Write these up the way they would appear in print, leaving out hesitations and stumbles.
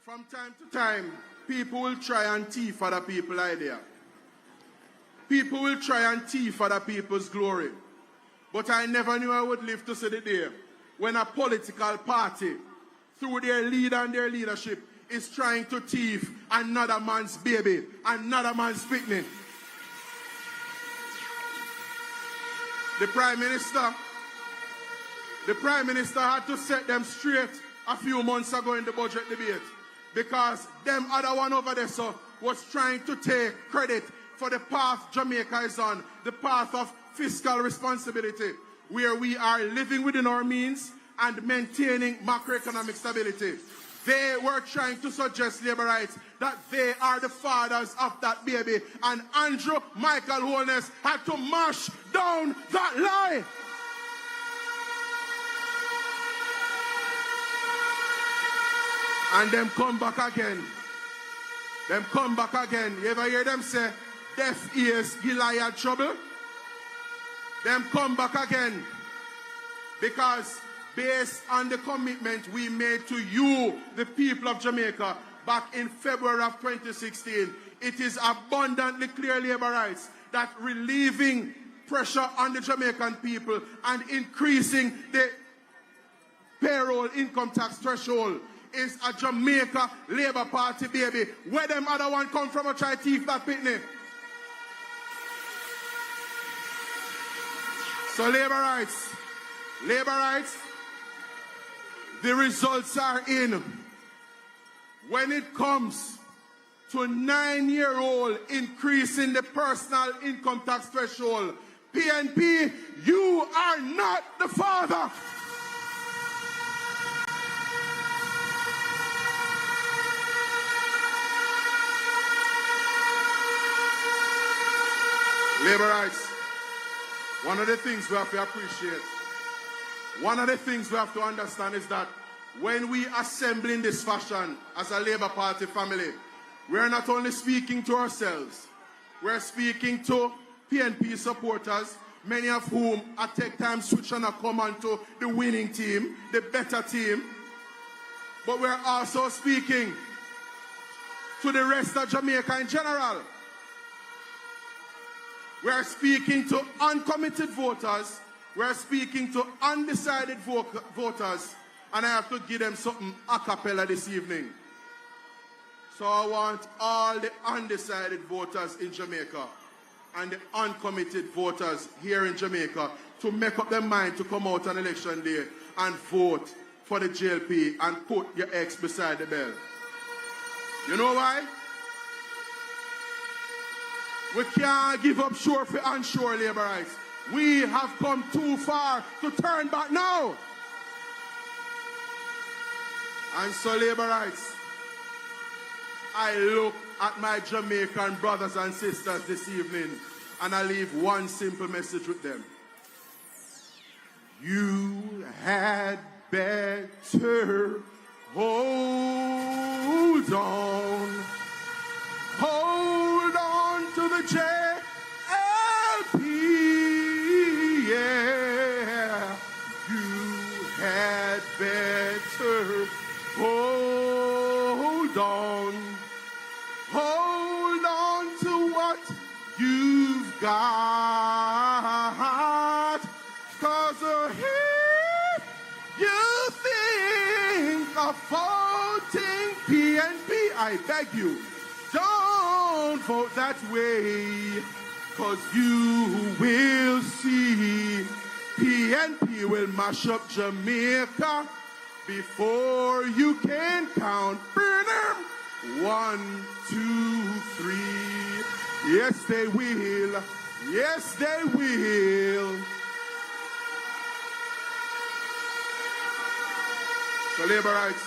From time to time, people will try and thief other people's idea. People will try and thief other people's glory. But I never knew I would live to see the day when a political party, through their leader and their leadership, is trying to thief another man's baby, another man's picnic. The Prime Minister had to set them straight a few months ago in the budget debate, because them other one over there was trying to take credit for the path Jamaica is on, the path of fiscal responsibility, where we are living within our means and maintaining macroeconomic stability. They were trying to suggest, Labour rights, that they are the fathers of that baby, and Andrew Michael Holness had to mash down that lie. And them come back again. Them come back again. You ever hear them say, deaf ears, Goliath trouble? Them come back again. Because based on the commitment we made to you, the people of Jamaica, back in February of 2016, it is abundantly clear, Labour rights, that relieving pressure on the Jamaican people and increasing the payroll income tax threshold is a Jamaica Labour Party baby. Where them other one come from, a try thief that pitney? So Labour rights, the results are in. When it comes to 9-year-old increasing the personal income tax threshold, PNP, you are not the father. Labour rights, one of the things we have to appreciate, one of the things we have to understand is that when we assemble in this fashion as a Labour Party family, we're not only speaking to ourselves, we're speaking to PNP supporters, many of whom at take time switch and come onto the winning team, the better team. But we're also speaking to the rest of Jamaica in general. We're speaking to uncommitted voters. We're speaking to undecided voters. And I have to give them something a cappella this evening. So I want all the undecided voters in Jamaica and the uncommitted voters here in Jamaica to make up their mind to come out on election day and vote for the JLP and put your X beside the bell. You know why? We can't give up sure for unsure, Labour rights. We have come too far to turn back now. And so, Labour rights, I look at my Jamaican brothers and sisters this evening and I leave one simple message with them. You had better hold on. Hold on to the JLP, yeah. You had better hold on. Hold on to what you've got. 'Cause if you think of voting PNP, I beg you, don't vote that way, 'cause you will see PNP will mash up Jamaica before you can count. Burn them. 1, 2, 3. Yes, they will. Yes, they will. So, Labour rights.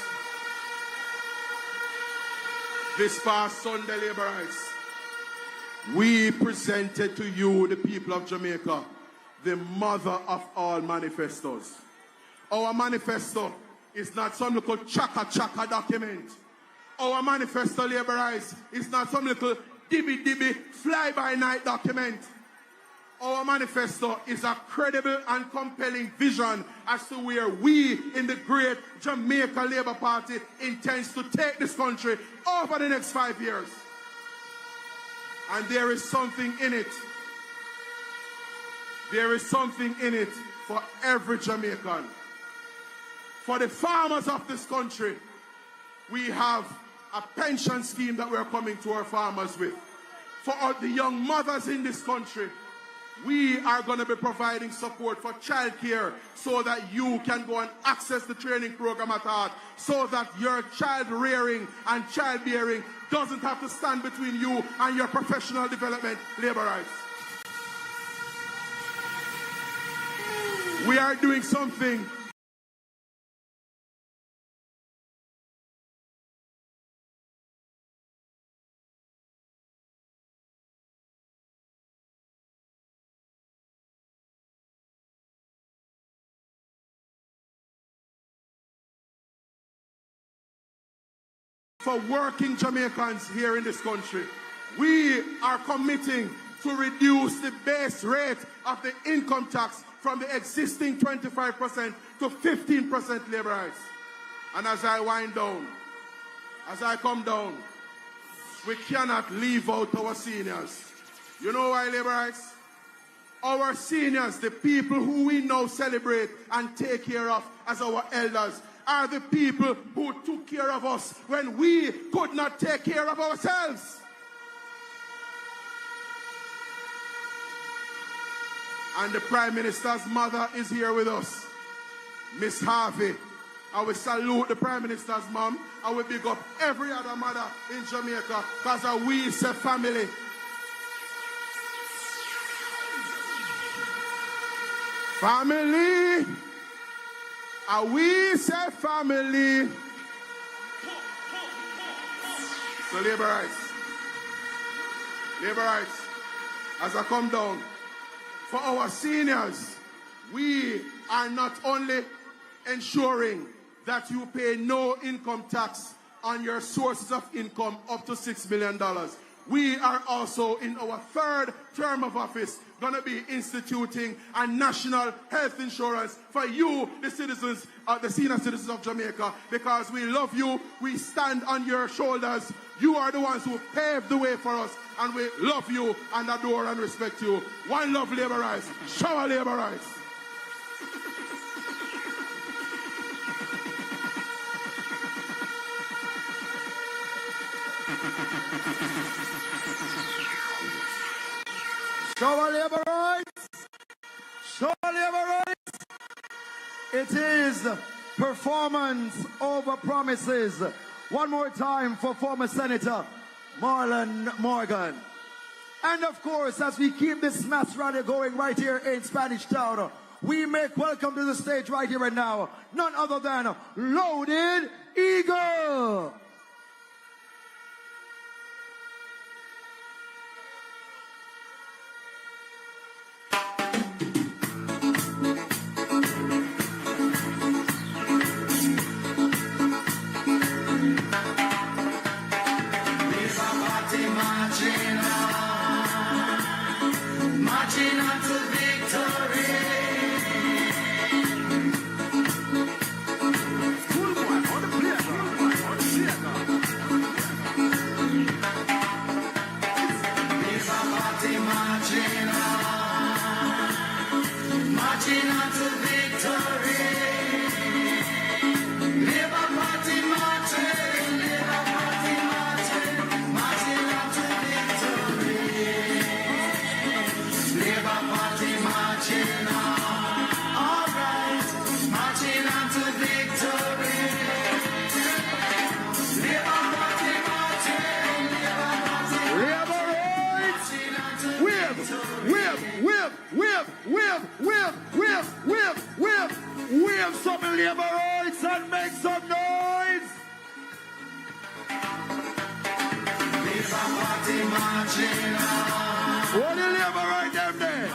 This past Sunday, Labour rights, we presented to you, the people of Jamaica, the mother of all manifestos. Our manifesto is not some little chaka-chaka document. Our manifesto, Labour rights, is not some little dibby-dibby fly-by-night document. Our manifesto is a credible and compelling vision as to where we in the great Jamaica Labour Party intends to take this country over the next 5 years. And there is something in it. There is something in it for every Jamaican. For the farmers of this country, we have a pension scheme that we're coming to our farmers with. For the young mothers in this country, we are going to be providing support for childcare so that you can go and access the training program at heart, so that your child rearing and childbearing doesn't have to stand between you and your professional development labor rights. We are doing something for working Jamaicans here in this country. We are committing to reduce the base rate of the income tax from the existing 25% to 15% labor rights. And as I wind down, as I come down, we cannot leave out our seniors. You know why, labor rights? Our seniors, the people who we now celebrate and take care of as our elders, are the people who took care of us when we could not take care of ourselves. And the Prime Minister's mother is here with us, Miss Harvey. I will salute the Prime Minister's mom. I will big up every other mother in Jamaica, because we say family. Family. We say family. So labor rights. Labor rights. As I come down, for our seniors, we are not only ensuring that you pay no income tax on your sources of income up to $6 million. We are also, in our third term of office, going to be instituting a national health insurance for you, the citizens, the senior citizens of Jamaica, because we love you, we stand on your shoulders. You are the ones who paved the way for us, and we love you and adore and respect you. One love, labor rights. Shower labor rights. Shower labor rights. Shower labor rights. It is performance over promises. One more time for former Senator Marlon Morgan. And of course, as we keep this mass rally going right here in Spanish Town, we make welcome to the stage right here and now none other than Loaded Eagle. Wave some labor rights and make some noise. Labor Party marching on. What the labor right them there?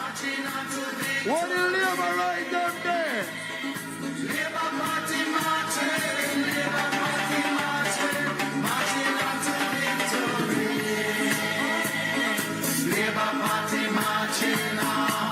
What the labor right them there? Labor Party marching, Labor Party marching, marching on to victory. Labor Party marching on.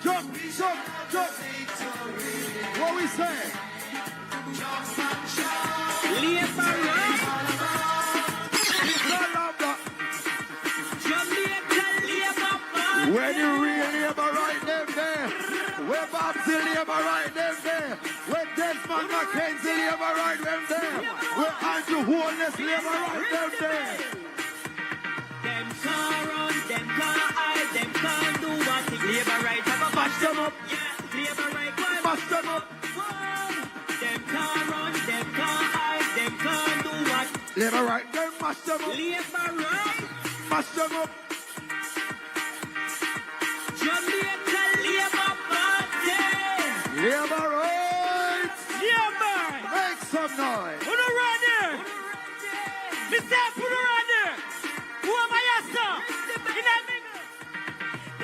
Jump and shout. Jump. What we say? Jump and shout. Jamaica Labour. Where the real labor right them there? Where Babsy labor right them there? Where Desmond Mackenzie labor right them there? Where Andrew Holness labor right them there? Them can't run, them can't hide, them can't do what the labor right have a mash them up. Yeah, labor right, why Mash them up. them can't run, them can't hide, them can't do what Labor right, them mash them up. labor right. Mash them up. Jamaica Labour Party. Labor right. Yeah, man. Make some noise. Who don't run there? Mr. Who don't run there? Who am I, sir? In that nigga.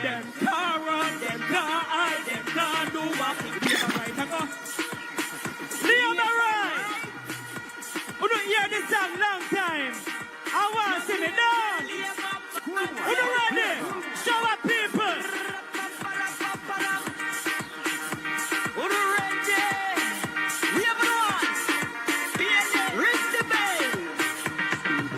Them can't run, them can't hide, them can't do what the labor right have a labor right. Who don't hear this song long time? I want to sing it down. Who don't run there? Show up people. Who don't run there? Labor right. Ring the bell.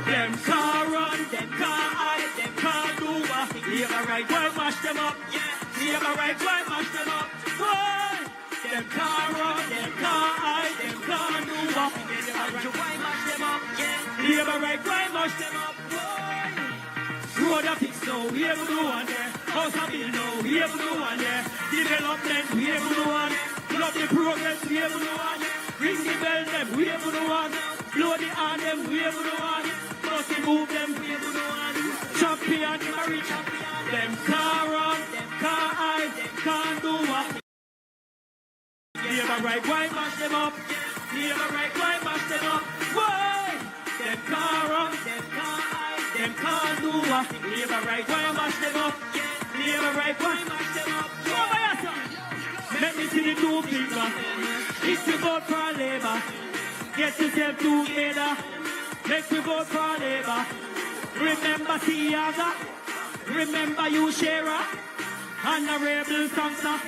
Them can't run, them can't hide, them can't do what the labor right. Why mash them up? Yeah, labor right. Why mash them up? Why? Them can't run, them can't hide, them can't do what the labor right. Why mash them up? Yeah, labor right. Why mash them up? Why? Road a fix now, we able to one there. House a build now, we able to one there. Development, we able to one. Love the progress, we able to one. Ring the bell, them, we able to one. Blow the horn, them, we able to one. Must move them, we able to one. Champion, marry champion. Them can't run, them can't hide, them can't do what. Labor right, why mash them up? Labor right, why mash them up? Why? Them can't run, them can't hide, them can't do what. Labor right, why mash them up? Labor right, why mash them up? Let me see the two people. It's the vote for labor. Get yourself together. Make we vote for labor. Remember Tiaga. Remember you, Shera. Honorable Sansa.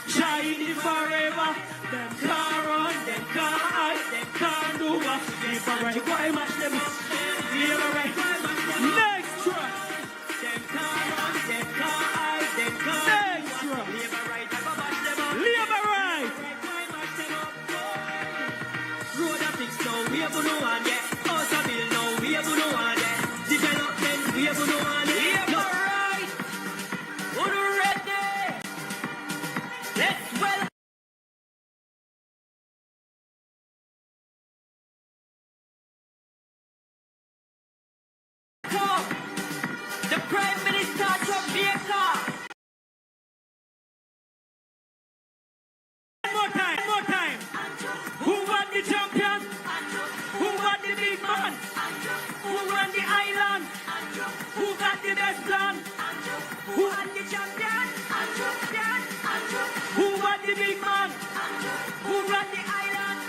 Shining forever. Them can't run, them can't hide, them can't do what. Labor right, why mash them up? Labor right, why mash them up? Next try. Them can't run, them can't hide, them can't do what. Labor right, why mash them up? Labor right. Why mash them up? Road a fix now, we have no one yet. House a build now, we have no one yet. Development, we have no one yet. Labor right. Who ready? Let's well. The Prime Minister of Jamaica. One more time. Who won the champion? Who won the big man? Who won the island? Who got the best plan? Who won the champion? Who won the big man? Who ran the island?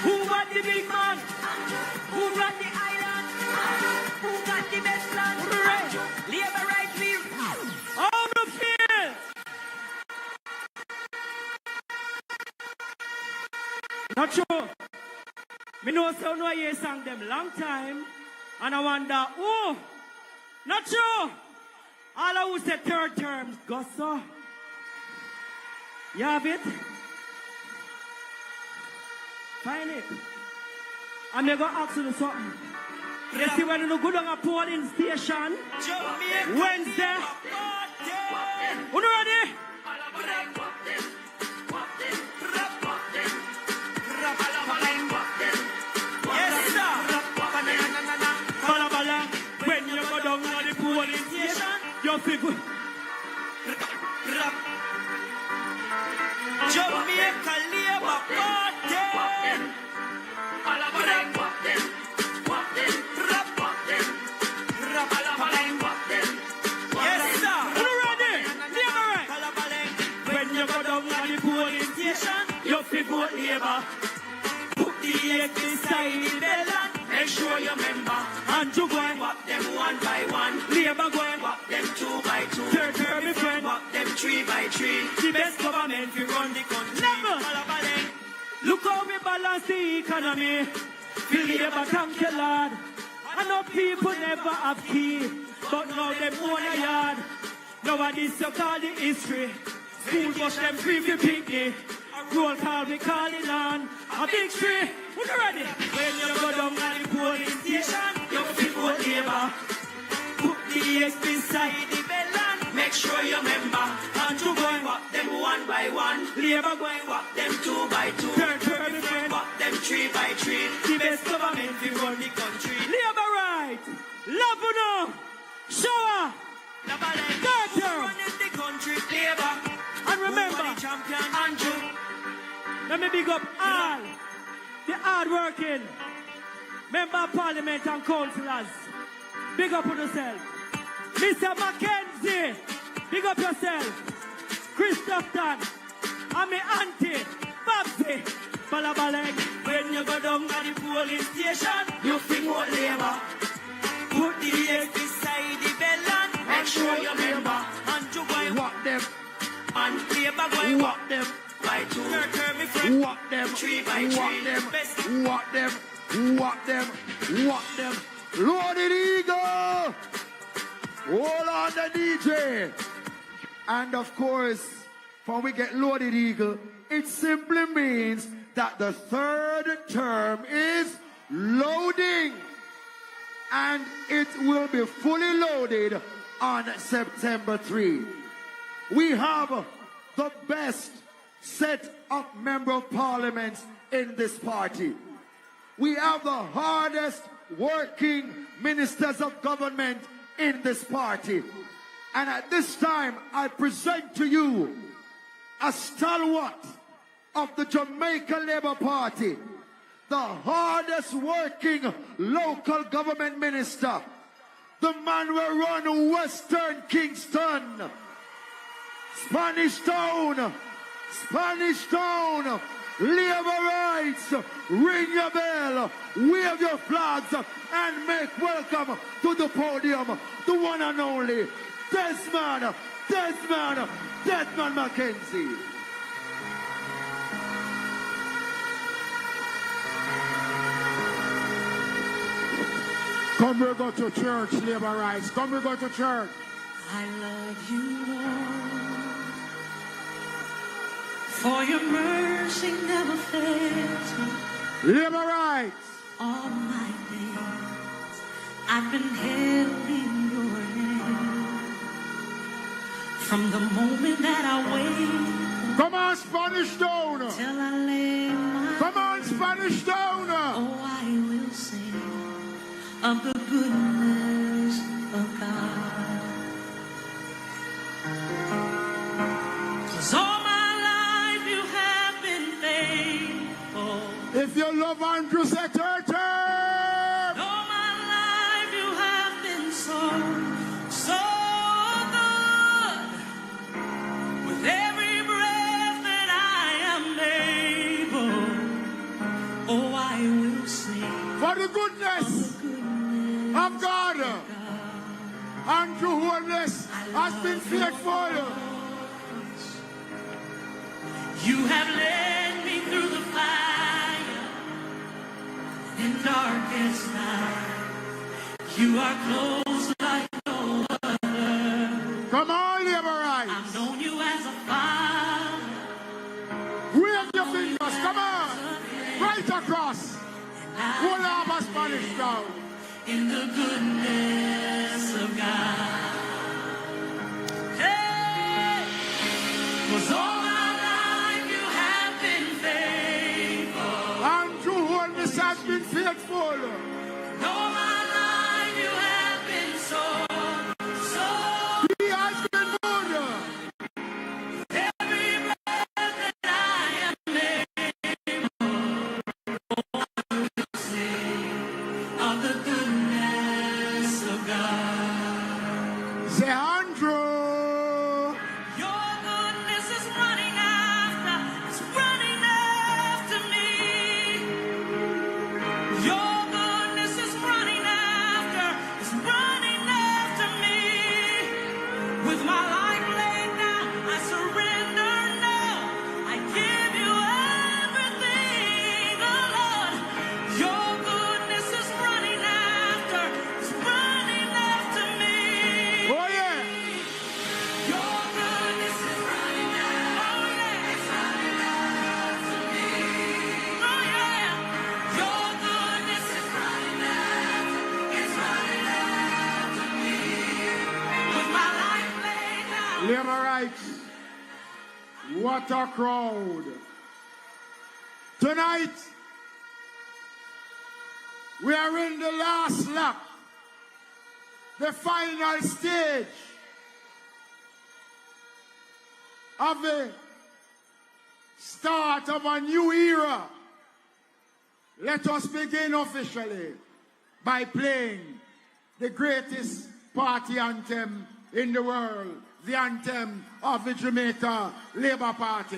Who won the big man? Who ran the island? Who got the best plan? Labor right wheel. On the field. Not sure. Me know some no hear sang them long time. And I wonder, oh, not sure. All I who say third terms, go so. You have it? Find it. I'm going to ask you something. You see when you go down a polling station, Wednesday. Who ready? Yes, sir. When you go down to the polling station, your people. Jamaica Labour Party. Yes, sir. Who ready? Labour right. When you go down to the polling station, your people vote Labour. the X beside the bell. Make sure you remember. Andrew going walk them one by one. Labour going walk them two by two. Third me friend walk them three by three. The best government we run the country. Look how we balance the economy. Feel Labour, thank you, Lord. I know people never have key, but now them own a yard. Nowadays you call the history. School bus them free for picnic. Roll call we call it on. A big tree. When you ready? When you go down at the polling station, you feel vote Labour. Put the X beside the bell and make sure you remember. Andrew going walk them one by one. Labour going walk them two by two. Third me friend walk them three by three. The best government we run the country. Labour right. Love you know. Shower. Running the country. Labour. And remember, champion Andrew. Let me big up all the hard-working member of parliament and councillors. Big up on yourself. Mr. Mackenzie, big up yourself. Christopher, and my auntie, Babsy, Balabaleg. When you go down at the polling station, you think what Labour. Put the X beside the bell and make sure you remember. Andrew going walk them. And Labour going walk them. By two, walk them, tree by tree, walk them, Loaded Eagle! Hold on the DJ! And of course, when we get Loaded Eagle, it simply means that the third term is loading. And it will be fully loaded on September 3. We have the best set of member of parliament in this party. We have the hardest working ministers of government in this party. And at this time, I present to you a stalwart of the Jamaica Labour Party, the hardest working local government minister, the man who run Western Kingston, Spanish Town, Labour rights, ring your bell, wave your flags, and make welcome to the podium, the one and only Desmond Mackenzie. Come we go to church, Labour rights. Come we go to church. I love you, Lord, for your mercy never fails me. Labour rights. All my days I've been held in your hand. From the moment that I wake, come on, Spanish Town, till I lay my come on, Spanish Town. Oh, I will sing of the goodness of God. 'Cause all my life you have been faithful. If you love Andrew, say turn. All my life you have been so good. With every breath that I am able, oh, I will sing For the goodness of God. Andrew Holness has been faithful. You have led me through the fire in darkest night. You are close like no other. Come on, Labour rights. I've known you as a father. Wave your fingers, come on. Right across. Old Harbour Spanish Town. In the goodness of God. Hey! 'Cause all my life you have been faithful. Andrew Holness has been faithful. All my life you have been so. He has been good. Every breath that I am able, oh, I will sing of the goodness of God. Say, Andrew. Your goodness is running after me. What a crowd. Tonight, we are in the last lap, the final stage of the start of a new era. Let us begin officially by playing the greatest party anthem in the world, the anthem of the Jamaica Labour Party.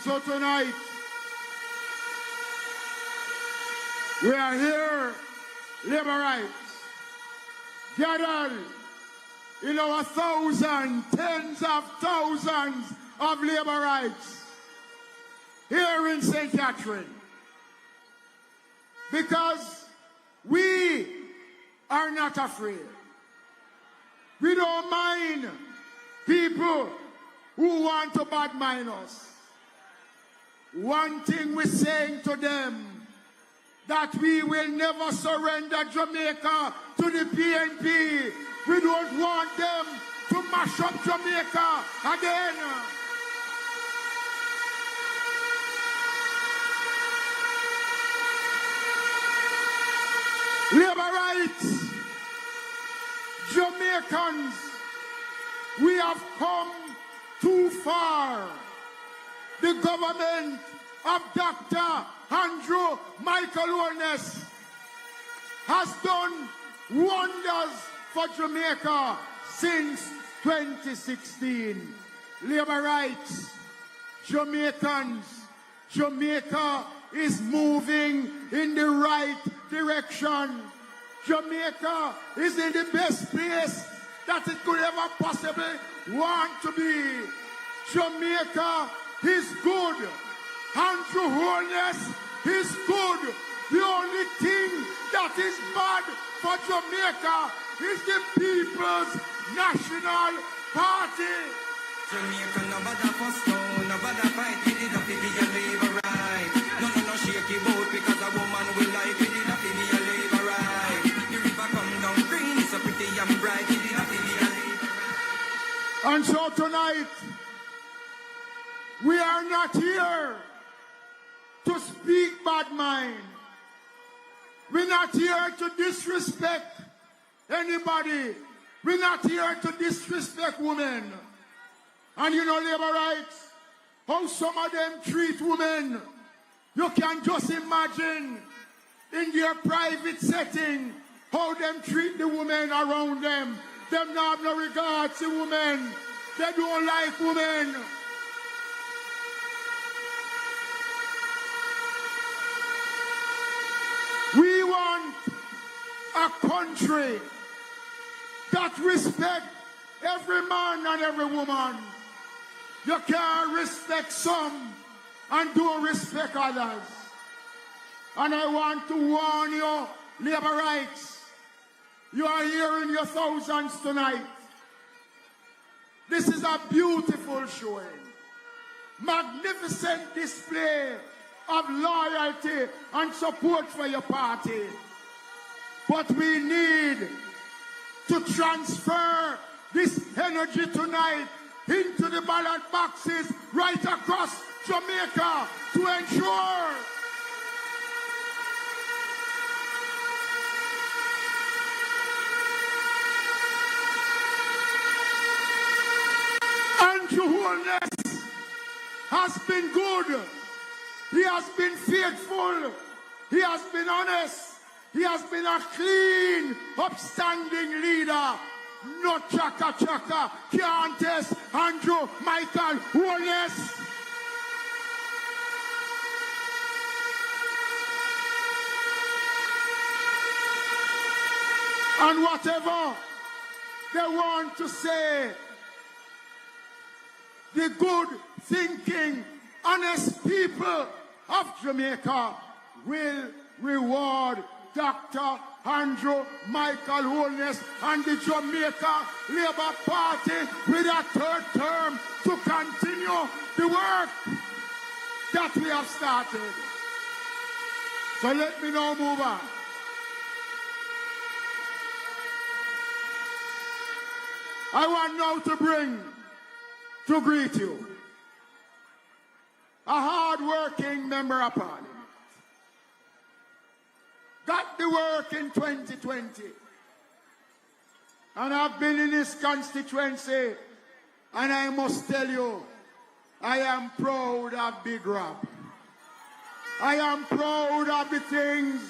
So tonight, we are here, labor rights, gathered in our thousands, tens of thousands of labor rights here in St. Catherine. Because we are not afraid. We don't mind people who want to badmine us. One thing we're saying to them, that we will never surrender Jamaica to the PNP. We don't want them to mash up Jamaica again. Labor rights, Jamaicans, we have come too far. The government of Dr. Andrew Holness has done wonders for Jamaica since 2016. Labor rights, Jamaicans, Jamaica is moving in the right direction. Jamaica is in the best place that it could ever possibly want to be. Jamaica is good. Andrew Holness is good. The only thing that is bad for Jamaica is the People's National Party. Jamaica no bother for stone, no bother fight, we did not be a labor right. No shaky boat because a woman will like, we did not be a labor right. The river come down green, so pretty and bright, we did not be a labor right. And so tonight, we are not here to speak bad mind. We're not here to disrespect anybody. We're not here to disrespect women. And you know, labor rights, how some of them treat women. You can just imagine in their private setting how them treat the women around them. Them not have no regard to women. They don't like women. We want a country that respects every man and every woman. You can't respect some and don't respect others. And I want to warn you, labor rights, you are here in your thousands tonight. This is a beautiful showing. Magnificent display of loyalty and support for your party. But we need to transfer this energy tonight into the ballot boxes right across Jamaica to ensure Andrew Holness has been good. He has been faithful. He has been honest. He has been a clean, upstanding leader. No chaka, can't test Andrew Michael Holness. And whatever they want to say, the good thinking, honest people of Jamaica will reward Dr. Andrew Michael Holness and the Jamaica Labour Party with a third term to continue the work that we have started. So let me now move on. I want now to greet you, a hard-working member of Parliament. Got the work in 2020. And I've been in this constituency, and I must tell you, I am proud of Big Rob. I am proud of the things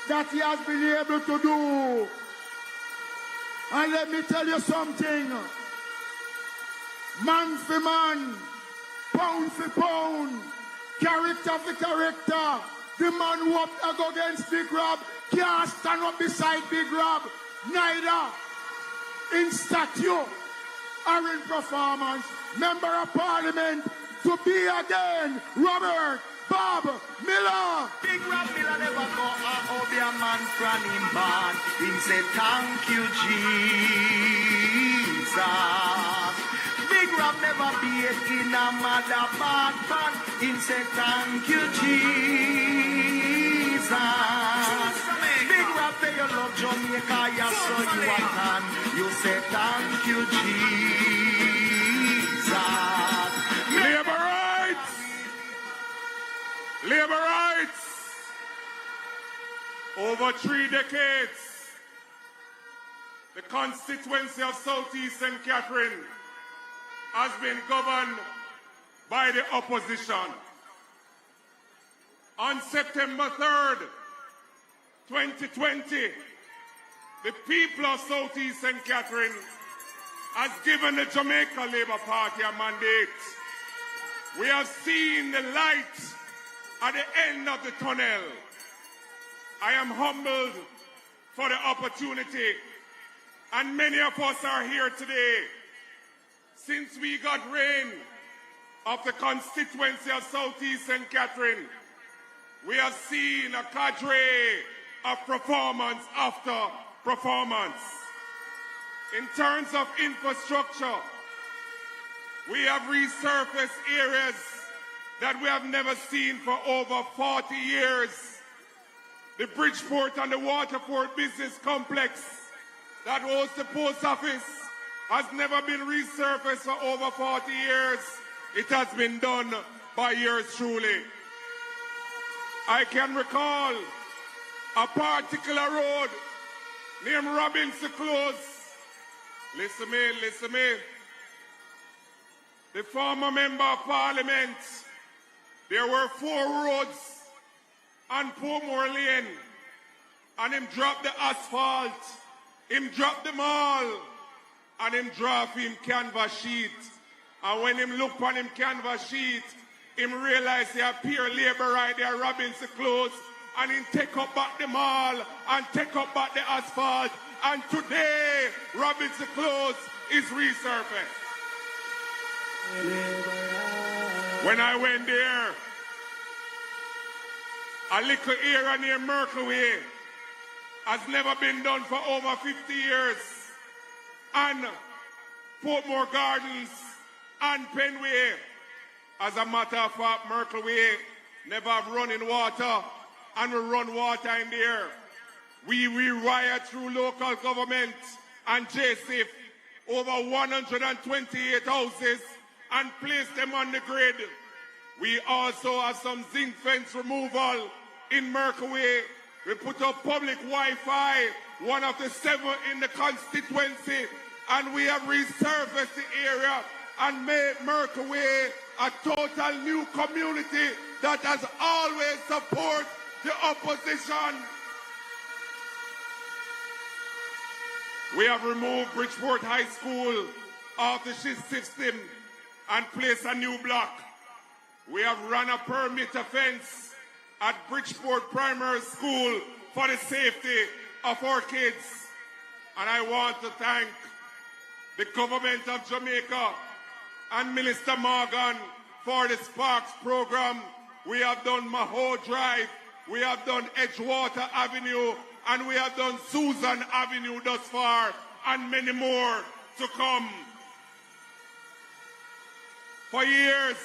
that he has been able to do. And let me tell you something. Man for man, pound for pound, character for character. The man who up to go against Big Rob can't stand up beside Big Rob, neither in statue or in performance. Member of Parliament to be again, Robert Bob Miller. Big Rob Miller never go out be a man from him born. Him say thank you, Jesus. Big Rob never be it in a mother bad pan. Him say thank you, Jesus. Big Rob say you love Jamaica, yes, so you can. You say thank you, Jesus. Labour rights! Labour rights! Over 3 decades, the constituency of Southeast St. Catherine has been governed by the opposition. On September 3rd, 2020, the people of Southeast St. Catherine has given the Jamaica Labour Party a mandate. We have seen the light at the end of the tunnel. I am humbled for the opportunity, and many of us are here today. Since we got reign of the constituency of Southeast St. Catherine, we have seen a cadre of performance after performance. In terms of infrastructure, we have resurfaced areas that we have never seen for over 40 years. The Bridgeport and the Waterport Business Complex that was the post office has never been resurfaced for over 40 years. It has been done by yours truly. I can recall a particular road named Robinson Close. Listen me. The former member of Parliament, there were 4 roads on Portmore Lane, and him dropped the asphalt, him dropped them all, and him drop him canvas sheet. And when him look on him canvas sheet, him realize he appear labor right there, Robinson Close, and him take up back the mall and take up back the asphalt. And today, Robinson Close is resurfaced. When I went there, a little area near Merkleway has never been done for over 50 years. And Portmore Gardens and Penway, as a matter of fact, Merkleway never have running water, and we run water in there. We riot through local government and JSIF over 128 houses and place them on the grid. We also have some zinc fence removal in Merkleway. We put up public Wi-Fi, one of the 7 in the constituency, and we have resurfaced the area and made Merkleway a total new community that has always supported the opposition. We have removed Bridgeport High School off the shift system and placed a new block. We have run a perimeter fence at Bridgeport Primary School for the safety of our kids. And I want to thank the government of Jamaica and Minister Morgan for the Sparks program. We have done Maho Drive, we have done Edgewater Avenue, and we have done Susan Avenue thus far, and many more to come. For years,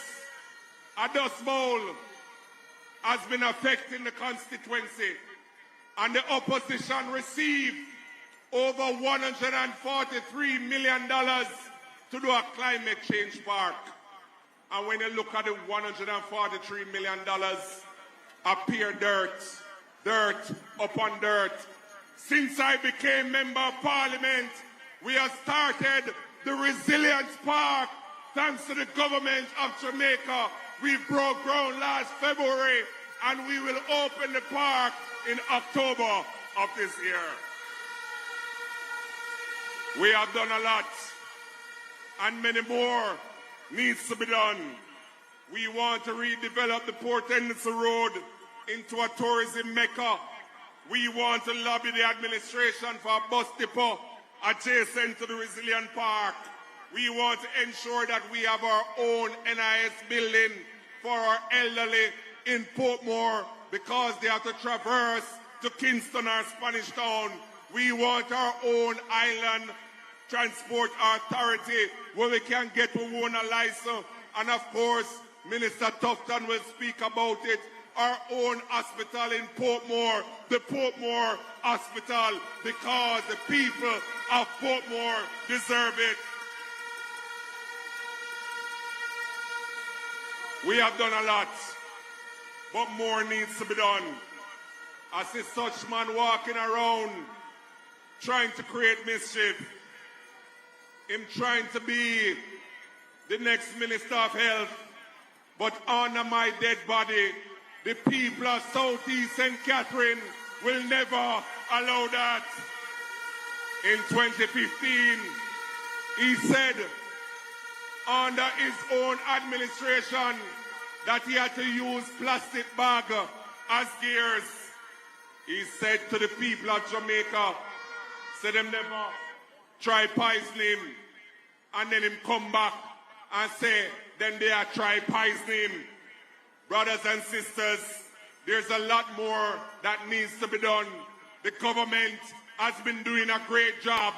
a dust bowl has been affecting the constituency, and the opposition received over $143 million to do a climate change park. And when you look at the $143 million, appear dirt upon dirt. Since I became Member of Parliament, we have started the Resilience Park. Thanks to the government of Jamaica, we broke ground last February, and we will open the park in October of this year. We have done a lot, and many more needs to be done. We want to redevelop the Port Henderson Road into a tourism mecca. We want to lobby the administration for a bus depot adjacent to the Resilient Park. We want to ensure that we have our own NIS building for our elderly in Portmore because they have to traverse to Kingston or Spanish Town. We want our own island transport authority where we can get a owner license. And of course, Minister Tufton will speak about it. Our own hospital in Portmore, the Portmore Hospital, because the people of Portmore deserve it. We have done a lot, but more needs to be done. I see such man walking around trying to create mischief. Him trying to be the next Minister of Health, but under my dead body, the people of Southeast St. Catherine will never allow that. In 2015, he said under his own administration that he had to use plastic bag as gears. He said to the people of Jamaica, said them never try poison him, and then him come back and say, then they are try poison him. Brothers and sisters, there's a lot more that needs to be done. The government has been doing a great job.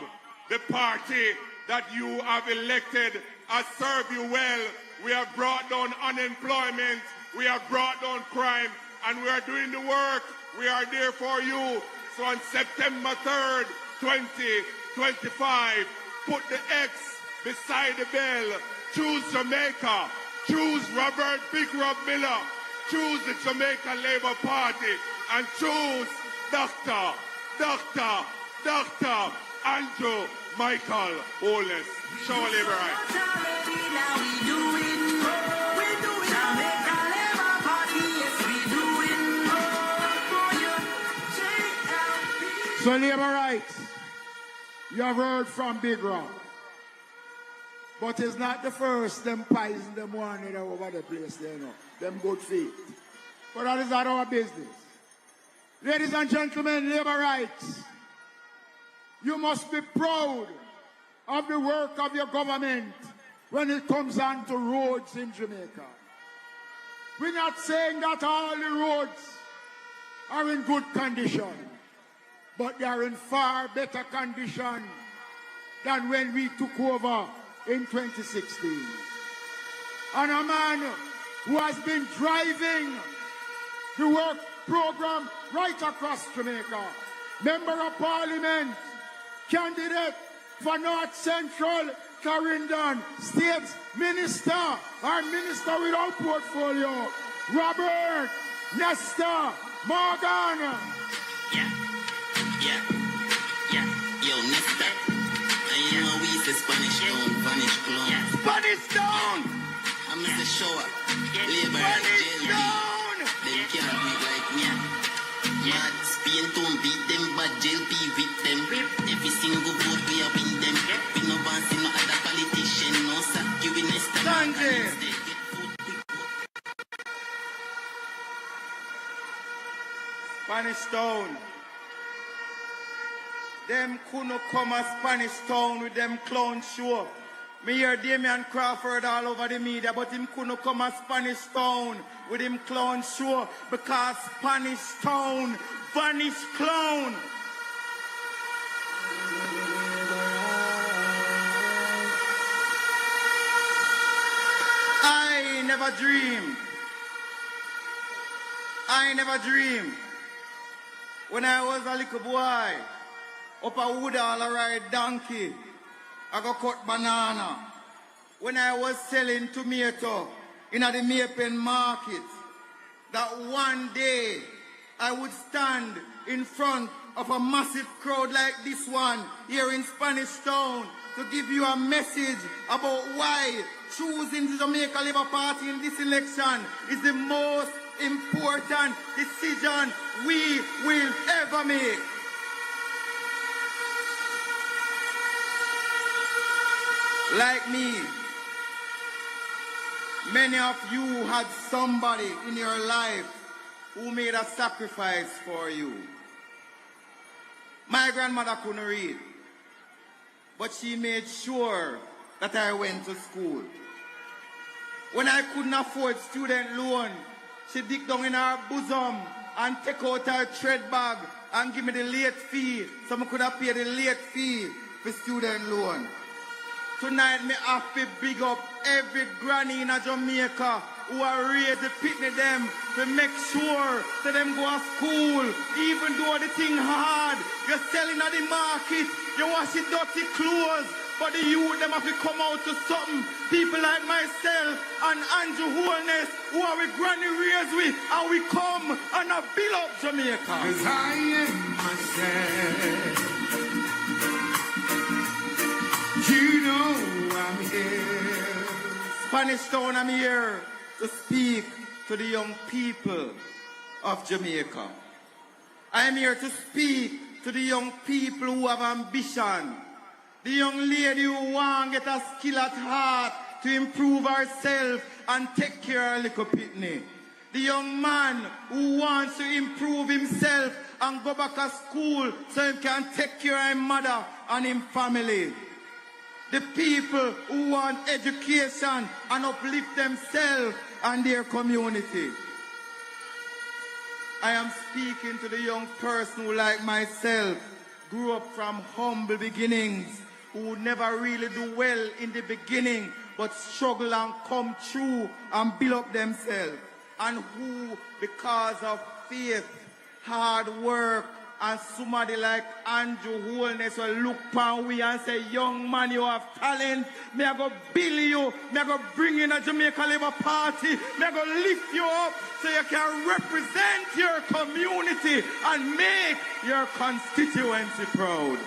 The party that you have elected has served you well. We have brought down unemployment, we have brought down crime, and we are doing the work. We are there for you. So on September 3rd, 2025, put the X beside the bell. Choose Jamaica. Choose Robert Big Rob Miller. Choose the Jamaica Labour Party. And choose Dr. Andrew Michael Holness. Show Labour Right. So Labour Rights, you have heard from Big Rock. But it's not the first them poison them one over the place, you know. Them good feet. But that is not our business. Ladies and gentlemen, Labour Rights, you must be proud of the work of your government when it comes on to roads in Jamaica. We're not saying that all the roads are in good condition, but they are in far better condition than when we took over in 2016. And a man who has been driving the work program right across Jamaica, Member of Parliament, candidate for North Central Clarendon, State's Minister, our Minister without portfolio, Robert Nesta Morgan. Yo, Nesta. And you know we say Spanish Town, Spanish Clown. Spanish Town! I'm Mr. Shower. Labour Right, JLP. They can't be like me. Mad speed campaign to beat them, but JLP with them. Every single vote we are win them. We no want see no other politician, no sack you in next time. Spanish Town. Them couldn't come a Spanish Town with them clown show. Me hear Damian Crawford all over the media, but him couldn't come a Spanish Town with him clown show because Spanish Town vanish clown. I never dreamed when I was a little boy up a wood all I ride donkey, I go cut banana. When I was selling tomato in the Maypen market, that one day I would stand in front of a massive crowd like this one here in Spanish Town to give you a message about why choosing the Jamaica Labour Party in this election is the most important decision we will ever make. Like me, many of you had somebody in your life who made a sacrifice for you. My grandmother couldn't read, but she made sure that I went to school. When I couldn't afford student loan, she dig down in her bosom and take out her thread bag and give me the late fee so I could have paid the late fee for student loan. Tonight, me have to big up every granny in Jamaica who are raised to pitney them to make sure that them go to school, even though the thing hard. You're selling at the market, you wash your dirty clothes, but the youth them have to come out to something. People like myself and Andrew Holness, who are with granny raised with, and we come and build up Jamaica. 'Cause I am myself. You know I'm here. Spanish Town, I'm here to speak to the young people of Jamaica. I am here to speak to the young people who have ambition. The young lady who want to get a skill at heart to improve herself and take care of her little pitney. The young man who wants to improve himself and go back to school so he can take care of his mother and his family. The people who want education and uplift themselves and their community. I am speaking to the young person who, like myself, grew up from humble beginnings, who never really do well in the beginning, but struggle and come through and build up themselves. And who, because of faith, hard work, and somebody like Andrew Holness will look upon we and say, young man, you have talent. Me I go build you. Me I go bring in a Jamaica Labour Party. Me I go lift you up so you can represent your community and make your constituency proud.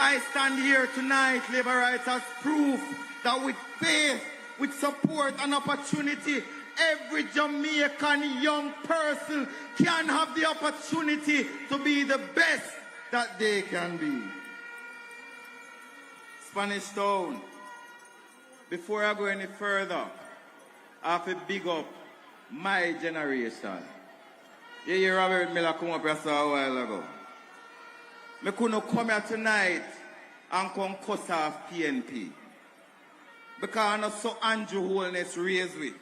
I stand here tonight, Labour Rights, as proof that with faith, with support and opportunity, every Jamaican young person can have the opportunity to be the best that they can be. Spanish Town, before I go any further, I have to big up my generation. You hear Robert Miller come up here a while ago. I couldn't come here tonight and come cuss off PNP. Because I know so Andrew Holness raised with.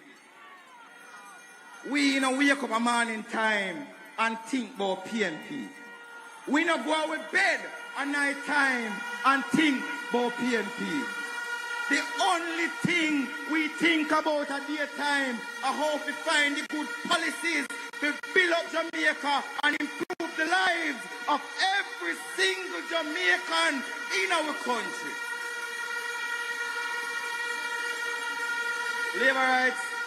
We wake up a morning time and think about PNP. We not go out with bed at night time and think about PNP. The only thing we think about at daytime is how to find the good policies to build up Jamaica and improve the lives of every single Jamaican in our country. Labour Rights.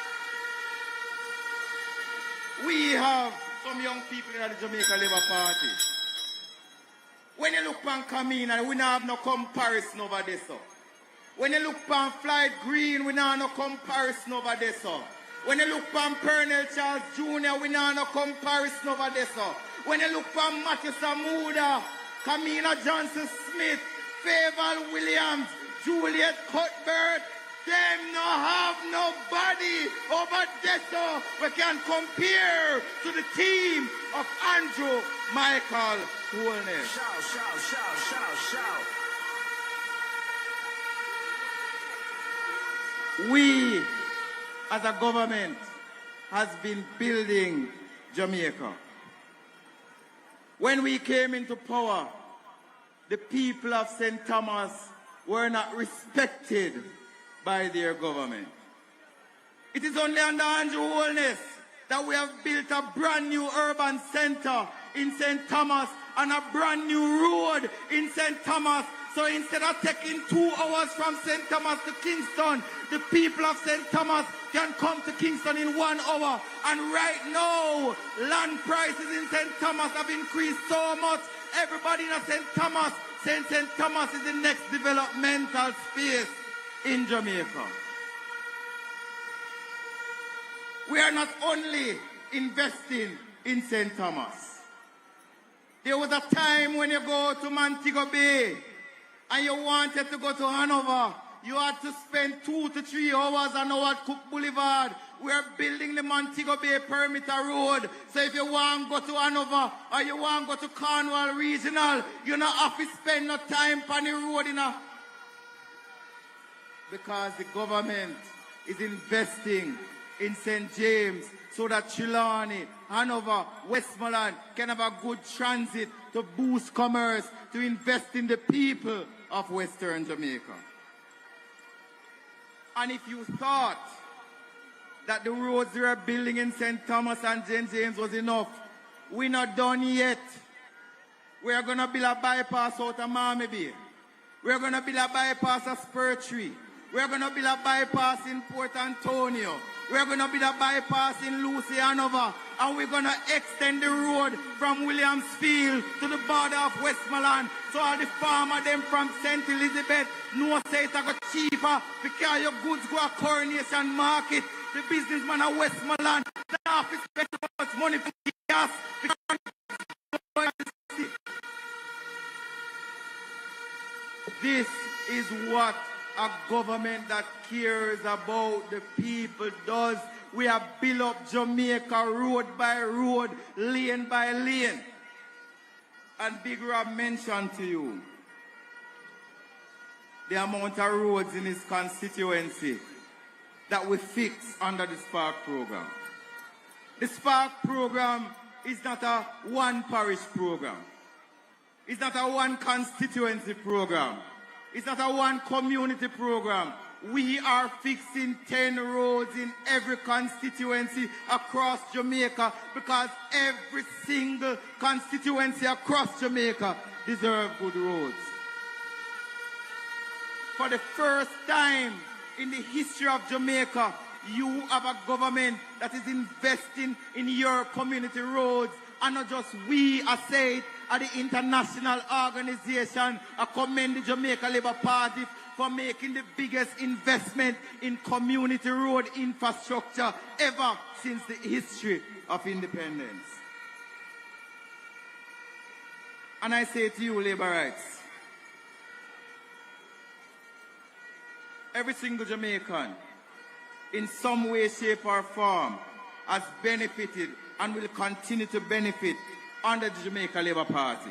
We have some young people in the Jamaica Labour Party. When you look on Camino, we don't have no comparison over this. When you look on Flight Green, we don't have no comparison over this. When you look from Pernell Charles Jr., we know no comparison over this. When you look from Matthew Samuda, Kamina Johnson Smith, Favour Williams, Juliet Cuthbert, them no have nobody over there so we can compare to the team of Andrew Michael Holness. Shout, shout, shout, shout, shout. We, as a government, has been building Jamaica. When we came into power, the people of St. Thomas were not respected by their government. It is only under Andrew Holness that we have built a brand new urban center in St. Thomas and a brand new road in St. Thomas. So instead of taking 2 hours from St. Thomas to Kingston, the people of St. Thomas can come to Kingston in 1 hour. And right now, land prices in St. Thomas have increased so much. Everybody in St. Thomas, St. Thomas is the next developmental space in Jamaica. We are not only investing in St. Thomas. There was a time when you go to Montego Bay and you wanted to go to Hanover, you had to spend 2 to 3 hours on our Cook Boulevard. We are building the Montego Bay Perimeter Road. So if you want to go to Hanover or you want to go to Cornwall Regional, you don't have to spend no time on the road. Because the government is investing in St. James so that Trelawney, Hanover, Westmoreland can have a good transit to boost commerce, to invest in the people of Western Jamaica. And if you thought that the roads we are building in St. Thomas and St. James was enough, we're not done yet. We are going to build a bypass out of Miami Bay. We are going to build a bypass at Spur Tree. We are going to build a bypass in Port Antonio. We are going to build a bypass in Lucy, Hanover. And we're going to extend the road from Williamsfield to the border of Westmoreland. So all the farmers them from St. Elizabeth know say it's go cheaper because your goods go to Coronation Market. The businessman of Westmoreland they have to spend so much money for gas. This is what a government that cares about the people does. We have built up Jamaica road by road, lane by lane. And Big Rob mentioned to you the amount of roads in his constituency that we fix under the Spark program. The Spark program is not a one parish program. It's not a one constituency program. It's not a one community program. We are fixing 10 roads in every constituency across Jamaica because every single constituency across Jamaica deserves good roads. For the first time in the history of Jamaica, you have a government that is investing in your community roads. And not just we, I say it, at the international organization, I commend the Jamaica Labour Party for making the biggest investment in community road infrastructure ever since the history of independence. And I say to you, Labour Rights, every single Jamaican, in some way, shape or form, has benefited and will continue to benefit under the Jamaica Labour Party.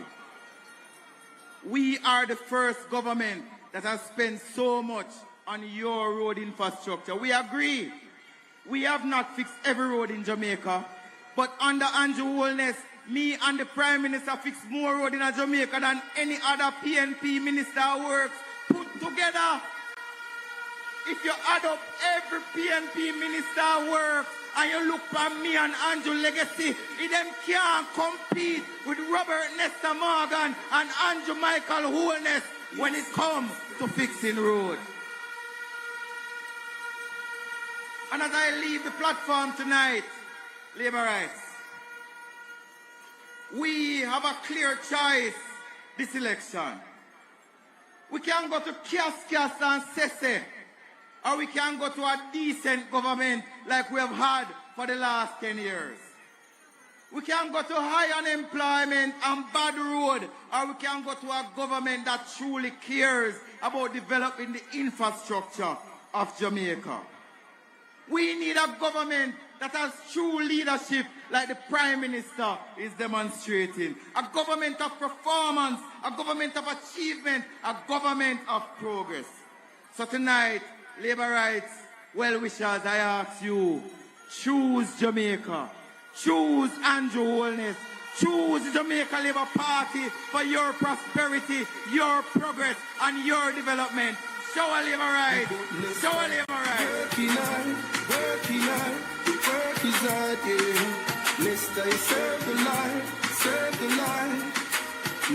We are the first government that has spent so much on your road infrastructure. We agree. We have not fixed every road in Jamaica, but under Andrew Holness, me and the Prime Minister fixed more road in Jamaica than any other PNP minister works put together. If you add up every PNP minister works, and you look for me and Andrew legacy, them can't compete with Robert Nesta Morgan and Andrew Michael Holness when it comes to fixing roads. And as I leave the platform tonight, Labour Rights, we have a clear choice this election. We can go to Kias and Sese or we can go to a decent government like we have had for the last 10 years. We can go to high unemployment and bad road, or we can go to a government that truly cares about developing the infrastructure of Jamaica. We need a government that has true leadership like the Prime Minister is demonstrating. A government of performance, a government of achievement, a government of progress. So tonight, Labour Rights well-wishers, I ask you, choose Jamaica. Choose Andrew Holness. Choose the Jamaica Labour Party for your prosperity, your progress, and your development. Show a Labour Rights. Show a Labour Rights. Working hard, work is hard, yeah. Lest I serve the Lord,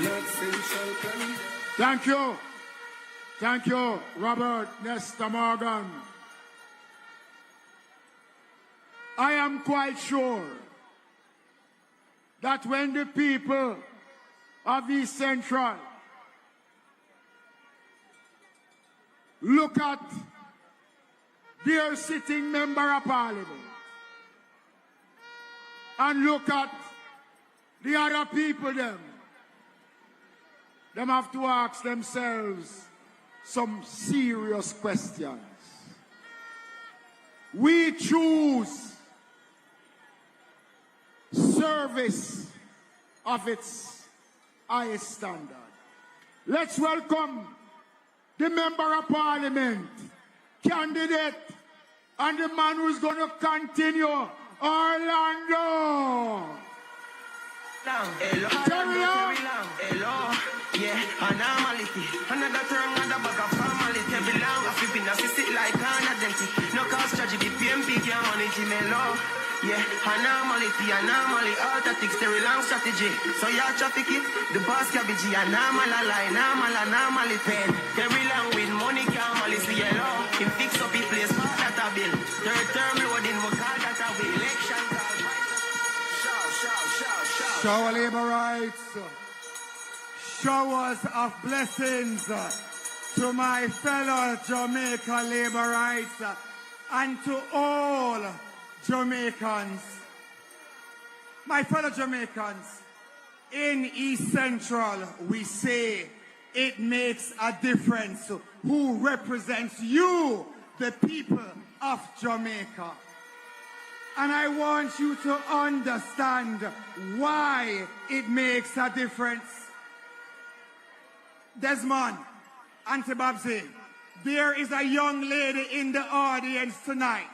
not sensual planning. Thank you. Thank you, Robert Nesta Morgan. I am quite sure that when the people of East Central look at their sitting member of parliament and look at the other people them have to ask themselves some serious questions. We choose service of its highest standard. Let's welcome the Member of Parliament, candidate, and the man who's going to continue, Orlando. Hello. Yeah, anomaly. Another turn, another bag of formality. Belong, I've been assisted like an identity. No cause tragedy, PMP can't manage in hello. Yeah, anomaly, all tactics, very long strategy. So y'all traffic it, the boss cabbage, anomaly pen. Very long with money, can't malice yellow. Him fix up his place, that a bill. Third term loading, we call that a way. Election call, shout. Shower Labour Rights. Showers of blessings to my fellow Jamaica Labour Rights and to all Jamaicans. My fellow Jamaicans, in East Central, we say it makes a difference who represents you, the people of Jamaica. And I want you to understand why it makes a difference. Desmond, Auntie Babsy, there is a young lady in the audience tonight.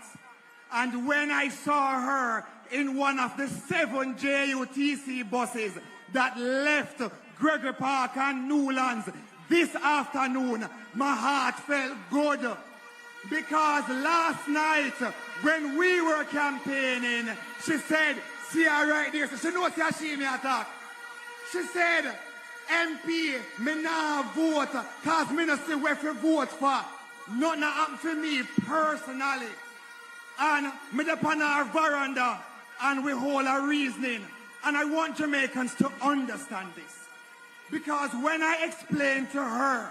And when I saw her in one of the 7 JUTC buses that left Gregory Park and Newlands this afternoon, my heart felt good. Because last night, when we were campaigning, she said, see her right there, so she knows she me attack. She said, MP, me nah vote, cause me not see where to vote for. Nothing happened for me personally. And me upon our veranda, and we hold our reasoning. And I want Jamaicans to understand this. Because when I explained to her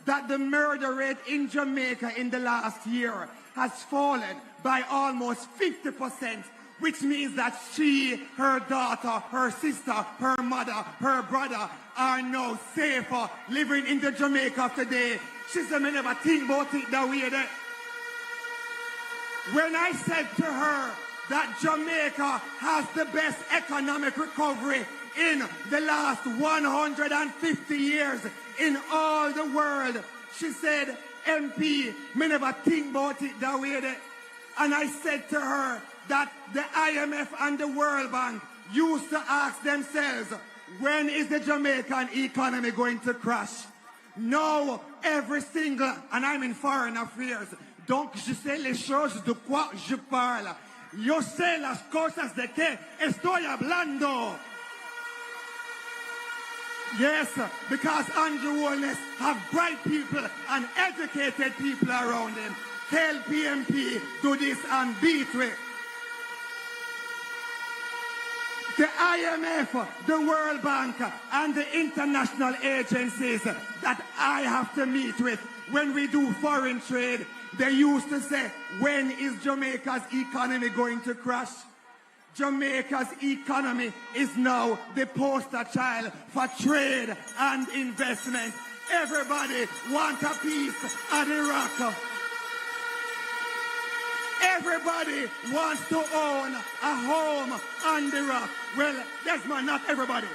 that the murder rate in Jamaica in the last year has fallen by almost 50%, which means that she, her daughter, her sister, her mother, her brother are now safer living in the Jamaica today. She said, me never think about it that way there. When I said to her that Jamaica has the best economic recovery in the last 150 years in all the world, she said, MP, me never think about it that way there. And I said to her that the IMF and the World Bank used to ask themselves, when is the Jamaican economy going to crash? No, every single, and I'm in foreign affairs, donc je sais les choses de quoi je parle. Yo sé las cosas de que estoy hablando. Yes, because Andrew Holness have bright people and educated people around him. Tell PMP, do this and beat it. the IMF, the World Bank, and the international agencies that I have to meet with when we do foreign trade, they used to say, when is Jamaica's economy going to crash? Jamaica's economy is now the poster child for trade and investment. Everybody wants a piece of the rock. Everybody wants to own a home on the rock. Well, Desmond, not everybody.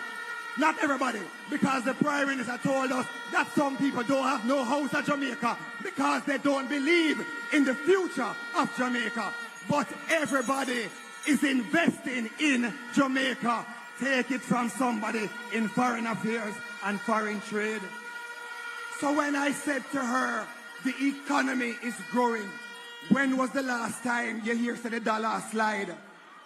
Not everybody. Because the Prime Minister told us that some people don't have no house at Jamaica because they don't believe in the future of Jamaica. But everybody is investing in Jamaica. Take it from somebody in foreign affairs and foreign trade. So when I said to her, the economy is growing, when was the last time you hear the dollar slide?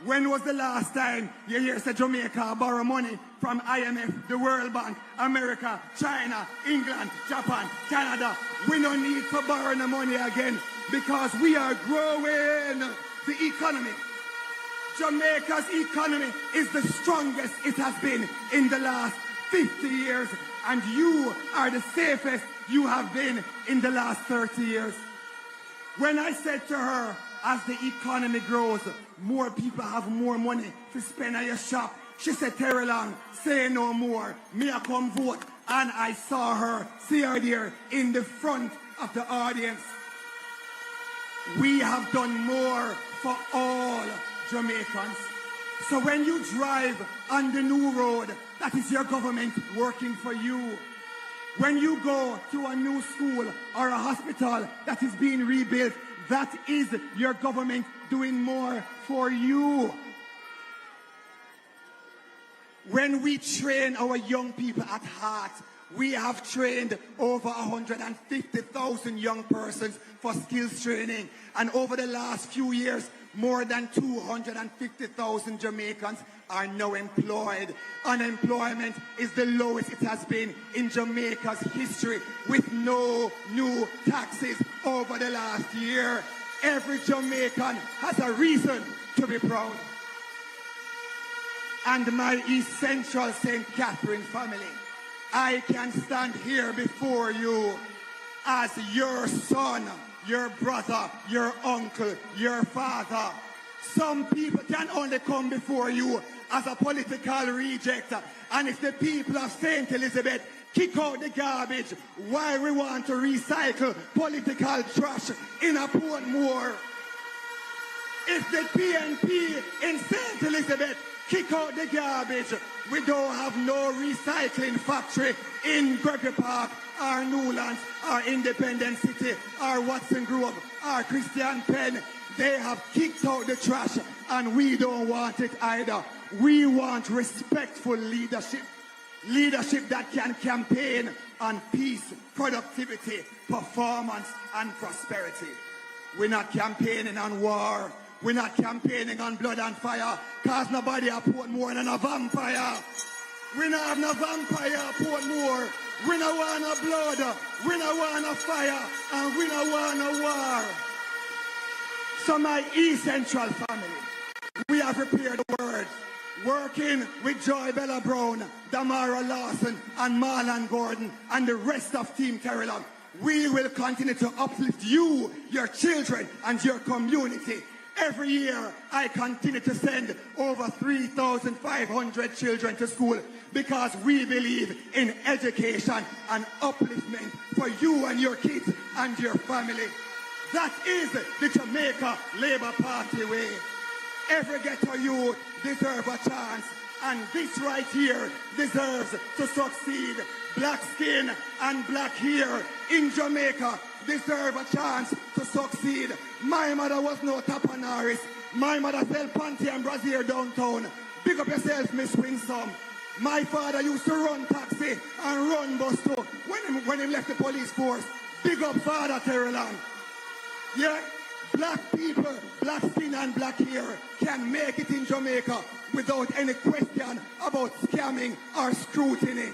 When was the last time you hear Jamaica borrow money from IMF, the World Bank, America, China, England, Japan, Canada? We don't need to borrow the money again because we are growing the economy. Jamaica's economy is the strongest it has been in the last 50 years, and you are the safest you have been in the last 30 years. When I said to her, as the economy grows, more people have more money to spend at your shop, she said, Terry Long, say no more. Me I come vote. And I saw her, see her there in the front of the audience. We have done more for all Jamaicans. So when you drive on the new road, that is your government working for you. When you go to a new school or a hospital that is being rebuilt, that is your government doing more for you. When we train our young people at heart, we have trained over 150,000 young persons for skills training. And over the last few years, more than 250,000 Jamaicans are now employed. Unemployment is the lowest it has been in Jamaica's history, with no new taxes over the last year. Every Jamaican has a reason to be proud. And my East Central St. Catherine family, I can stand here before you as your son, your brother, your uncle, your father. Some people can only come before you as a political reject. And if the people of St. Elizabeth kick out the garbage, why we want to recycle political trash in a Portmore? If the PNP in St. Elizabeth kick out the garbage, we don't have no recycling factory in Gregory Park, or Newlands, or Independence City, or Watson Grove, or Christian Penn. They have kicked out the trash, and we don't want it either. We want respectful leadership. Leadership that can campaign on peace, productivity, performance, and prosperity. We're not campaigning on war. We're not campaigning on blood and fire, because nobody at Portmore than a vampire. We don't have no vampire at Portmore. We don't want no blood. We don't want no fire. And we don't want no war. So my East Central family, we have prepared the word. Working with Joy Bella Brown, Damara Lawson, and Marlon Gordon, and the rest of Team Terrelon, we will continue to uplift you, your children, and your community. Every year, I continue to send over 3,500 children to school because we believe in education and upliftment for you and your kids and your family. That is the Jamaica Labour Party way. Every ghetto youth deserves a chance, and this right here deserves to succeed. Black skin and black hair in Jamaica deserve a chance to succeed. My mother was no tapanaris. My mother sell panty and brassiere downtown. Big up yourself, Miss Winsome. My father used to run taxi and run bus too when he left the police force. Big up Father Terrelon. Yeah, black people, black skin and black hair can make it in Jamaica without any question about scamming or scrutiny.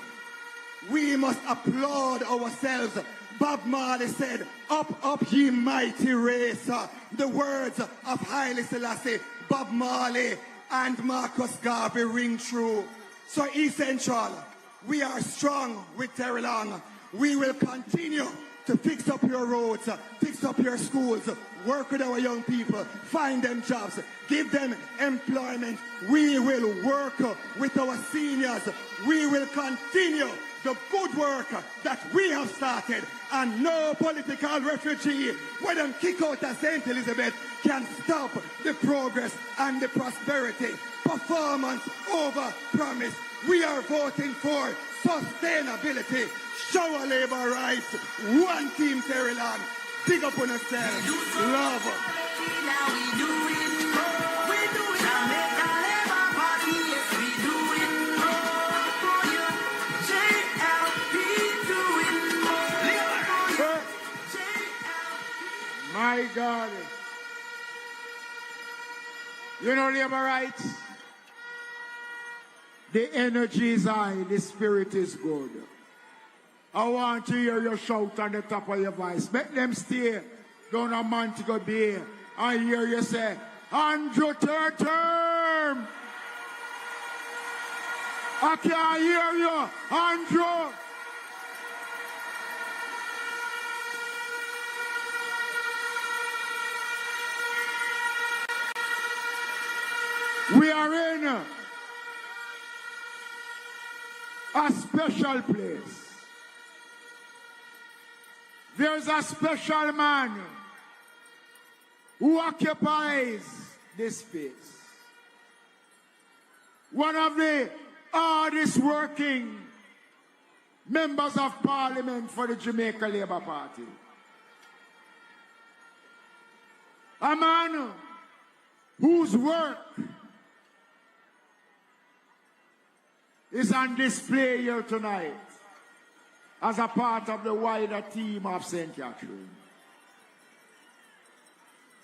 We must applaud ourselves. Bob Marley said, "Up, up, ye mighty race." The words of Haile Selassie. Bob Marley and Marcus Garvey ring true. So essential, we are strong with Terry Long. We will continue to fix up your roads, fix up your schools, work with our young people, find them jobs, give them employment. We will work with our seniors. We will continue the good work that we have started, and no political refugee, when them kick out of St. Elizabeth, can stop the progress and the prosperity. Performance over promise. We are voting for sustainability, show labor rights, one team Terry Long. Dig up on yourself. Love. Now we do it. We do it. Jamaica Labour Party. Yes, we do it. For you. JLP do it. JLP. My God. You know labor rights? The energy is high, the spirit is good. I want to hear you shout on the top of your voice. Make them stay down a Montego Bay. I hear you say, Andrew third term. I can't hear you, Andrew. We are in a special place. There's a special man who occupies this space. One of the hardest working members of parliament for the Jamaica Labour Party. A man whose work is on display here tonight as a part of the wider team of St. Catherine.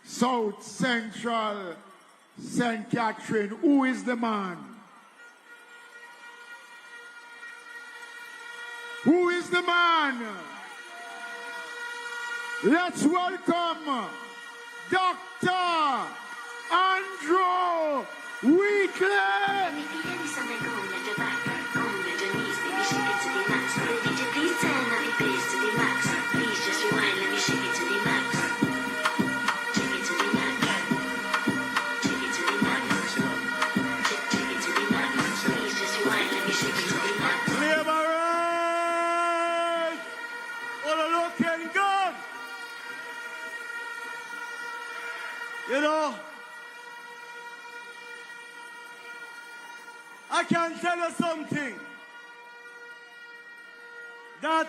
South Central St. Catherine, who is the man? Who is the man? Let's welcome Dr. Andrew Weekly. You know, I can tell you something, that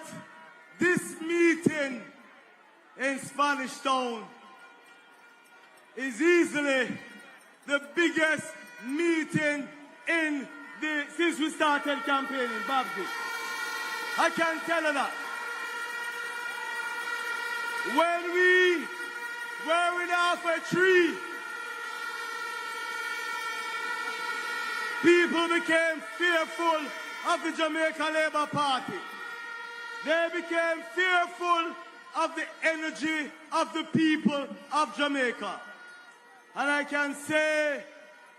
this meeting in Spanish Town is easily the biggest meeting since we started campaigning, Baptist. I can tell you that. When we were without a tree, people became fearful of the Jamaica Labour Party. They became fearful of the energy of the people of Jamaica. And I can say,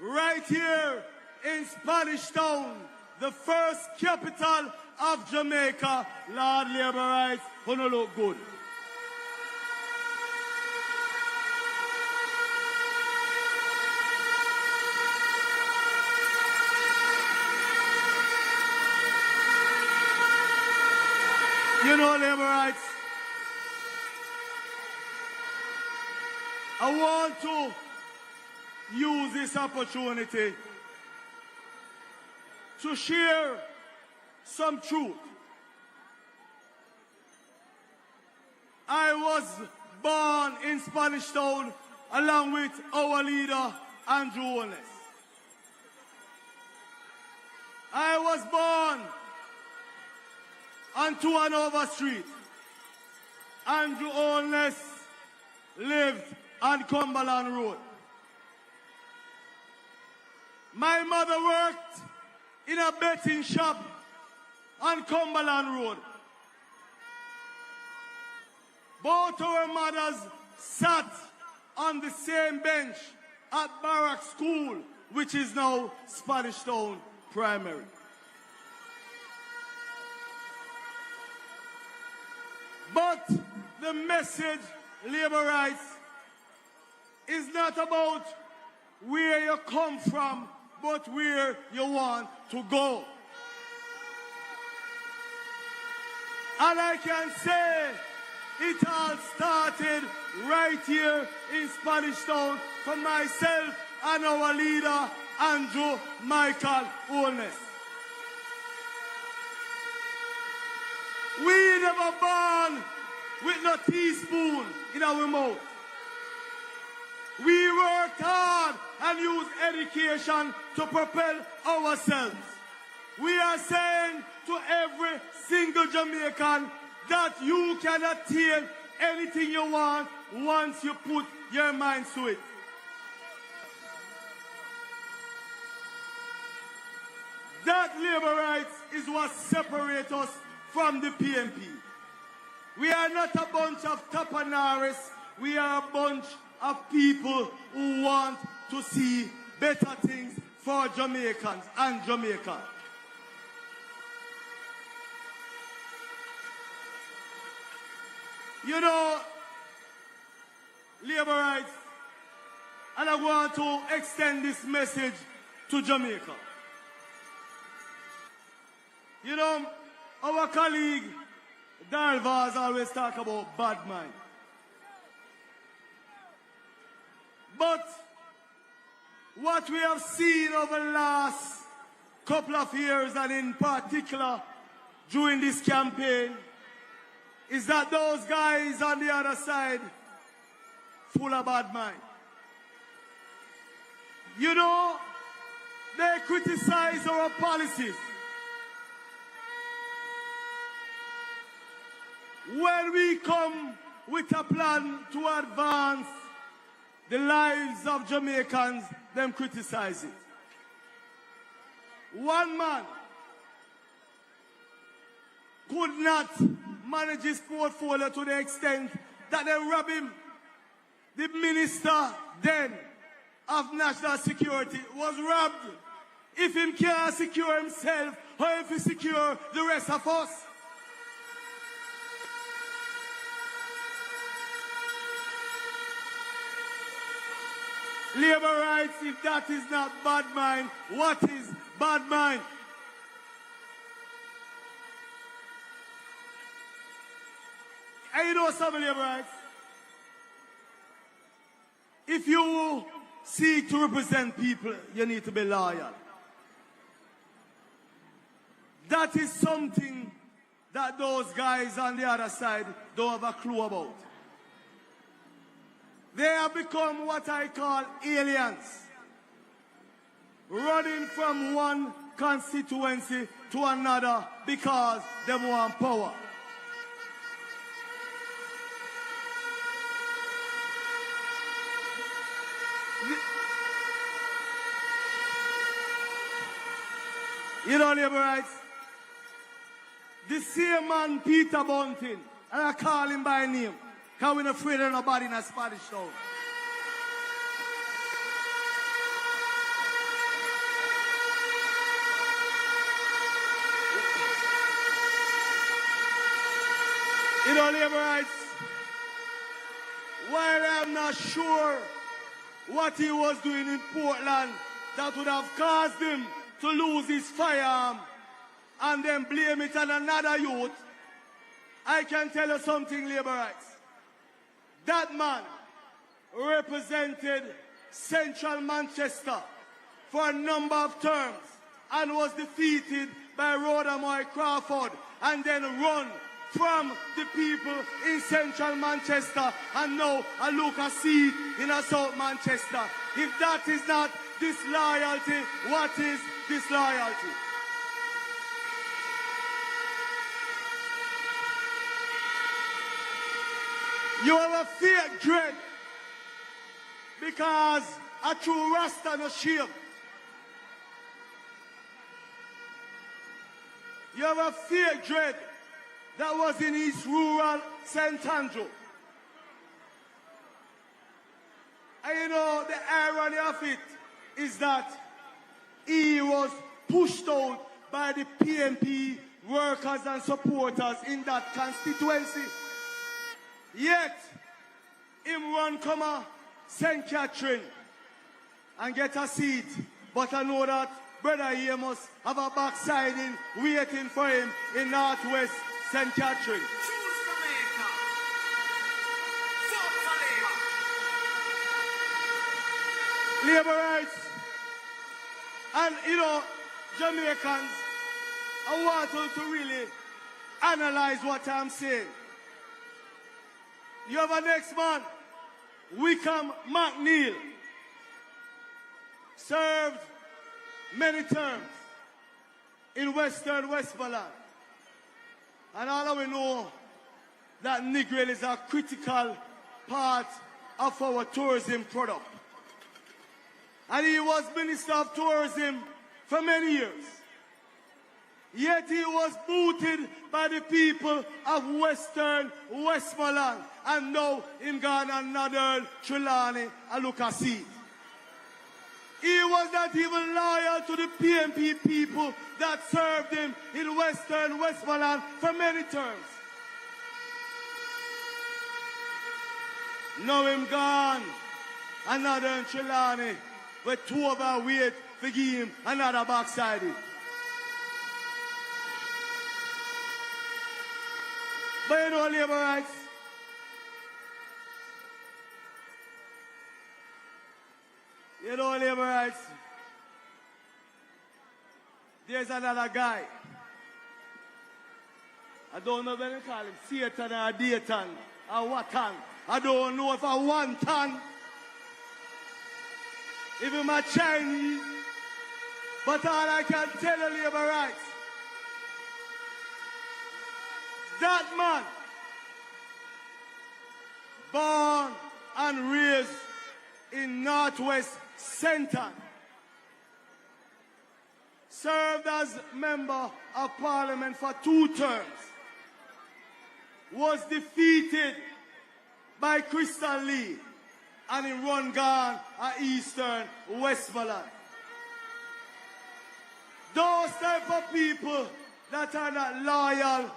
right here in Spanish Town, the first capital of Jamaica, Lord Labour Rights, gonna look good. You know, Labour Rights, I want to use this opportunity to share some truth. I was born in Spanish Town along with our leader, Andrew Holness. I was born on 2 Hanover Street. Andrew Holness lived on Cumberland Road. My mother worked in a betting shop on Cumberland Road. Both our mothers sat on the same bench at Barrack School which is now Spanish Town Primary. But the message, labor rights, is not about where you come from, but where you want to go. And I can say it all started right here in Spanish Town from myself and our leader, Andrew Michael Holness. We never born with no teaspoon in our mouth. We worked hard and used education to propel ourselves. We are saying to every single Jamaican that you can attain anything you want once you put your mind to it. That labor rights is what separates us from the PNP. We are not a bunch of tapanaris. We are a bunch of people who want to see better things for Jamaicans and Jamaica. You know, labor rights, and I want to extend this message to Jamaica. You know, our colleague Darvaz always talk about bad mind. But what we have seen over the last couple of years, and in particular during this campaign, is that those guys on the other side full of bad mind. You know, they criticize our policies. When we come with a plan to advance the lives of Jamaicans, them criticize it. One man could not manage his portfolio to the extent that they robbed him. The minister then of national security was robbed. If him can't secure himself, how if he secure the rest of us? Labor rights, if that is not bad mind, what is bad mind? And you know some labor rights? If you seek to represent people, you need to be loyal. That is something that those guys on the other side don't have a clue about. They have become what I call aliens, running from one constituency to another because they want power. You know, labor rights, the same man, Peter Bunting, and I call him by name, because we're not afraid of nobody in a Spanish town. You know, labor rights, while I'm not sure what he was doing in Portland that would have caused him to lose his firearm and then blame it on another youth, I can tell you something, labor rights. That man represented Central Manchester for a number of terms and was defeated by Rhoda Moy Crawford and then run from the people in Central Manchester and now a local seat in a South Manchester. If that is not disloyalty, what is disloyalty? You have a fake dread because a true Rasta no shame. You have a fake dread that was in East Rural St. Andrew. And you know, the irony of it is that he was pushed out by the PNP workers and supporters in that constituency. Yet, him run come a St. Catherine and get a seat. But I know that brother here must have a backsiding waiting for him in Northwest St. Catherine. Labor rights. And you know, Jamaicans, I want you to really analyze what I'm saying. You have a next man, Wickham McNeil, served many terms in Western Westmoreland. And all we know that Negril is a critical part of our tourism product. And he was Minister of Tourism for many years. Yet he was booted by the people of Western Westmoreland. And now him gone and Northern Trelawney and look at see. He was not even loyal to the PNP people that served him in Western Westmoreland for many terms. Now him gone and Northern Trelawney with two of our weight for give him another backsiding. But you know labor rights. You know labor rights. There's another guy. I don't know when they call him Satan or Dayton or Watan. I don't know if I want tan. Even my Chinese. But all I can tell you labor rights. That man, born and raised in Northwest Centre, served as member of Parliament for 2 terms, was defeated by Crystal Lee and he run gone at Eastern Westmoreland. Those type of people that are not loyal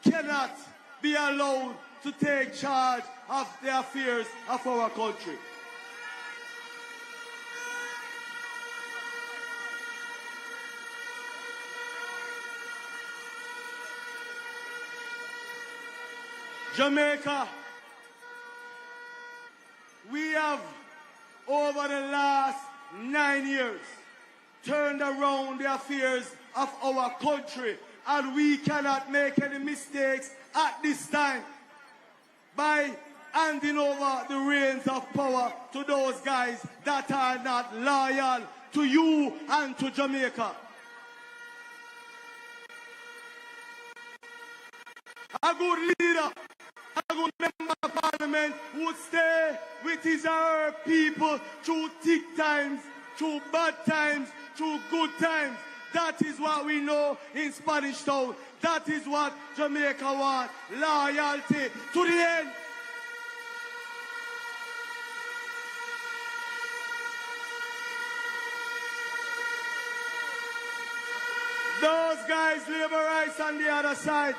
cannot be allowed to take charge of the affairs of our country. Jamaica, we have over the last 9 years turned around the affairs of our country, and we cannot make any mistakes at this time by handing over the reins of power to those guys that are not loyal to you and to Jamaica. A good leader, a good member of Parliament would stay with his or her people through thick times, through bad times, through good times. That is what we know in Spanish Town. That is what Jamaica wants. Loyalty to the end. Those guys, labor rights on the other side,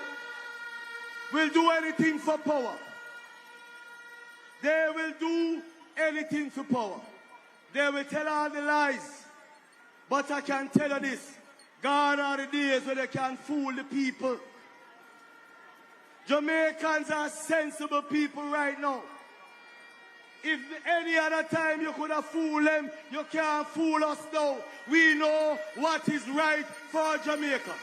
will do anything for power. They will do anything for power. They will tell all the lies. But I can tell you this, gone are the days where they can fool the people. Jamaicans are sensible people right now. If any other time you could have fooled them, you can't fool us now. We know what is right for Jamaica.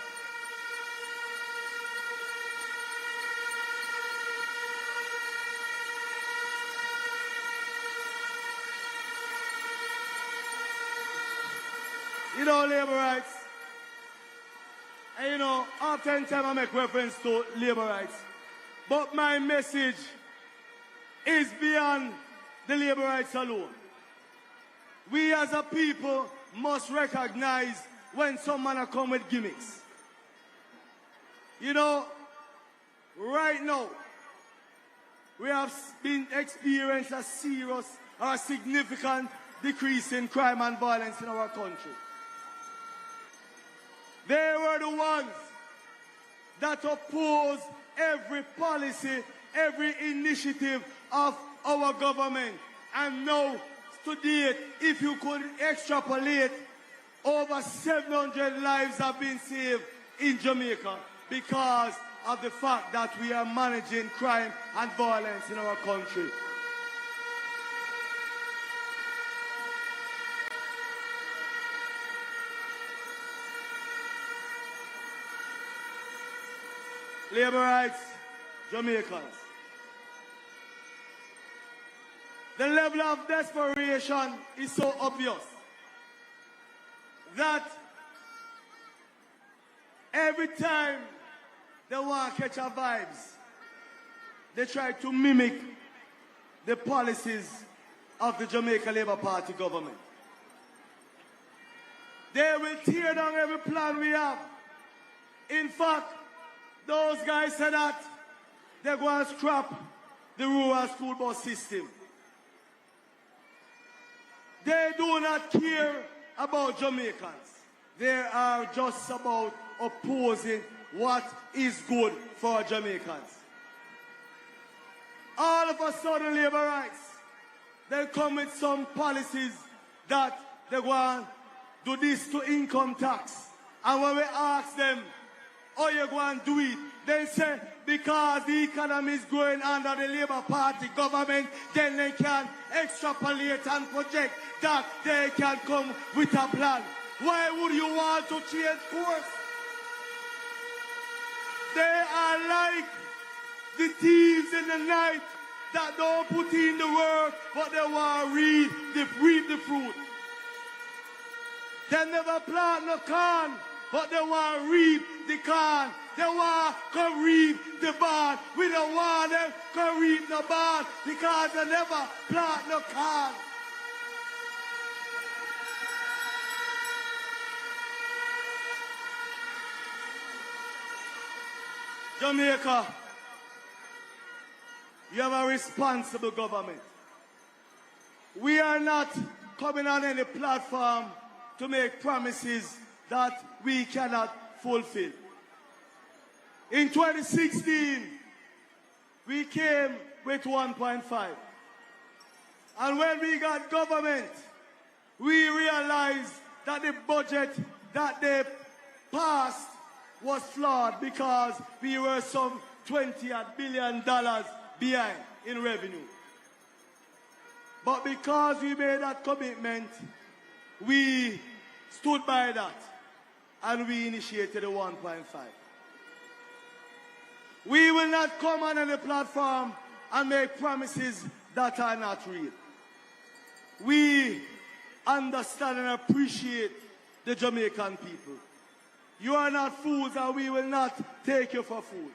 You know, labor rights. And you know, oftentimes I make reference to labor rights. But my message is beyond the labor rights alone. We as a people must recognize when someone come with gimmicks. You know, right now, we have been experiencing a serious or a significant decreasing crime and violence in our country. They were the ones that opposed every policy, every initiative of our government. And now, to date, if you could extrapolate, over 700 lives have been saved in Jamaica because of the fact that we are managing crime and violence in our country. Labour rights, Jamaicans. The level of desperation is so obvious that every time they want to catch our vibes, they try to mimic the policies of the Jamaica Labour Party government. They will tear down every plan we have. In fact, those guys said that they're going to scrap the rural school bus system. They do not care about Jamaicans. They are just about opposing what is good for Jamaicans. All of a sudden, Labour rights, they come with some policies that they want to do this to income tax. And when we ask them, how you going to do it? They say, because the economy is growing under the Labour Party government, then they can extrapolate and project that they can come with a plan. Why would you want to change course? They are like the thieves in the night that don't put in the work, but they want to reap the fruit. They never plant no corn, but they want to reap the corn. They want to reap the barn. We don't want them to reap the barn because they never plant no corn. Jamaica, you have a responsible government. We are not coming on any platform to make promises that we cannot fulfill. In 2016, we came with 1.5. And when we got government, we realized that the budget that they passed was flawed because we were some $20 billion behind in revenue. But because we made that commitment, we stood by that and we initiated a 1.5. We will not come on any platform and make promises that are not real. We understand and appreciate the Jamaican people. You are not fools and we will not take you for fools.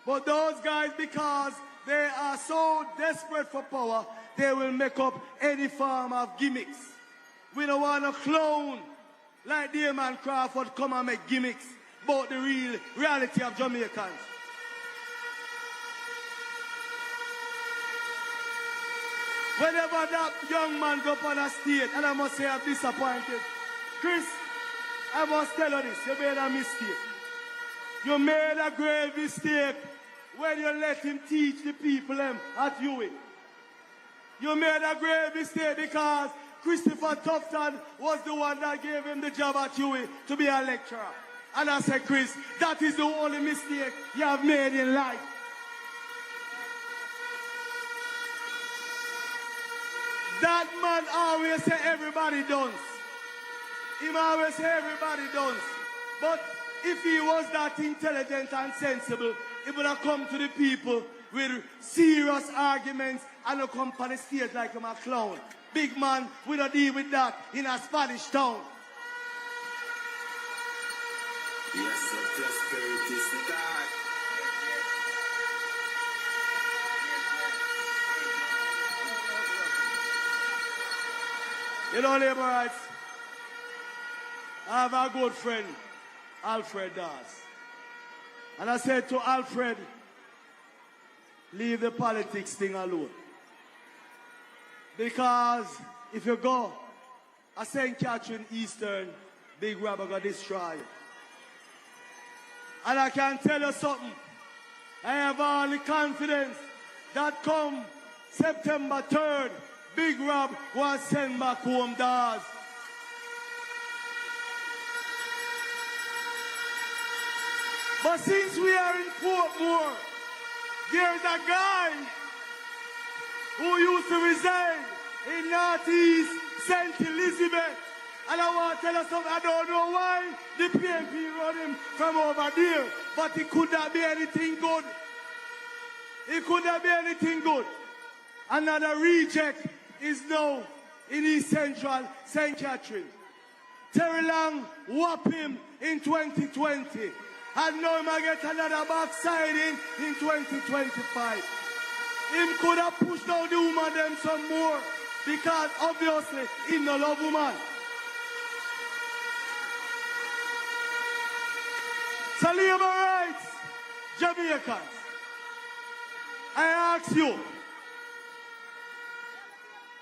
But those guys, because they are so desperate for power, they will make up any form of gimmicks. We don't want a clown like Damon Crawford come and make gimmicks about the real reality of Jamaicans. Whenever that young man go up on a stage, and I must say I'm disappointed. Chris, I must tell you this, you made a mistake. You made a grave mistake when you let him teach the people at UWI. You made a grave mistake because Christopher Tufton was the one that gave him the job at UWI to be a lecturer. And I said, Chris, that is the only mistake you have made in life. That man always say everybody does. He always say everybody does. But if he was that intelligent and sensible, he would have come to the people with serious arguments and not come on the stage like him a clown. Big man, we don't deal with that in a Spanish town. Yes, sir, prosperity start. You know, Labour rights, I have a good friend, Alfred Dawes. And I said to Alfred, leave the politics thing alone. Because if you go, I St. Catherine Eastern, Big Robber got destroyed. And I can tell you something. I have all the confidence that come September 3rd, Big Rob was sent back home doors. But since we are in Portmore, there's a guy who used to reside in Northeast St. Elizabeth. And I want to tell you something, I don't know why the PNP run him from over there, but it could not be anything good. It could not be anything good. Another reject is now in East Central St. Catherine. Terry Long whopped him in 2020. And now he might get another backsliding in 2025. Him could have pushed down the woman them some more, because obviously he no love woman. So labor rights, Jamaicans, I ask you,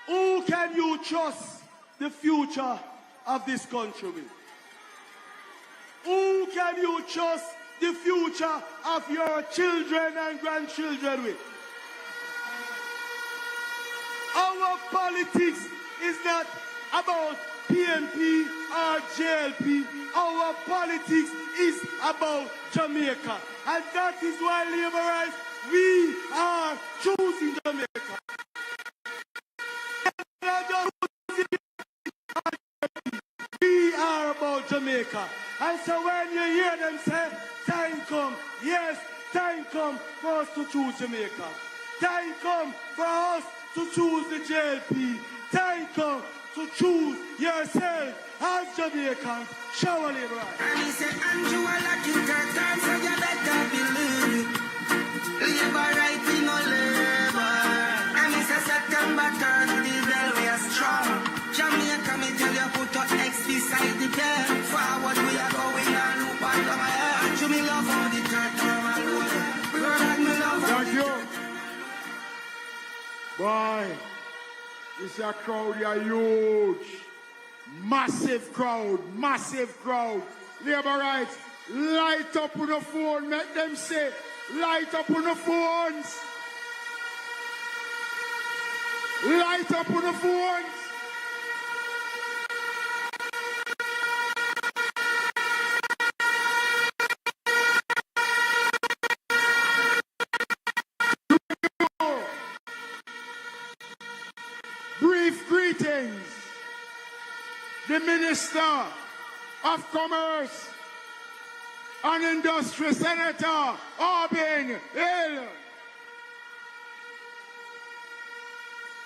who can you trust the future of this country with? Who can you trust the future of your children and grandchildren with? Our politics is not about PNP or JLP. Our politics is about Jamaica. And that is why, labor rights, we are choosing Jamaica. We are about Jamaica. And so when you hear them say, time come, yes, time come for us to choose Jamaica. Time come for us to choose the JLP. Time come to choose yourself as Jamaicans. Shower labor rights. And he said, Andrew, I like you, time, so you better believe. Labor right, we no labor. And he said, September 3rd, the bell, we are strong. Jamaica, me tell you, put up X beside the bell. Forward, we are going and loop on the head. Andrew, me love all the third term alone. Brother, me love all the third. Boy, this a crowd, you are huge. Massive crowd, massive crowd. Labor rights, light up on the phone, make them say, light up on the phones. Light up on the phones. Brief greetings. The Minister of Commerce and Industry, Senator Auburn Hill.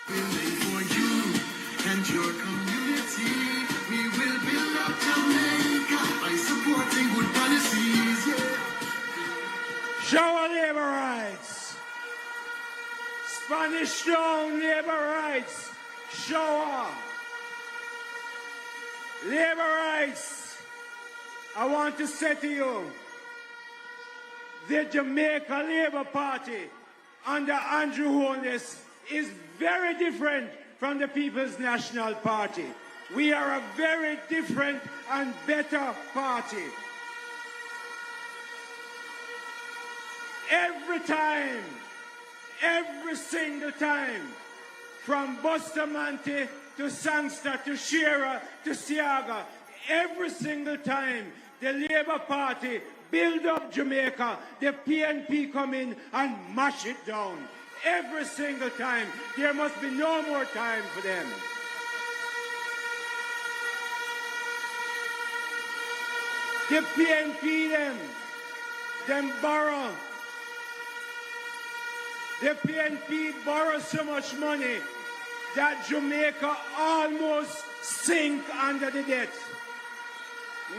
For you and your community, we will build up Jamaica by supporting good policies. Yeah. Shower labor rights. Spanish Town labor rights. Shower. Labor rights. I want to say to you, the Jamaica Labour Party under Andrew Holness is very different from the People's National Party. We are a very different and better party. Every time, every single time, from Bustamante to Sangster to Shearer to Siaga, every single time the Labour Party build up Jamaica, the PNP come in and mash it down. Every single time. There must be no more time for them. The PNP them borrow. The PNP borrow so much money that Jamaica almost sink under the debt.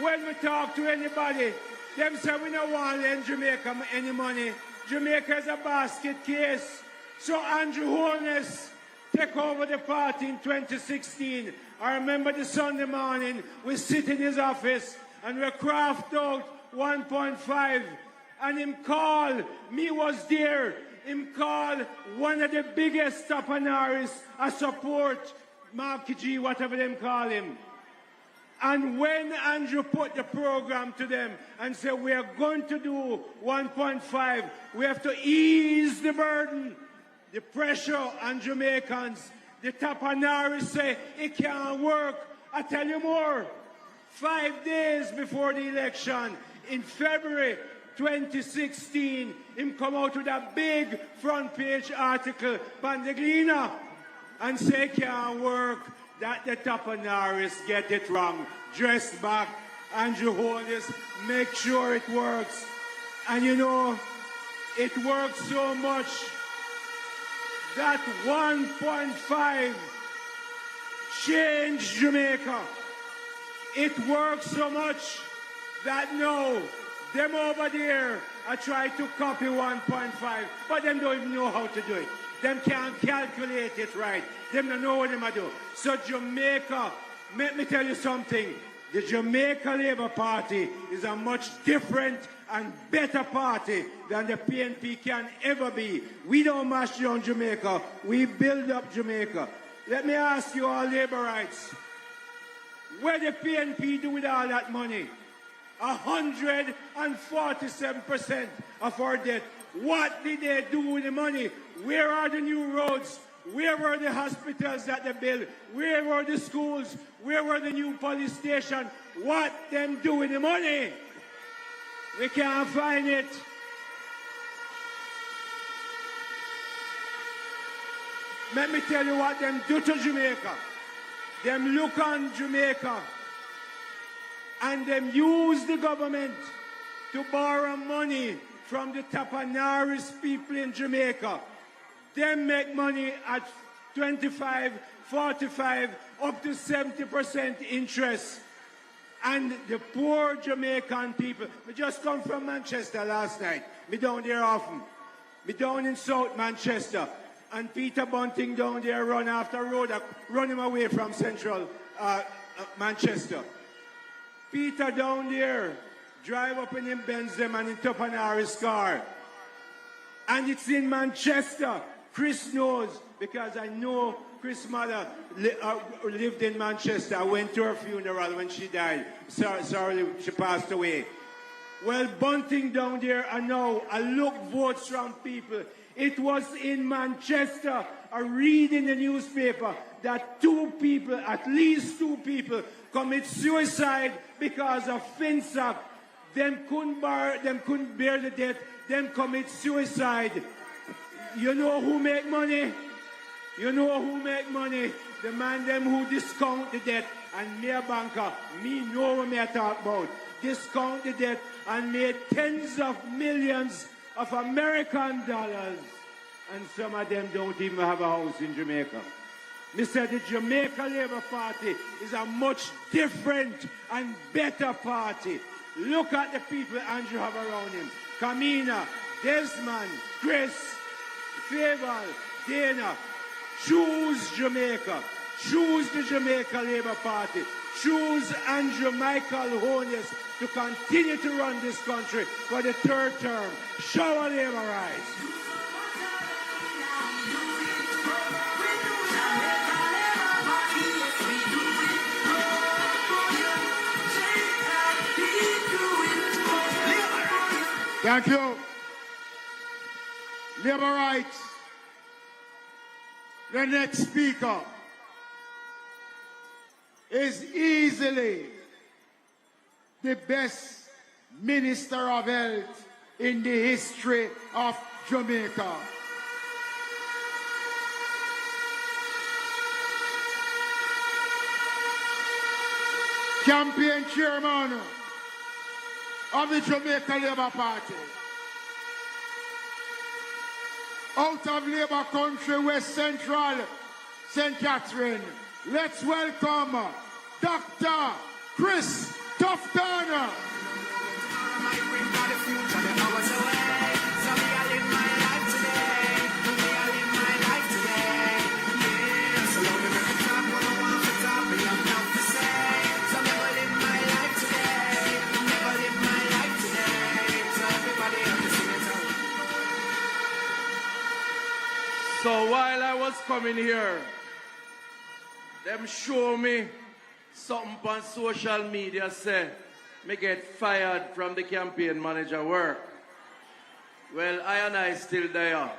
When we talk to anybody, them say we don't want to lend Jamaica any money. Jamaica is a basket case. So Andrew Holness take over the party in 2016. I remember the Sunday morning, we sit in his office and we craft out 1.5 and him call, me was there, him call one of the biggest tapanarists I support Marky G, whatever them call him. And when Andrew put the program to them and said, we are going to do 1.5, we have to ease the burden, the pressure on Jamaicans. The Tapanari say, it can't work. I tell you more. 5 days before the election, in February 2016, him come out with a big front page article, Bandeglina, and say it can't work, that the Tapanaris get it wrong. Dress back, Andrew Holness, make sure it works. And you know, it works so much that 1.5 changed Jamaica. It works so much that now, them over there are trying to copy 1.5, but them don't even know how to do it. Them can't calculate it right. Them don't know what them are doing. So Jamaica, let me tell you something. The Jamaica Labour Party is a much different and better party than the PNP can ever be. We don't mash down Jamaica. We build up Jamaica. Let me ask you all labor rights. What the PNP do with all that money? 147% of our debt. What did they do with the money? Where are the new roads? Where were the hospitals that they built? Where were the schools? Where were the new police stations? What them do with the money? We can't find it. Let me tell you what them do to Jamaica. Them look on Jamaica and them use the government to borrow money from the Tapanaris people in Jamaica. Them make money at 25, 45, up to 70% interest. And the poor Jamaican people, we just come from Manchester last night. Me down there often. Me down in South Manchester. And Peter Bunting down there run after road, run him away from central Manchester. Peter down there, drive up in him Benz them and in Tapanaris car. And it's in Manchester. Chris knows, because I know Chris' mother lived in Manchester. I went to her funeral when she died. Sorry, she passed away. Well, Bunting down there, I know, I look votes from people. It was in Manchester, I read in the newspaper that 2 people, at least 2 people, commit suicide because of FinSac. Them couldn't bear the debt, them commit suicide. You know who make money? You know who make money? The man them who discount the debt and me a banker, me know what me I talk about. Discount the debt and made tens of millions of American dollars. And some of them don't even have a house in Jamaica. Me said the Jamaica Labour Party is a much different and better party. Look at the people Andrew have around him. Kamina, Desmond, Chris, Favour, Dana. Choose Jamaica. Choose the Jamaica Labour Party. Choose Andrew Michael Holness to continue to run this country for the 3rd term. Show our labour rights. Thank you. Labour rights. The next speaker is easily the best Minister of Health in the history of Jamaica. Campaign chairman of the Jamaica Labour Party. Out of Labour country, West Central, St. Catherine. Let's welcome Dr. Chris Tufton. So while I was coming here, Them show me something on social media say me get fired from the campaign manager work. Well, I still there,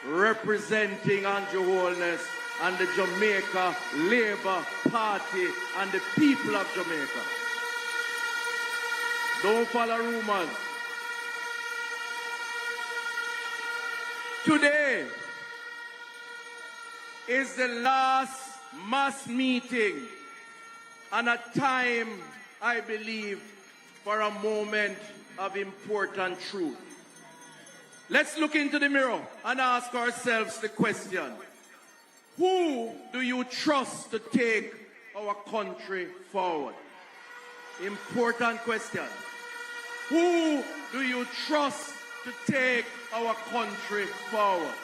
representing Andrew Holness and the Jamaica Labour Party and the people of Jamaica. Don't follow rumors. Today is the last mass meeting and a time, I believe, for a moment of important truth. Let's look into the mirror and ask ourselves the question: who do you trust to take our country forward? Important question. Who do you trust to take our country forward?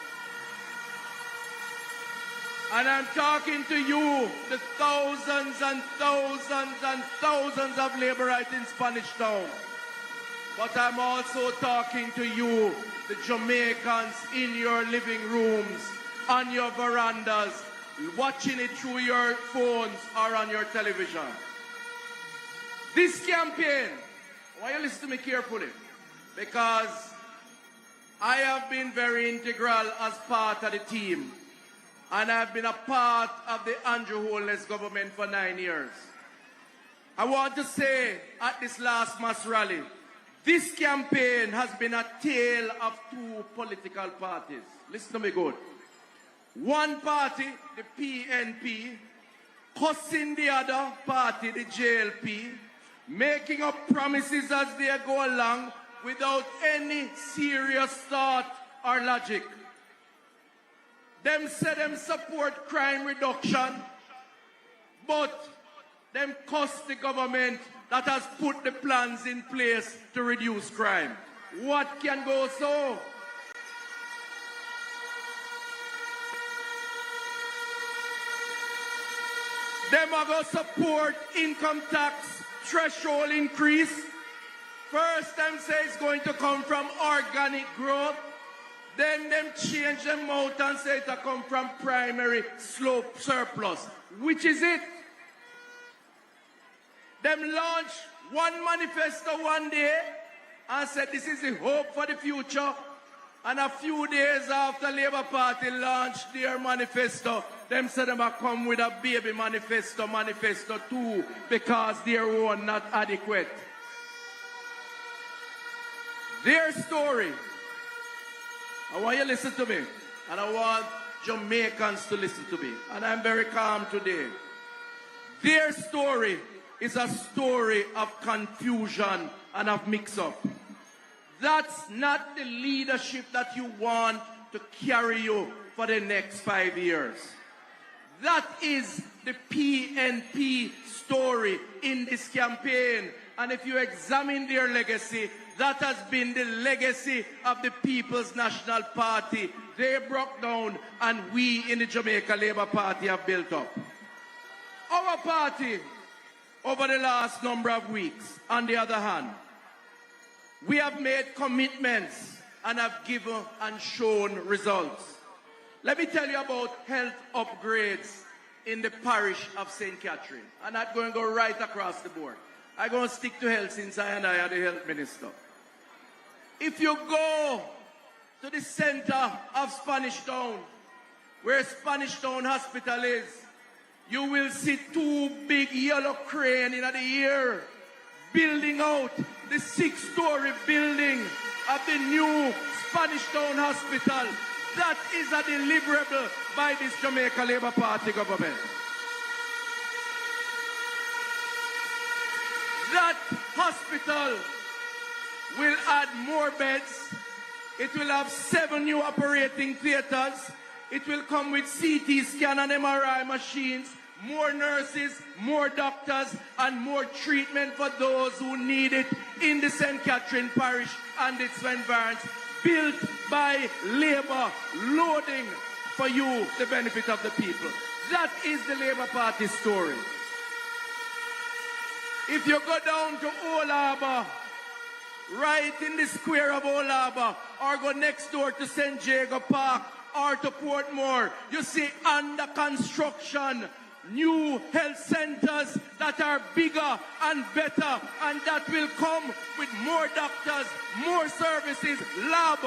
And I'm talking to you, the thousands and thousands and thousands of Labourites in Spanish Town. But I'm also talking to you, the Jamaicans in your living rooms, on your verandas, watching it through your phones or on your television. This campaign, I want you to listen to me carefully, because I have been very integral as part of the team. And I've been a part of the Andrew Holness government for 9 years. I want to say at this last mass rally, this campaign has been a tale of two political parties. Listen to me good. One party, the PNP, cussing the other party, the JLP, making up promises as they go along without any serious thought or logic. Them say them support crime reduction, but them cuss the government that has put the plans in place to reduce crime. What can go so? Them are going to support income tax threshold increase. First, them say it's going to come from organic growth. Then them change them out and say it come from primary slope surplus. Which is it? Them launch one manifesto one day and said this is the hope for the future. And a few days after Labour Party launched their manifesto, them said them come with a baby manifesto 2, because their own not adequate. Their story, I want you to listen to me, and I want Jamaicans to listen to me, and I'm very calm today. Their story is a story of confusion and of mix-up. That's not the leadership that you want to carry you for the next 5 years. That is the PNP story in this campaign. And if you examine their legacy, that has been the legacy of the People's National Party. They broke down and we in the Jamaica Labour Party have built up. Our party, over the last number of weeks, on the other hand, we have made commitments and have given and shown results. Let me tell you about health upgrades in the parish of St. Catherine. I'm not going to go right across the board. I'm going to stick to health since I am the health minister. If you go to the center of Spanish Town, where Spanish Town Hospital is, you will see 2 big yellow cranes in the air building out the 6-story building of the new Spanish Town Hospital. That is a deliverable by this Jamaica Labour Party government. That hospital will add more beds. It will have 7 new operating theaters. It will come with CT scan and MRI machines, more nurses, more doctors, and more treatment for those who need it in the St. Catherine Parish and its environs, built by Labour, loading for you the benefit of the people. That is the Labour Party story. If you go down to Old Harbour, right in the square of Old Harbour, or go next door to St. Jago Park, or to Portmore, you see under construction new health centers that are bigger and better, and that will come with more doctors, more services, lab,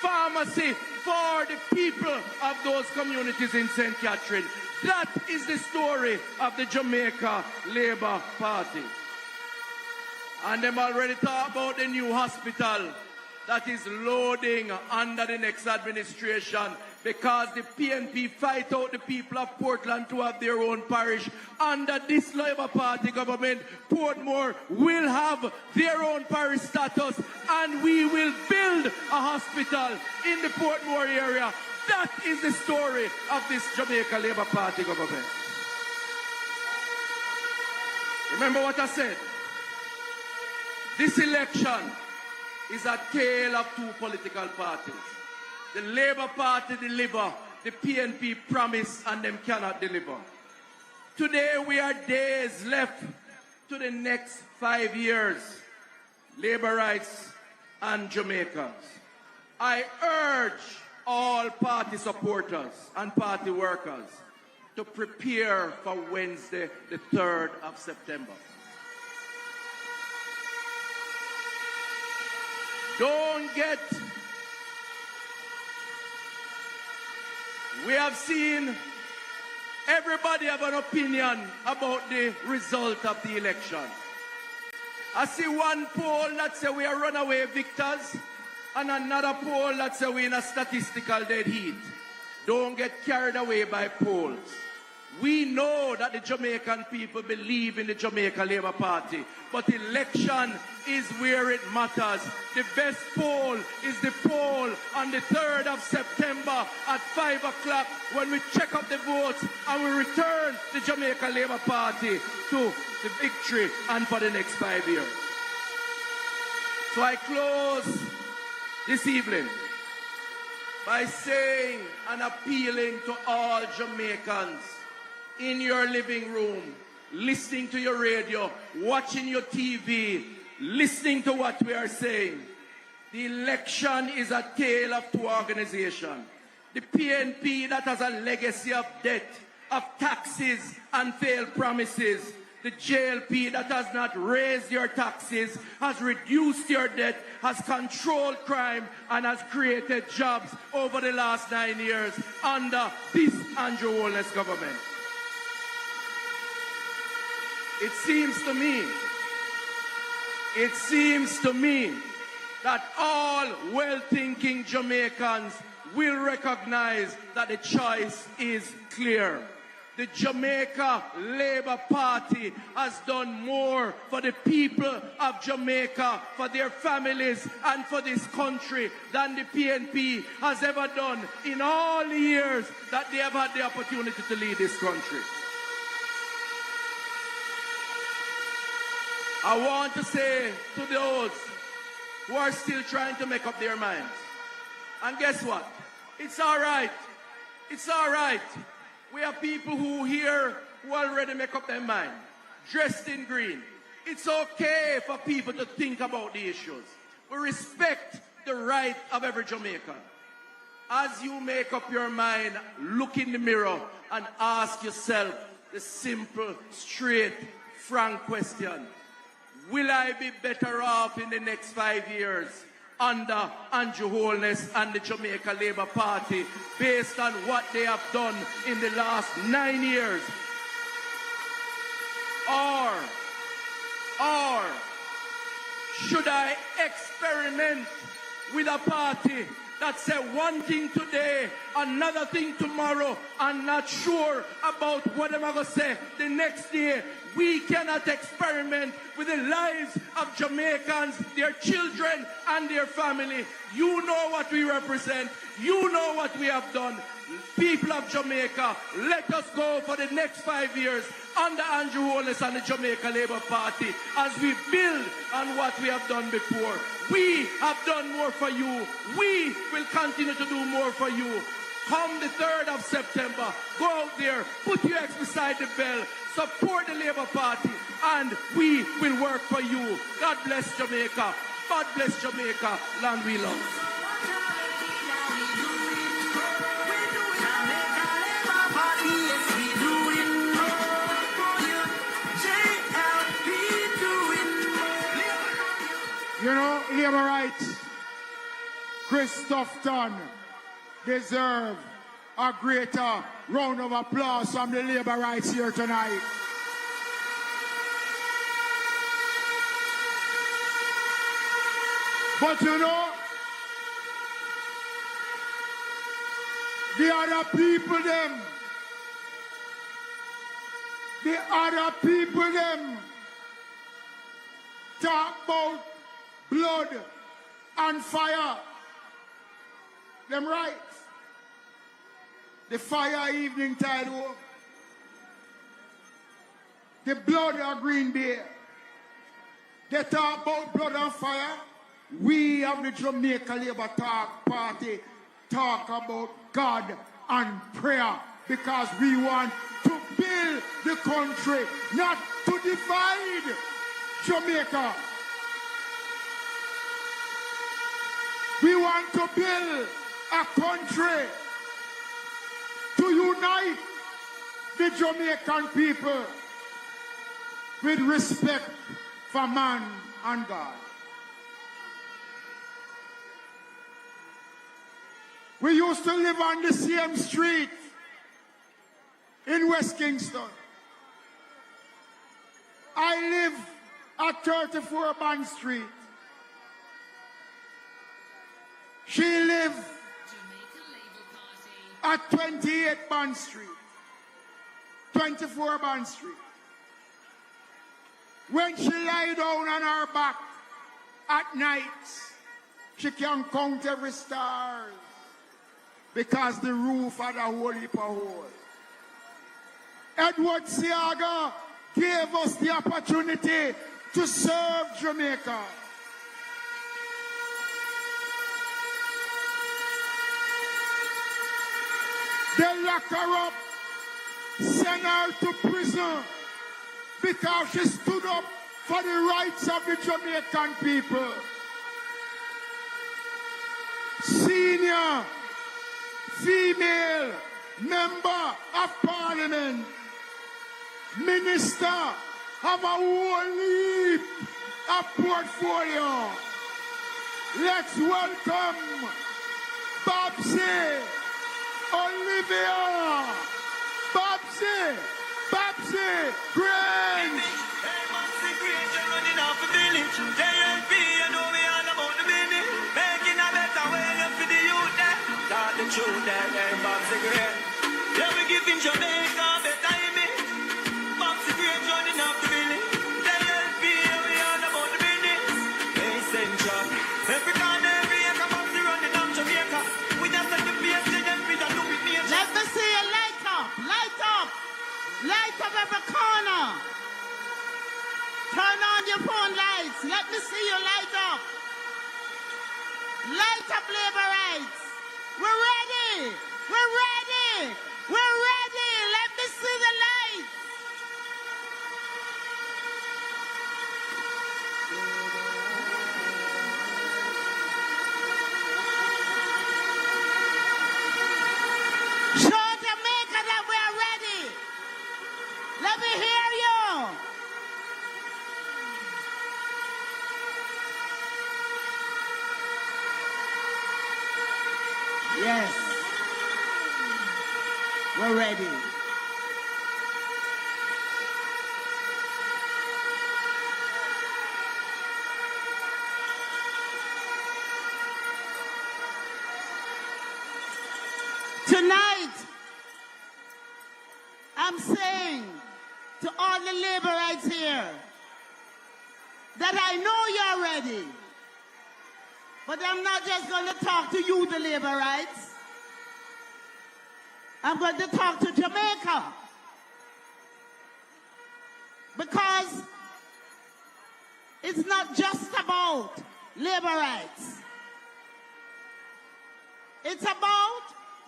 pharmacy for the people of those communities in St. Catherine. That is the story of the Jamaica Labour Party. And them already talk about the new hospital that is loading under the next administration, because the PNP fight out the people of Portland to have their own parish. Under this Labour Party government, Portmore will have their own parish status, and we will build a hospital in the Portmore area. That is the story of this Jamaica Labour Party government. Remember what I said? This election is a tale of two political parties. The Labour Party deliver, the PNP promise, and them cannot deliver. Today we are days left to the next 5 years. Labour rights and Jamaicans. I urge all party supporters and party workers to prepare for Wednesday, the 3rd of September. Don't get... We have seen everybody have an opinion about the result of the election. I see one poll that says we are runaway victors, and another poll that says we're in a statistical dead heat. Don't get carried away by polls. We know that the Jamaican people believe in the Jamaica Labour Party, but election is where it matters. The best poll is the poll on the 3rd of September at 5 o'clock, when we check up the votes and we return the Jamaica Labour Party to the victory and for the next 5 years. So I close this evening by saying and appealing to all Jamaicans in your living room, listening to your radio, watching your TV, listening to what we are saying. The election is a tale of two organizations. The PNP that has a legacy of debt, of taxes and failed promises. The JLP that has not raised your taxes, has reduced your debt, has controlled crime, and has created jobs over the last 9 years under this Andrew Holness government. It seems to me that all well-thinking Jamaicans will recognize that the choice is clear. The Jamaica Labour Party has done more for the people of Jamaica, for their families and for this country than the PNP has ever done in all the years that they have had the opportunity to lead this country. I want to say to those who are still trying to make up their minds, and guess what? It's all right. It's all right. We have people who here who already make up their mind, dressed in green. It's okay for people to think about the issues. We respect the right of every Jamaican. As you make up your mind, look in the mirror and ask yourself the simple, straight, frank question. Will I be better off in the next 5 years under Andrew Holness and the Jamaica Labour Party based on what they have done in the last 9 years? Or should I experiment with a party that said one thing today, another thing tomorrow, and not sure about what I'm going to say the next day? We cannot experiment with the lives of Jamaicans, their children and their family. You know what we represent. You know what we have done. People of Jamaica, let us go for the next 5 years under Andrew Holness and the Jamaica Labour Party as we build on what we have done before. We have done more for you. We will continue to do more for you. Come the 3rd of September, go out there, put your X beside the bell, support the Labour Party, and we will work for you. God bless Jamaica. God bless Jamaica. Land we love. Yes, we do it. labor rights, Christopherton, deserve a greater round of applause from the labor rights here tonight. But you know, the other people them talk about blood and fire. Them right. The fire evening tide walk. The blood of Green Bay. They talk about blood and fire. We of the Jamaica Labour Party talk about God and prayer because we want to build the country, not to divide Jamaica. We want to build a country to unite the Jamaican people with respect for man and God. We used to live on the same street in West Kingston. I live at 34 Bond Street. She lived at 28 Bond Street, 24 Bond Street. When she lie down on her back at night, she can count every star because the roof had a whole heap of hole. Edward Siaga gave us the opportunity to serve Jamaica. They lock her up, send her to prison because she stood up for the rights of the Jamaican people. Senior female member of parliament, minister of a whole heap of portfolio. Let's welcome Babsy Olivia. Babsy Grange. Hey, Babsy Grange, you're running off the village. JLP, you know me all about the business. Making a better way for the youth there. Start the truth there, hey, Babsy Grange. Yeah, we giving Jamaica a better image. Babsy Grange running off the village. JLP, you know me all about the business. Hey, Central. Every corner, every acre, Babsy running off Jamaica. We just let the PS JLP that do with me. Let me see you light up, light up. Light up every corner. Turn on your phone lights. Let me see you light up. Light up labor rights. We're ready. We're ready. We're ready. Let me see the lights. Show Jamaica that we are ready. Let me hear you. Yes. We're ready. Tonight, I'm saying to all the laborites here that I know you're ready. But I'm not just going to talk to you, the laborites. I'm going to talk to Jamaica. Because it's not just about labor rights. It's about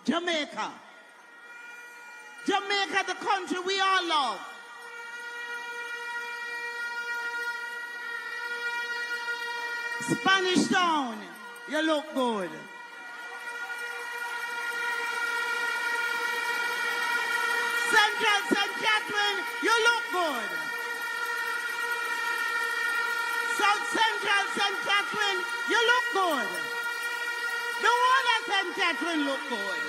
Jamaica. Jamaica, the country we all love. Spanish Town, you look good. Central St. Catherine, you look good. South Central St. Catherine, you look good. The whole of St. Catherine look good.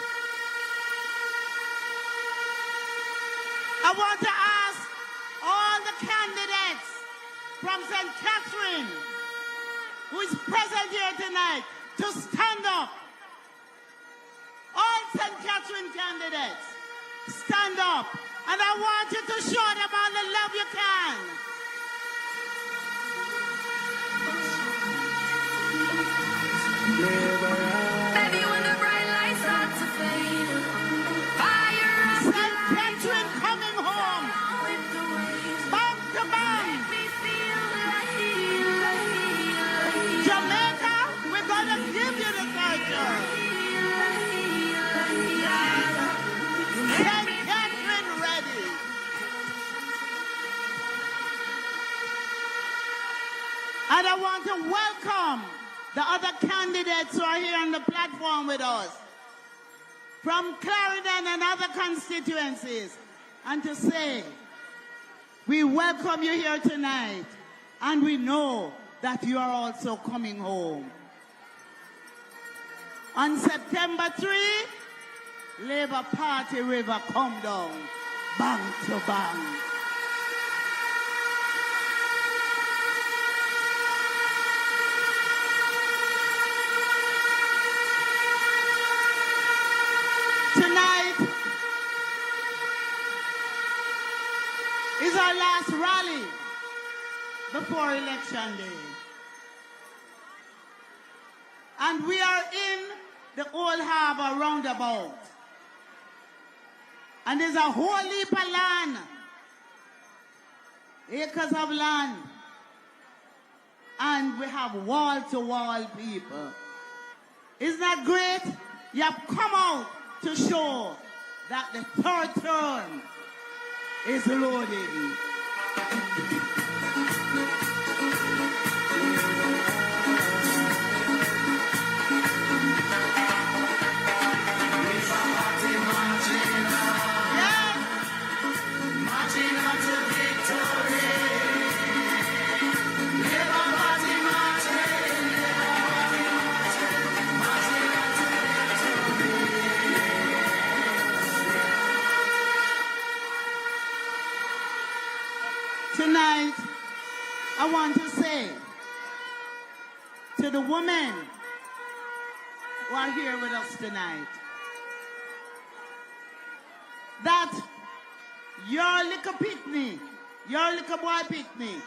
I want to ask all the candidates from St. Catherine who is present here tonight to stand up. All St. Catherine candidates, stand up. And I want you to show them all the love you can. Baby, when the bright lights start to fade, fire up. St. Catherine coming home. Bang to bang. Jamaica, we're going to give you the culture. St. Catherine ready. And I want to welcome the other candidates who are here on the platform with us from Clarendon and other constituencies, and to say, we welcome you here tonight, and we know that you are also coming home. On September 3, Labour Party River come down, bang to bang. Tonight is our last rally before Election Day. And we are in the Old Harbour roundabout. And there's a whole heap of land, acres of land. And we have wall-to-wall people. Isn't that great? You have come out to show that the third term is loaded. Tonight, I want to say to the women who are here with us tonight that your little picnic, your little boy picnic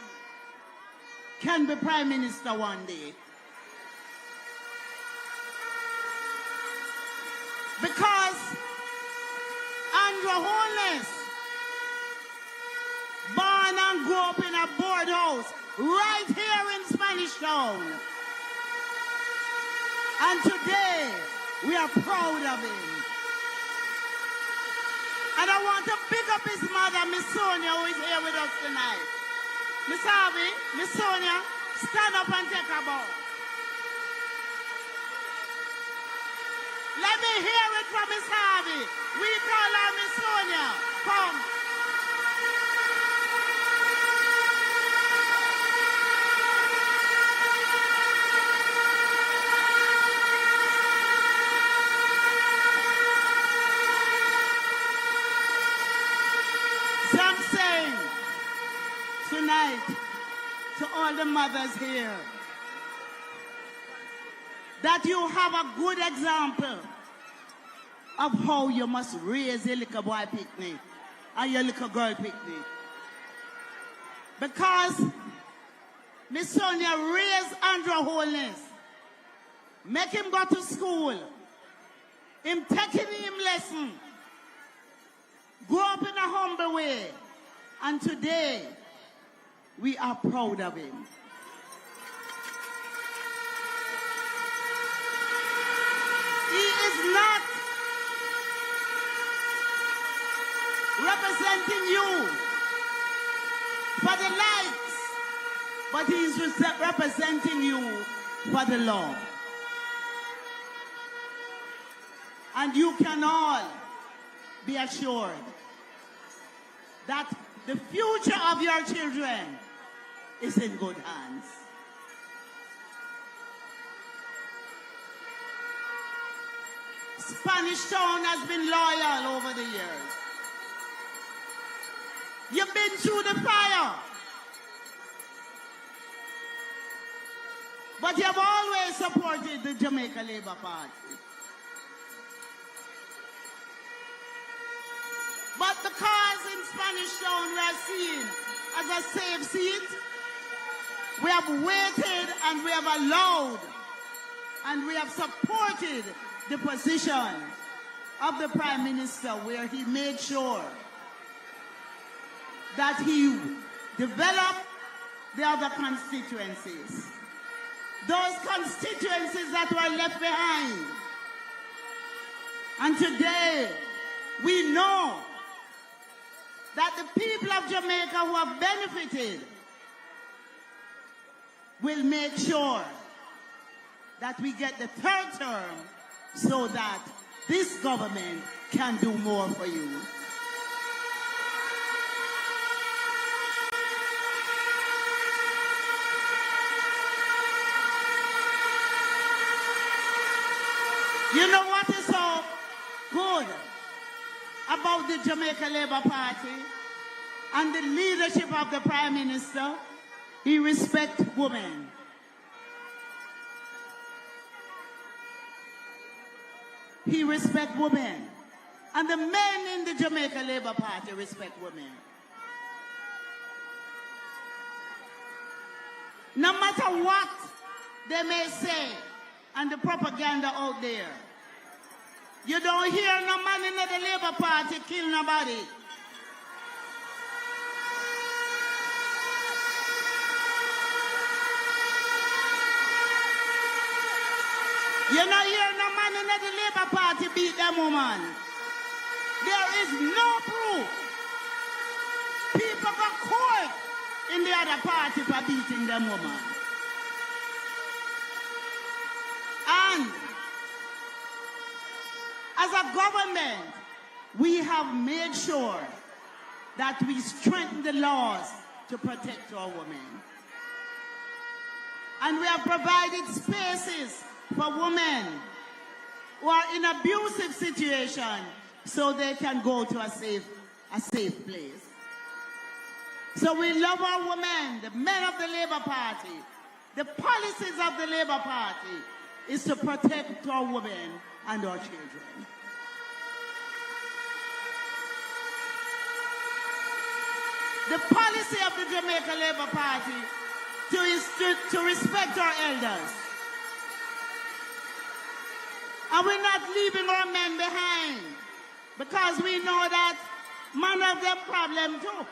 can be Prime Minister one day. Because Andrew Holness, born and grew up in a board house right here in Spanish Town. And today, we are proud of him. And I want to pick up his mother, Miss Sonia, who is here with us tonight. Miss Harvey, Miss Sonia, stand up and take a bow. Let me hear it from Miss Harvey. We call her Miss Sonia. Come. So I'm saying tonight to all the mothers here that you have a good example of how you must raise your little boy picnic and your little girl picnic. Because Miss Sonia raised Andrew Holness, make him go to school, him taking him lesson, grew up in a humble way, and today we are proud of him. He is not representing you for the likes, but he is representing you for the love. And you can all be assured that the future of your children is in good hands. Spanish Town has been loyal over the years. You've been through the fire. But you have always supported the Jamaica Labour Party. But the cause in Spanish Town we are seen as a safe seat, we have waited and we have allowed and we have supported the position of the Prime Minister where he made sure that he developed the other constituencies. Those constituencies that were left behind. And today, we know that the people of Jamaica who have benefited will make sure that we get the third term so that this government can do more for you. You know what is so good about the Jamaica Labour Party and the leadership of the Prime Minister? He respects women. He respects women. And the men in the Jamaica Labour Party respect women. No matter what they may say and the propaganda out there, you don't hear no man in the Labour Party kill nobody. You don't hear no man in the Labour Party beat them woman. There is no proof. People got court in the other party for beating them woman. And as a government, we have made sure that we strengthen the laws to protect our women. And we have provided spaces for women who are in abusive situation so they can go to a safe place. So we love our women, the men of the Labour Party. The policies of the Labour Party is to protect our women and our children. The policy of the Jamaica Labour Party to respect our elders. And we're not leaving our men behind because we know that man have them problem too.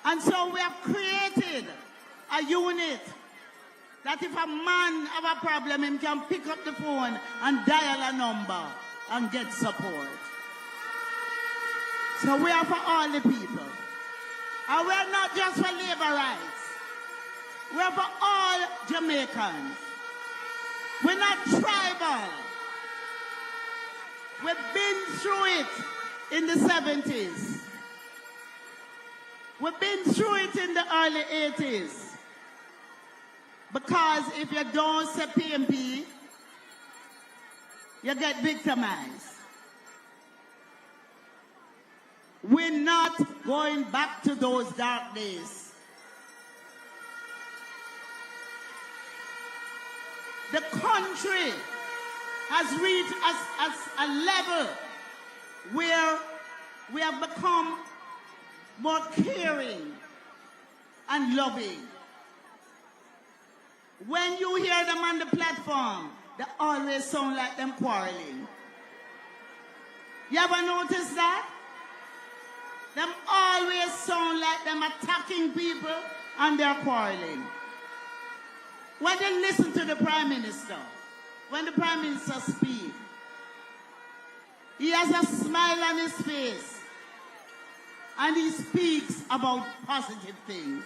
And so we have created a unit that if a man have a problem, he can pick up the phone and dial a number and get support. So we are for all the people. And we're not just for labor rights. We're for all Jamaicans. We're not tribal. We've been through it in the 70s. We've been through it in the early 80s. Because if you don't say PMP, you get victimized. We're not going back to those dark days. The country has reached a level where we have become more caring and loving. When you hear them on the platform, they always sound like them quarreling. You ever notice that? Them always sound like them attacking people and they're quarreling. When they listen to the Prime Minister, when the Prime Minister speaks, he has a smile on his face and he speaks about positive things.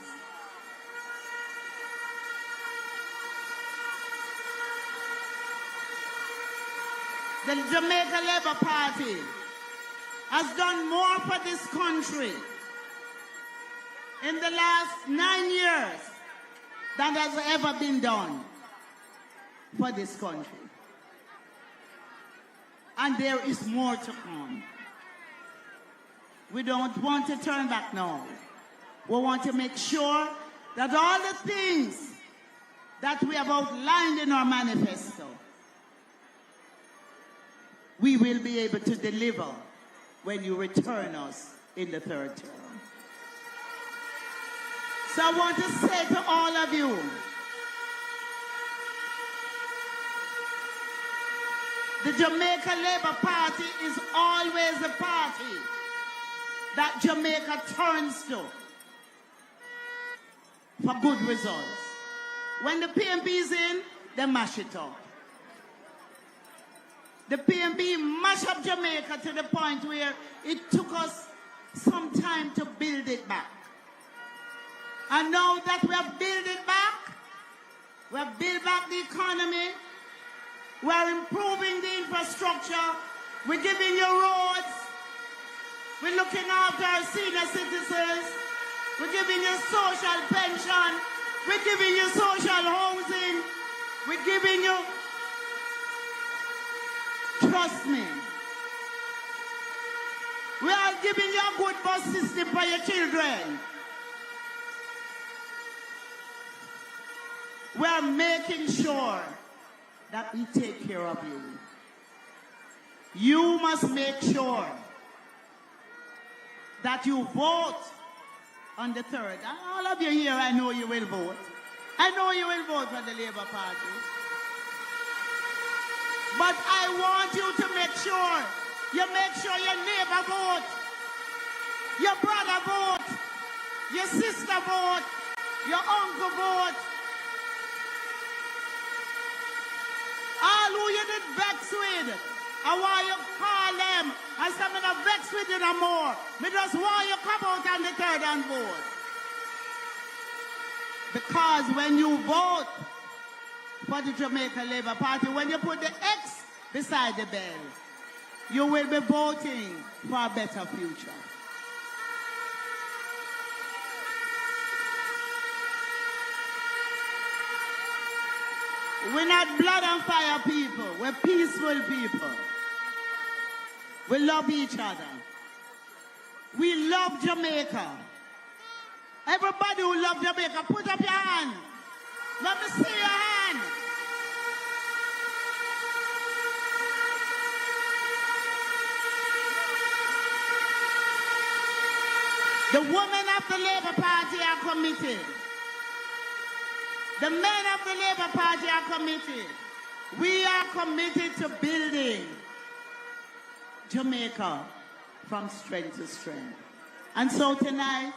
The Jamaica Labour Party has done more for this country in the last 9 years than has ever been done for this country. And there is more to come. We don't want to turn back now. We want to make sure that all the things that we have outlined in our manifesto, we will be able to deliver when you return us in the third term. So I want to say to all of you, the Jamaica Labour Party is always the party that Jamaica turns to for good results. When the PNP is in, they mash it up. The PNP mash up Jamaica to the point where it took us some time to build it back. And now that we have built it back, we have built back the economy, we are improving the infrastructure, we're giving you roads, we're looking after our senior citizens, we're giving you social pension, we're giving you social housing, we're giving you, trust me, we are giving you a good bus system for your children. We are making sure that we take care of you. You must make sure that you vote on the 3rd. And all of you here, I know you will vote. I know you will vote for the Labour Party. But I want you to make sure your neighbor vote, your brother vote, your sister vote, your uncle vote. All who you did vex with, I want you call them. I said, I'm not vex with you no more. I just want you come out on the 3rd and vote. Because when you vote for the Jamaica Labour Party, when you put the X beside the bell, you will be voting for a better future. We're not blood and fire people. We're peaceful people. We love each other. We love Jamaica. Everybody who loves Jamaica, put up your hand. Let me see your hand. The women of the Labour Party are committed. The men of the Labour Party are committed. We are committed to building Jamaica from strength to strength. And so tonight,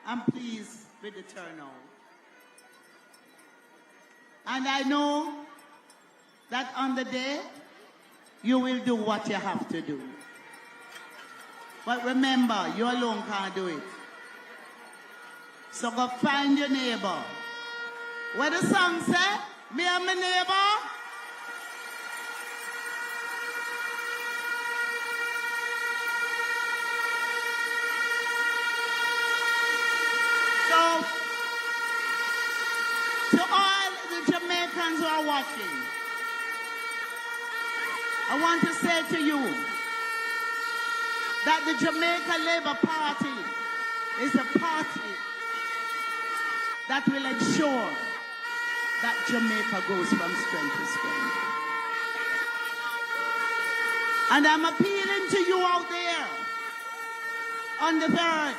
I'm pleased with the turnout. And I know that on the day, you will do what you have to do. But remember, you alone can't do it. So go find your neighbor. What the song say? Me and my neighbor. So, to all the Jamaicans who are watching, I want to say to you that the Jamaica Labour Party is a party that will ensure that Jamaica goes from strength to strength. And I'm appealing to you out there on the 3rd.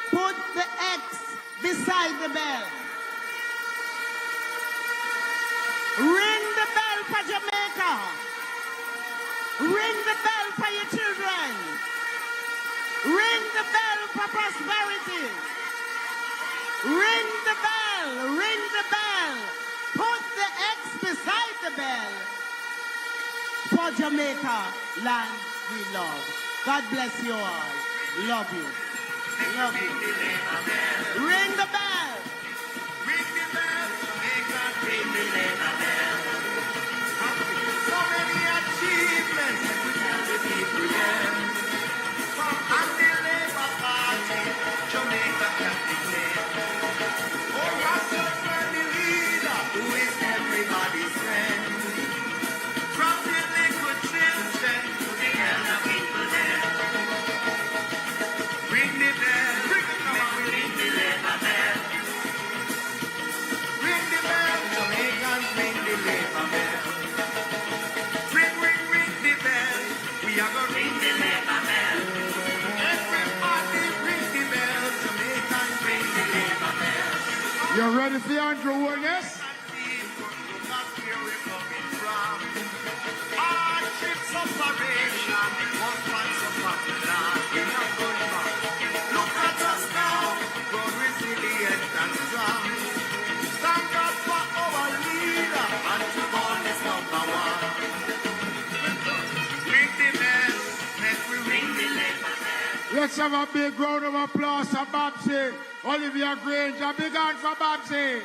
Put the X beside the bell. Ring the bell for Jamaica. Ring the bell for your children. Ring the bell for prosperity. Ring the bell, ring the bell. Put the X beside the bell. For Jamaica, land we love. God bless you all. Love you. Love you. Ring the bell. Ring the bell, Jamaica, ring the Labour bell. So many achievements that we tell the people, yeah. From the Labour Party, Jamaica can declare. Oh, Russell's the leader, who is everybody's friend. From the the labor bell. Everybody ring the bell. Jamaicans ring the labor bell. You ready for Andrew Holness? That's where we're coming from. Hardships, operation, one punch of land. We're not going back. Look at us now, grown resilient and strong. Thank God for our leader, Andrew Holness #1. Ring the bell, let we ring the labor bell. Let's have a big round of applause for Babsy. Olivia Grange, a big hand for Babsy.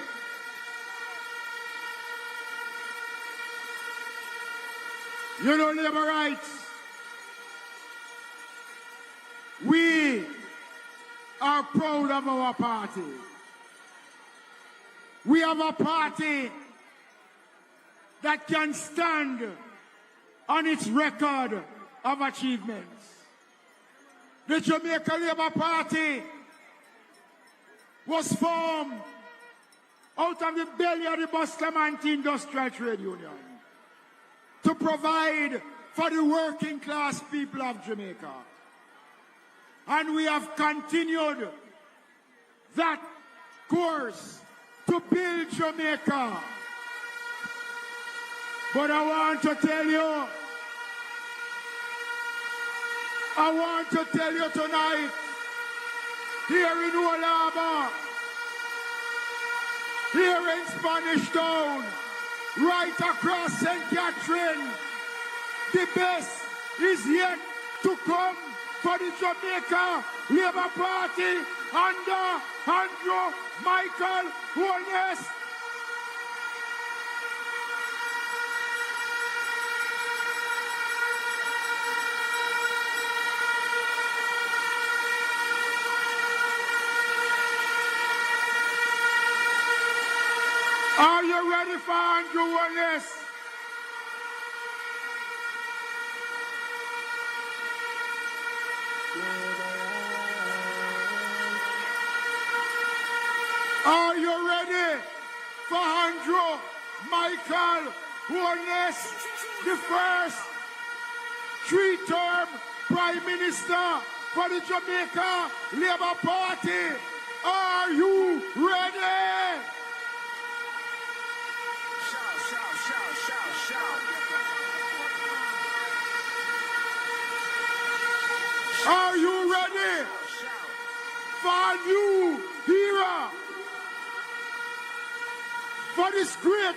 You know, labor rights. We are proud of our party. We have a party that can stand on its record of achievements. The Jamaica Labour Party was formed out of the belly of the Bustamante Industrial Trade Union to provide for the working class people of Jamaica. And we have continued that course to build Jamaica. But I want to tell you tonight, here in Old Harbour, here in Spanish Town, right across St. Catherine, the best is yet to come for the Jamaica Labour Party under Andrew Michael Holness. Are you ready for Andrew Holness? Are you ready for Andrew Michael Holness, the first three-term Prime Minister for the Jamaica Labour Party? Are you ready? Are you ready for a new era for this great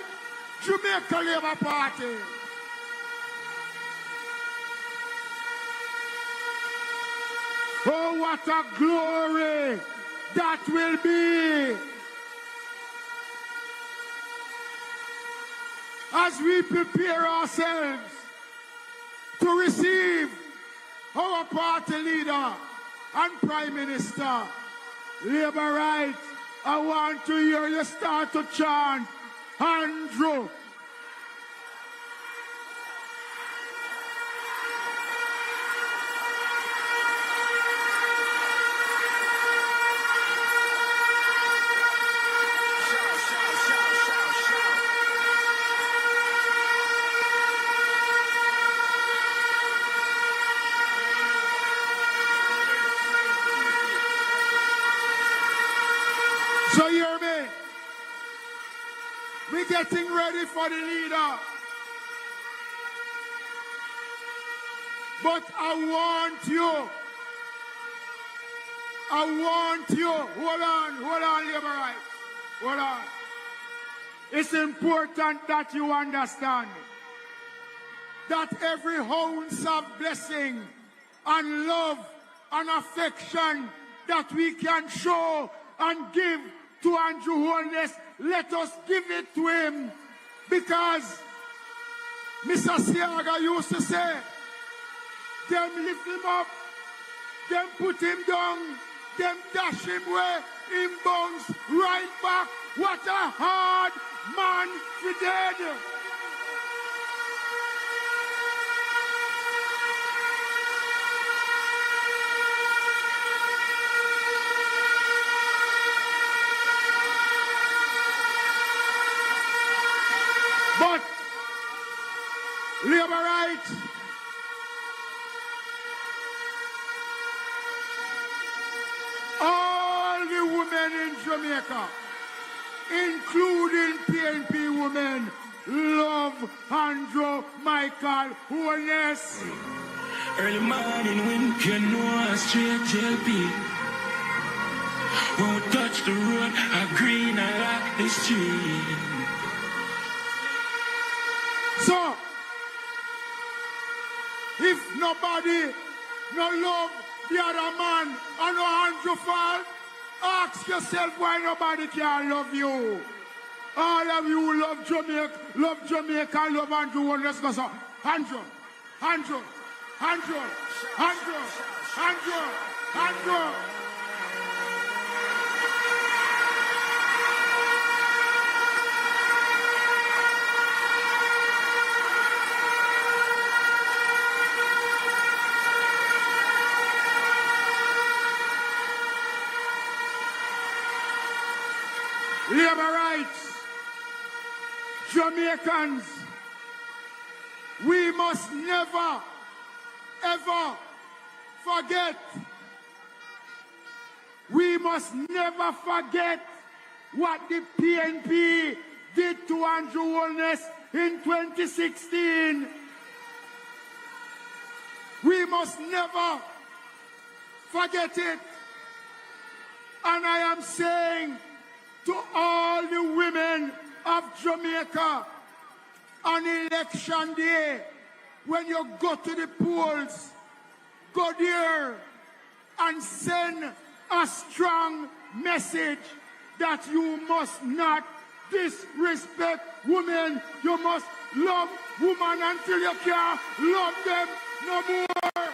Jamaica Labour Party? Oh, what a glory that will be as we prepare ourselves to receive our party leader and Prime Minister. Labour rights, I want to hear you start to chant, Andrew. So you hear me? We're getting ready for the leader. But I want you, hold on, Labour rights, hold on. It's important that you understand that every ounce of blessing and love and affection that we can show and give to Andrew Holness, let us give it to him, because Mr. Siaga used to say, them lift him up, them put him down, them dash him where him bounce right back. What a hard man he did. But Labour rights, Jamaica, including PNP women, love Andrew Michael Holness. Early morning when you know a straight JLP. Won't touch the road, a green I like the street. So, if nobody no love the other man and no Andrew fall, ask yourself why nobody can love you. All of you love Jamaica, love Andrew Holness. Go so, Andrew. Labor rights, Jamaicans, we must never, ever forget. We must never forget what the PNP did to Andrew Holness in 2016. We must never forget it. And I am saying to all the women of Jamaica on election day, when you go to the polls, go there and send a strong message that you must not disrespect women. You must love women until you can't love them no more.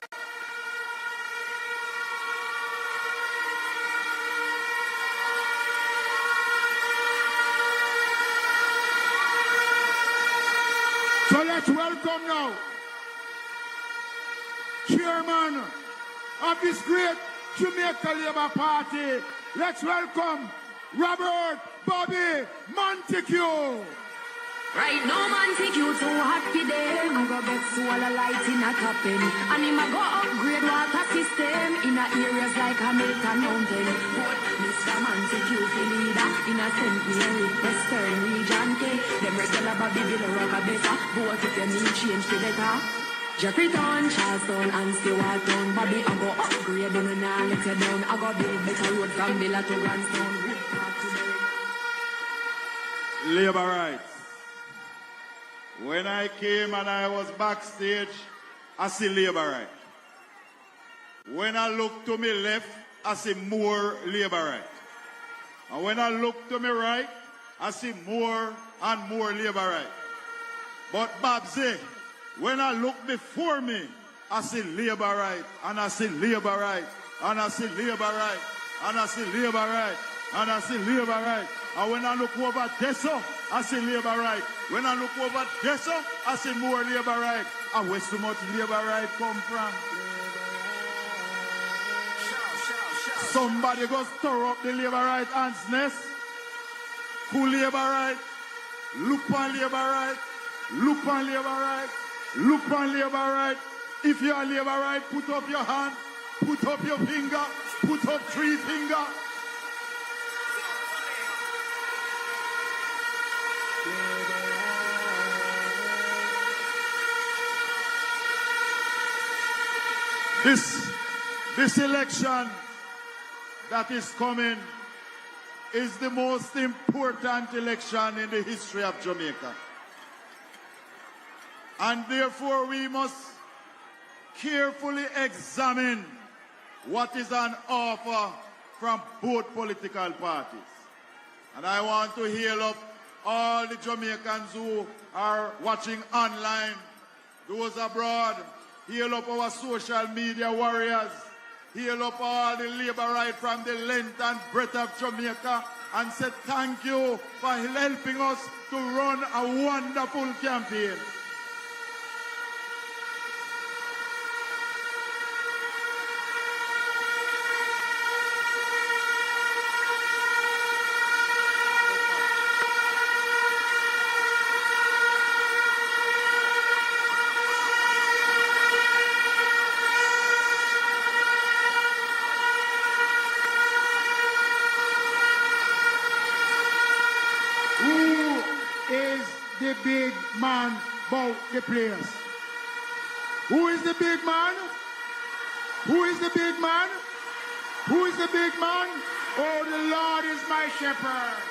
So let's welcome now Chairman of this great Jamaica Labour Party. Let's welcome Robert Bobby Montague. Right now, man, take you too hot for them. I go get solar light in a cabin. And him a go upgrade water system in a areas like Hamilton Mountain. But Mr. Man, take you for leader in a St. Mary, Western Region K. Them regular Bobby Bill rock a better. Vote if you need change for better. Jeffreytown, Charlestown, and Stewartown. Bobby, I go upgrade and now let you down. I go build better road from Villa to Grandstone. Labor rights. When I came and I was backstage, I see labor right. When I look to my left, I see more labor right. And when I look to my right, I see more and more labor right. But Babsy, when I look before me, I see labor right, and I see labor right, and I see labor right, and I see labor right, and I see labor right. And when I look over Deso, I see labor right. When I look over Deso, I see more labor right. And where so much labor right come from? Somebody go stir up the labor right ants nest. Cool labor right. Look on labor right. Look on labor right. Look on labor right. If you are labor right, put up your hand. Put up your finger. Put up 3 fingers. This election that is coming is the most important election in the history of Jamaica. And therefore we must carefully examine what is on offer from both political parties. And I want to hail up all the Jamaicans who are watching online, those abroad. Hail up our social media warriors. Hail up all the labor right from the length and breadth of Jamaica and say thank you for helping us to run a wonderful campaign. the big man about the place? Who is the big man? Who is the big man? Who is the big man? Oh, the Lord is my shepherd.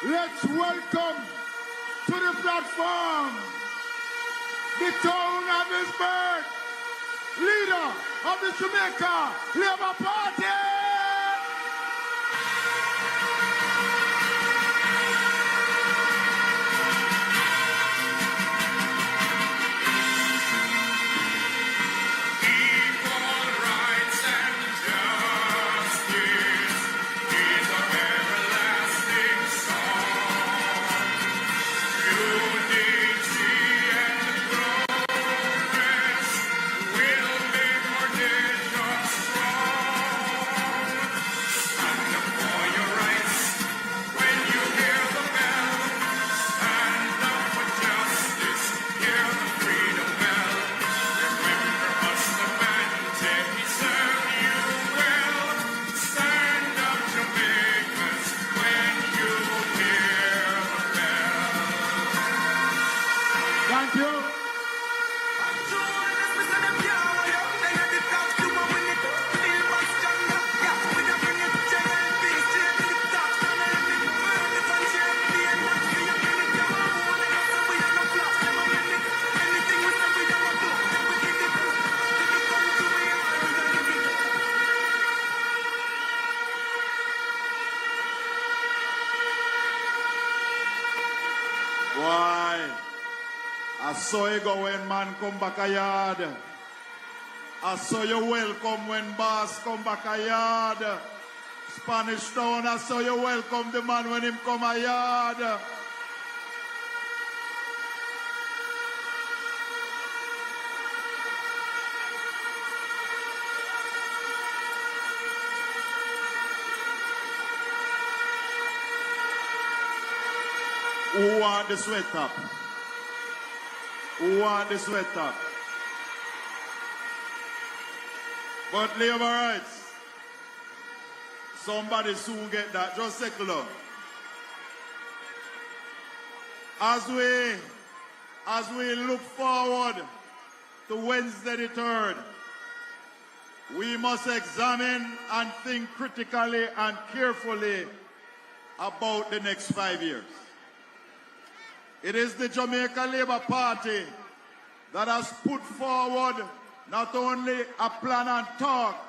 Let's welcome to the platform the town of his birth, leader of the Jamaica Labour Party. I saw you go when man come back a yard. I saw you welcome when boss come back a yard. Spanish Town, I saw you welcome the man when him come a yard. Who want the sweat up? Who want the sweat up? But labor rights, somebody soon get that. Just settle down. As we look forward to Wednesday the 3rd, we must examine and think critically and carefully about the next 5 years. It is the Jamaica Labour Party that has put forward not only a plan and talk,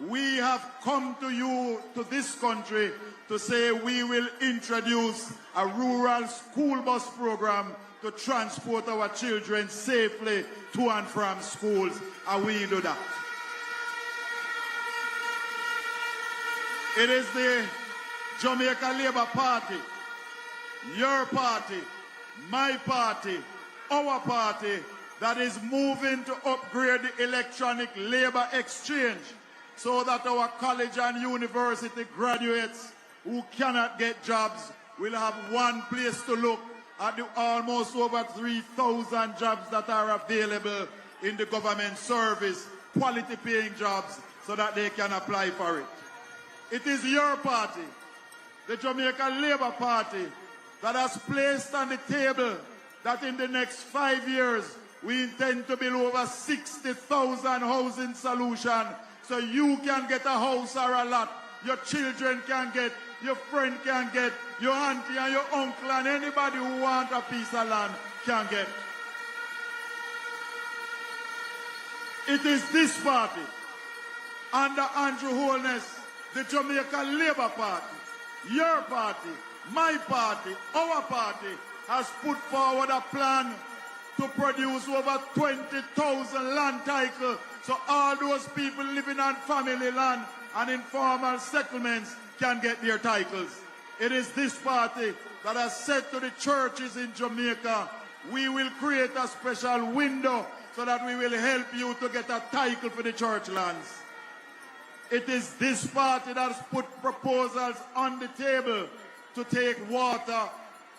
we have come to you, to this country, to say we will introduce a rural school bus program to transport our children safely to and from schools, and we do that. It is the Jamaica Labour Party, your party, my party, our party, that is moving to upgrade the electronic labor exchange so that our college and university graduates who cannot get jobs will have one place to look at the almost over 3,000 jobs that are available in the government service, quality paying jobs, so that they can apply for it. It is your party, the Jamaica Labour Party, that has placed on the table that in the next 5 years, we intend to build over 60,000 housing solutions so you can get a house or a lot, your children can get, your friend can get, your auntie and your uncle and anybody who wants a piece of land can get. It is this party, under Andrew Holness, the Jamaica Labour Party, your party, my party, our party, has put forward a plan to produce over 20,000 land titles so all those people living on family land and informal settlements can get their titles. It is this party that has said to the churches in Jamaica, we will create a special window so that we will help you to get a title for the church lands. It is this party that has put proposals on the table to take water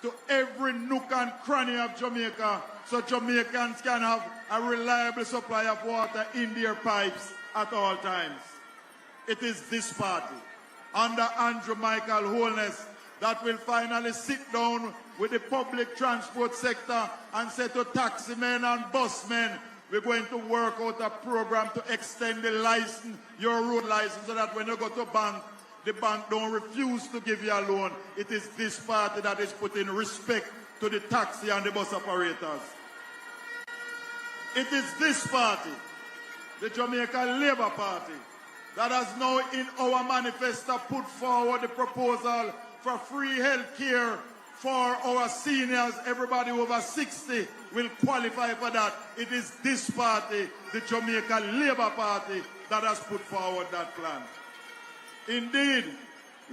to every nook and cranny of Jamaica so Jamaicans can have a reliable supply of water in their pipes at all times. It is this party, under Andrew Michael Holness, that will finally sit down with the public transport sector and say to taximen and busmen, we're going to work out a program to extend the license, your road license, so that when you go to bank, the bank don't refuse to give you a loan. It is this party that is putting respect to the taxi and the bus operators. It is this party the Jamaica Labour Party, that has now in our manifesto put forward the proposal for free health care for our seniors. Everybody over 60 will qualify for that. It is this party, the Jamaica Labour Party, that has put forward that plan. Indeed,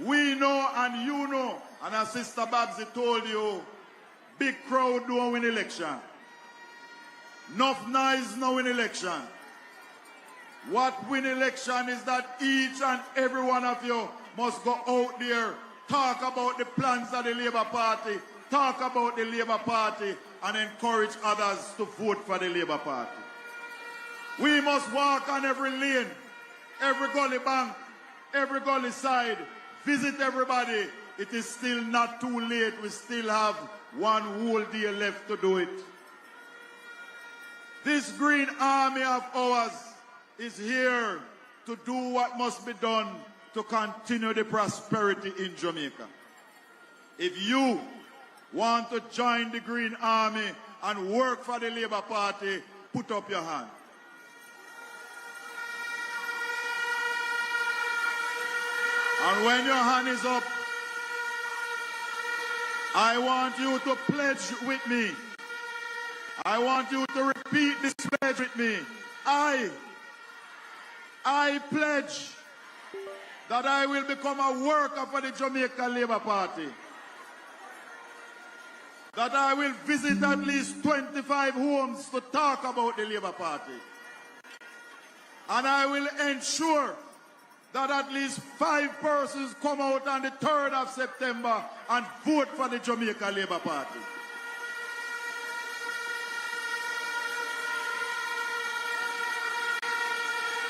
we know and you know, and as Sister Babsy told you, big crowd don't win election. Enough noise no win election. What win election is that each and every one of you must go out there, talk about the plans of the Labour Party, talk about the Labour Party, and encourage others to vote for the Labour Party. We must walk on every lane, every gully bank, every gully side, visit everybody. It is still not too late. We still have one whole day left to do it. This green army of ours is here to do what must be done to continue the prosperity in Jamaica. If you want to join the Green Army and work for the Labour Party, put up your hand. And when your hand is up, I want you to pledge with me. I want you to repeat this pledge with me. I pledge that I will become a worker for the Jamaica Labour Party. That I will visit at least 25 homes to talk about the Labour Party. And I will ensure that at least 5 persons come out on the 3rd of September and vote for the Jamaica Labour Party.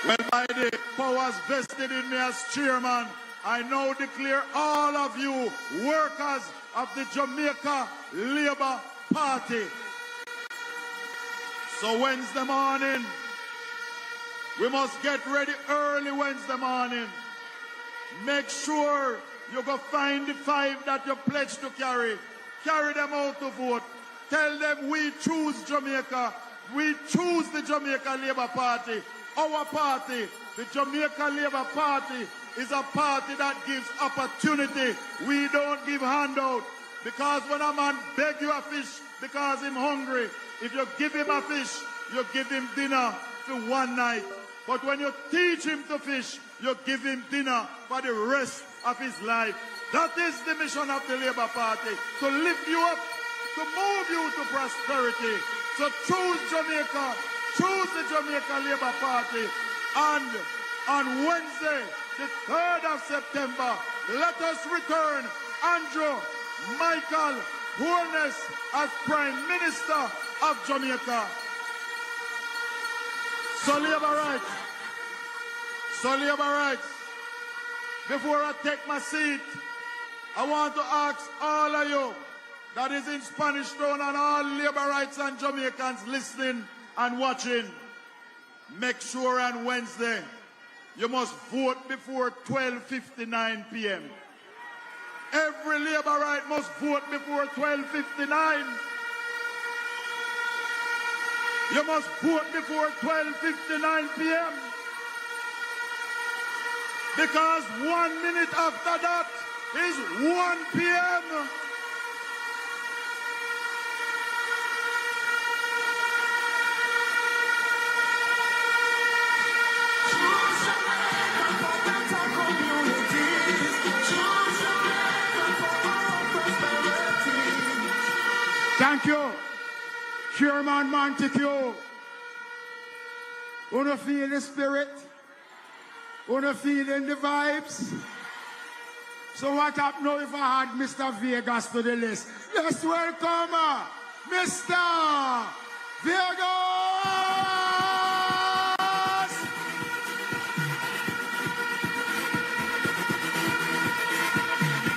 Well, by the powers vested in me as chairman, I now declare all of you workers of the Jamaica Labour Party. So Wednesday morning, we must get ready early Wednesday morning. Make sure you go find the 5 that you pledged to carry. Carry them out to vote. Tell them we choose Jamaica. We choose the Jamaica Labour Party. Our party, the Jamaica Labour Party, is a party that gives opportunity. We don't give handout. Because when a man beg you a fish because he's hungry, if you give him a fish, you give him dinner for one night. But when you teach him to fish, you give him dinner for the rest of his life. That is the mission of the Labour Party, to lift you up, to move you to prosperity. So choose Jamaica. Choose the Jamaica Labour Party. And on Wednesday, the 3rd of September, let us return Andrew Michael Holness as Prime Minister of Jamaica. So Labour rights. So Labour rights. Before I take my seat, I want to ask all of you that is in Spanish Town and all Labour rights and Jamaicans listening and watching, make sure on Wednesday you must vote before 12:59 p.m. Every Labour right must vote before 12:59. You must vote before 12:59 p.m. Because 1 minute after that is 1 p.m. Thank you, Chairman Montague. Wanna feel the spirit? Wanna feel in the vibes? So what up now if I had Mr. Vegas to the list? Let's welcome Mr. Vegas!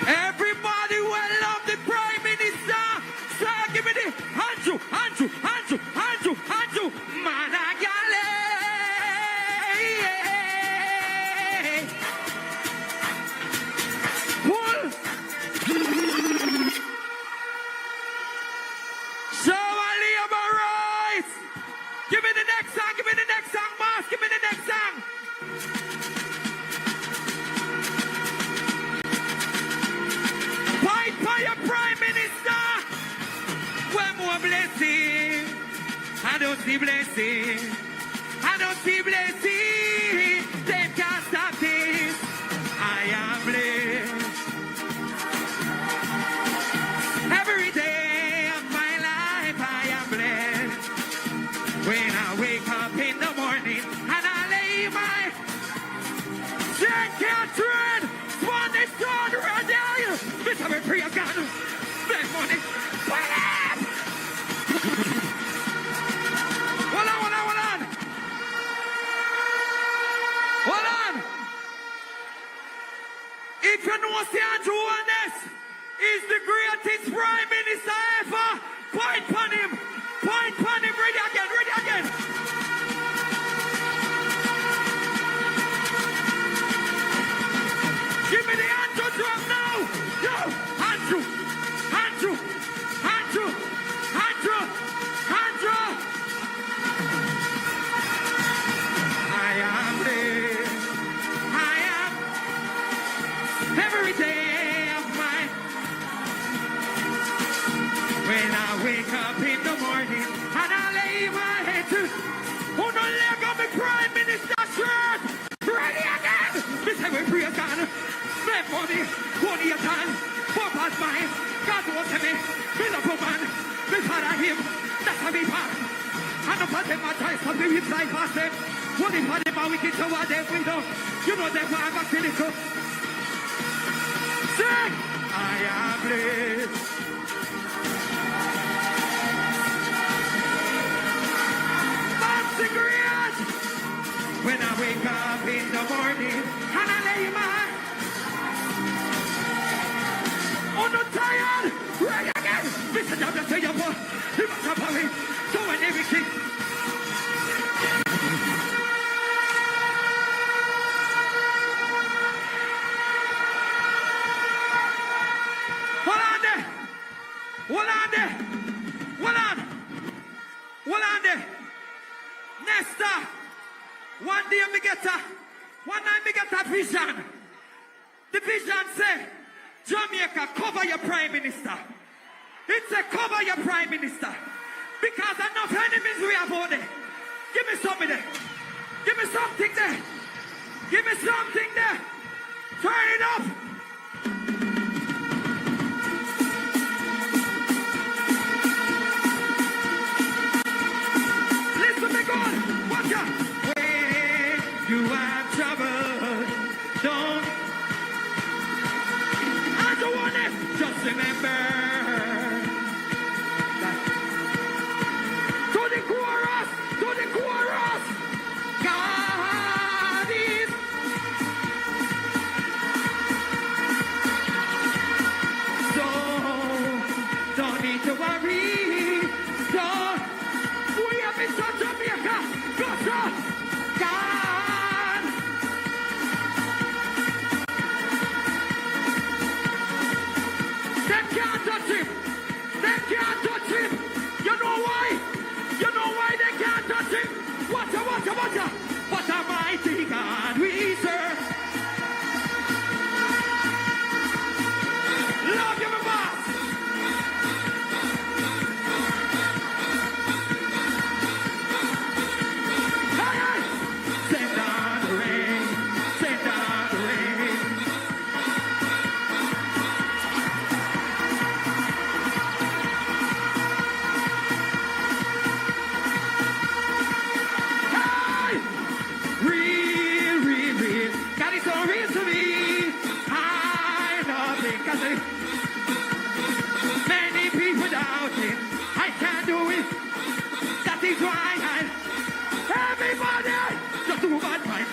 Everybody will love the Prime Minister. So give me the Andrew. Managale. Pull. Show a Labour rights. Give me the next song, boss. Give me the One more blessing. I don't see blessing. I don't see blessing. They can't stop this. I am blessed. Every day of my life I am blessed. When I wake up in the morning and I lay my St. Catherine, Swanee Stone, Rodale, Mr. Prayer God, black money, what up? Hold on. If you know Andrew Holness is the greatest Prime Minister ever, point on him, ready again. Give me the Andrew drum now. Yo, Andrew. I am blessed. I am every day of my. When I wake up in the morning and I lay my head to, who no leg on the Prime Minister's shirt. Ready again. This time we pray God. Make money, one year time, purpose mine. God was to me, build up a man, be part of him, that's how we pass. And the part of my choice, some people fly past them. What if I did my wicked to what they we know? You know them why I'm actually so. Sing! I am blessed. Fancy great! When I wake up in the morning and I lay my oh, not tired! Right again! Mr. Jam, say your boy. You must have me. Doing everything. Hold on there. Nesta. One day me get a vision. The vision say, Jamaica, cover your Prime Minister. It's a cover your Prime Minister. Because enough enemies we have out there. Give me something there. Give me something there. Give me something there. Turn it up. Listen me good. Watch out. When you have trouble, don't. Andrew Holness, just remember that. To the chorus, God is. So, don't need to worry. Don't. We have been to Jamaica. Go, sir. God. Them can't touch him. You know why? They can't touch him? What a mighty God we serve. Love you, my boss. Hey! Send down the rain. Real. God is so real to me. I love it because many people doubt it. I can't do it. That is why everybody just do one mind.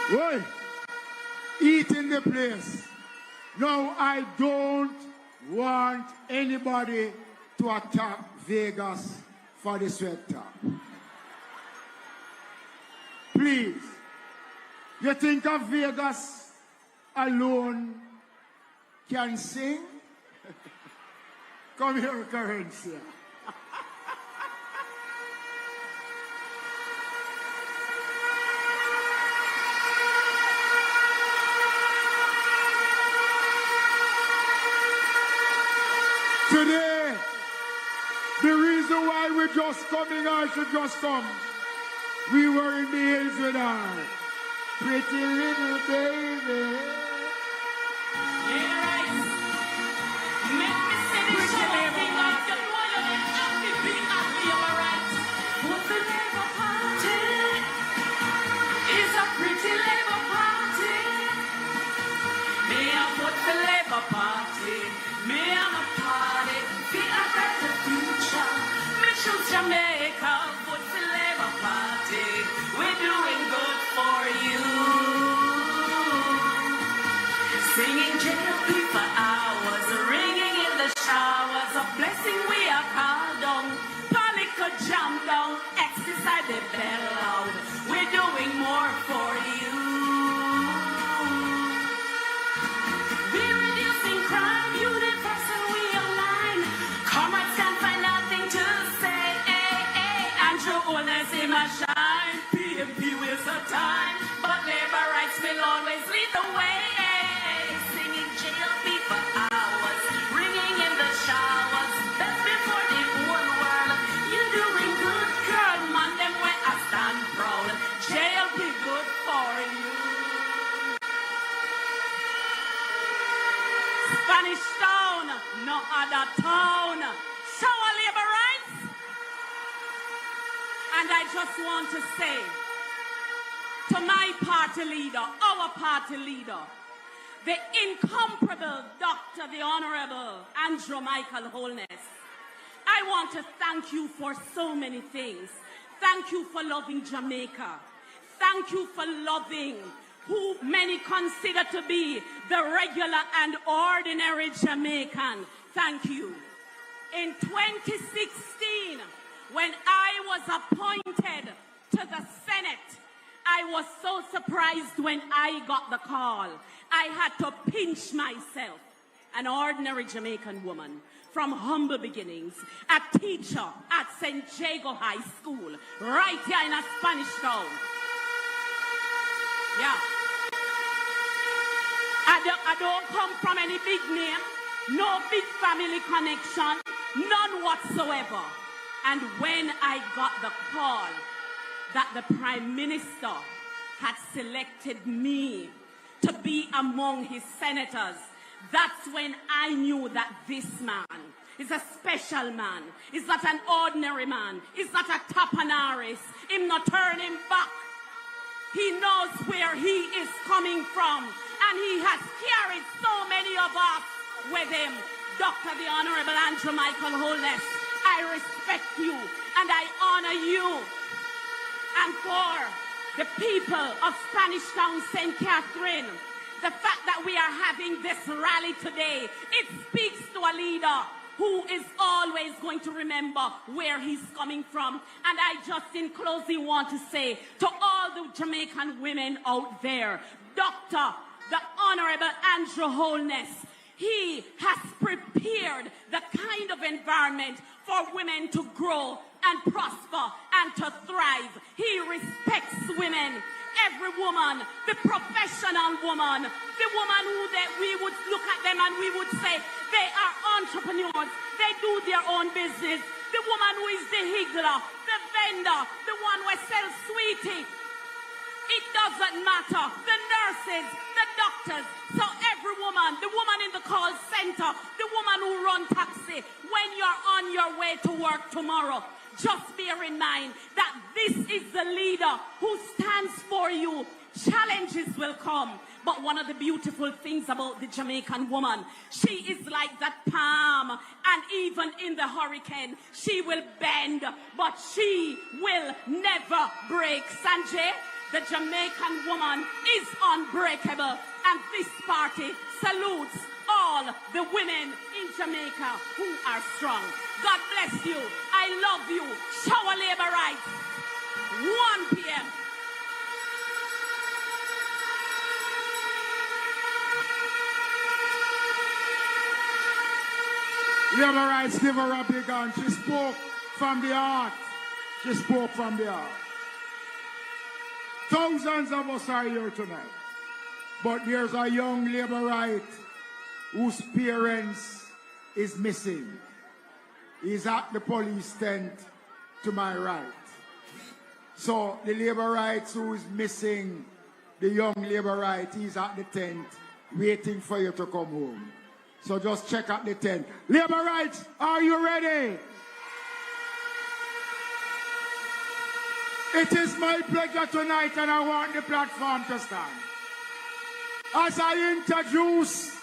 Boy, eat in the place. Now I don't want anybody to attack Vegas for the sweat talk. Please. You think of Vegas alone can sing? Come here, Currency. Today, the reason why we're just coming, I should just come. We were in the hills with our pretty little baby. Yeah, right. Make me say this shit thing like you know you ain't happy, be happy, alright. But the Labour Party is a pretty Labour Party. Me a put the Labour Party. Me I'm a party. Be a better future. Me choose Jamaica. Put the Labour Party. We're doing good for you. Singing JLP for hours, ringing in the showers, a blessing we are called on. Polly could jump down, exercise the bell loud. We're doing more for you. We're reducing crime, universal we align. Comrades can't find nothing to say. Andrew Holness in my shine. PMP waste of time, but labor rights will always lead the way. Singing JLP for hours, ringing in the showers. That's before the whole world. You're doing good, girl. Man, them where I stand proud. JLP good for you. Spanish Town, no other town. Show our labor rights. And I just want to say to my party leader, our party leader, the incomparable Dr. the Honorable Andrew Holness, I want to thank you for so many things. Thank you for loving Jamaica. Thank you for loving who many consider to be the regular and ordinary Jamaican. Thank you. In 2016, when I was appointed to the Senate, I was so surprised when I got the call. I had to pinch myself, an ordinary Jamaican woman from humble beginnings, a teacher at St. Jago High School, right here in a Spanish Town. Yeah. I don't come from any big name, no big family connection, none whatsoever. And when I got the call that the Prime Minister had selected me to be among his senators, that's when I knew that this man is a special man. He's not an ordinary man. He's not a tapanaris. Him not turn him back. He knows where he is coming from. And he has carried so many of us with him. Dr. the Honorable Andrew Holness, I respect you and I honor you. And for the people of Spanish Town, St. Catherine, the fact that we are having this rally today, it speaks to a leader who is always going to remember where he's coming from. And I just in closing want to say to all the Jamaican women out there, Dr. the Honorable Andrew Holness, he has prepared the kind of environment for women to grow and prosper and to thrive. He respects women. Every woman, the professional woman, the woman who that we would look at them and we would say they are entrepreneurs, they do their own business. The woman who is the higgler, the vendor, the one who sells sweetie. It doesn't matter. The nurses, the doctors. So every woman, the woman in the call center, the woman who runs taxi, when you're on your way to work tomorrow, just bear in mind that this is the leader who stands for you. Challenges will come. But one of the beautiful things about the Jamaican woman, she is like that palm. And even in the hurricane, she will bend, but she will never break. Sanjay, the Jamaican woman is unbreakable. And this party salutes all the women in Jamaica who are strong. God bless you. I love you. Show our labor rights. 1 p.m. Labor rights, give her a big hand. She spoke from the heart. She spoke from the heart. Thousands of us are here tonight. But there's a young labor right whose parents is missing. He's at the police tent to my right. So the labor rights who is missing, the young labor right, he's at the tent waiting for you to come home. So just check out the tent. Labor rights, are you ready? It is my pleasure tonight, and I want the platform to stand. As I introduce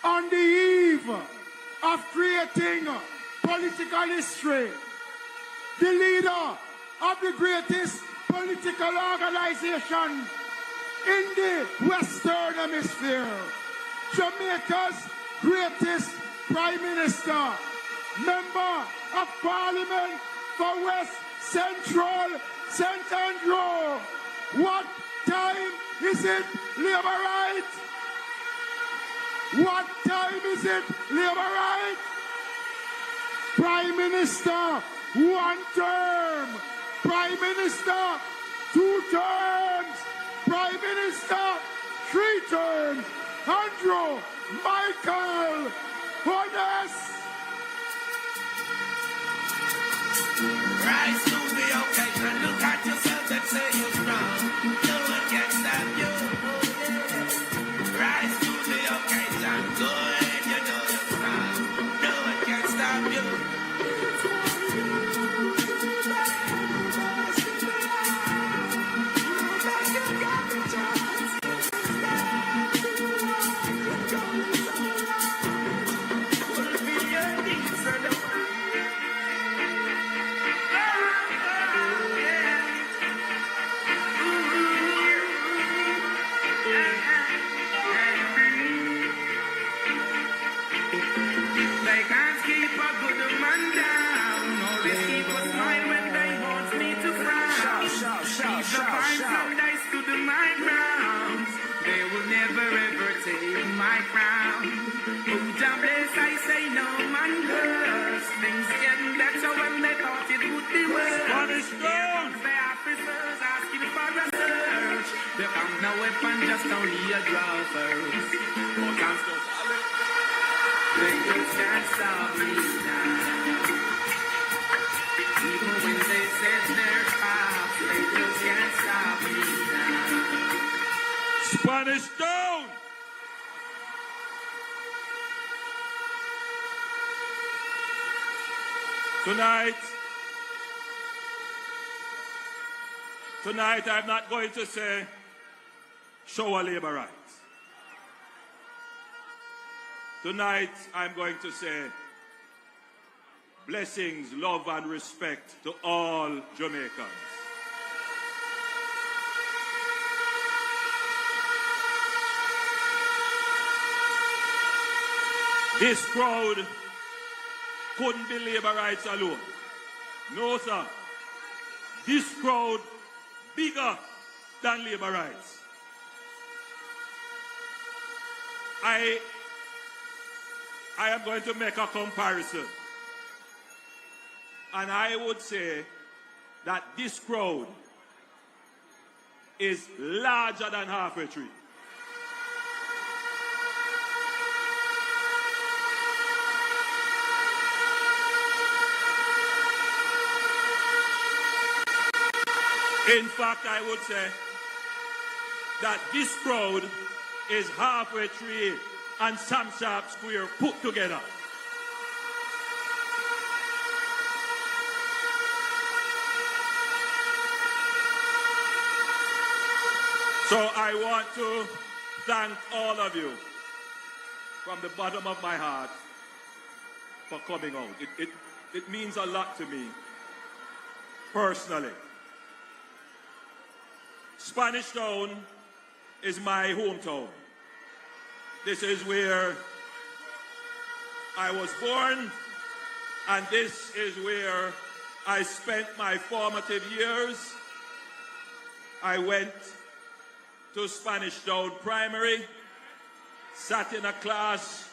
on the eve of creating political history, the leader of the greatest political organization in the Western Hemisphere, Jamaica's greatest Prime Minister, Member of Parliament for West Central St. Andrew. What time is it, Labour right? What time is it, Labour right? Prime Minister, 1 term. Prime Minister, 2 terms. Prime Minister, 3 terms. Andrew Michael Holness. Rise to the occasion. Look at yourself and say you're strong. No one can stop you. Rise to the occasion. Go ahead, you know you're strong. No one can stop you. My crown. Oh, God bless, I say no man curse. Things getting better when they thought it would be worse. Spanish girls. The officers asking for a search. They found no weapon, just only a draw first. But I'm still solid. They just can't stop me now. Even when they said they're off, they just can't stop me now. Spanish down. Tonight I'm not going to say show our labor rights. Tonight I'm going to say blessings, love and respect to all Jamaicans. This crowd couldn't be labor rights alone. No, sir. This crowd bigger than labor rights. I am going to make a comparison. And I would say that this crowd is larger than Halfway Tree. In fact, I would say that this crowd is Halfway Tree and Sam Sharp Square put together. So I want to thank all of you from the bottom of my heart for coming out. It means a lot to me personally. Spanish Town is my hometown. This is where I was born, and this is where I spent my formative years. I went to Spanish Town Primary, sat in a class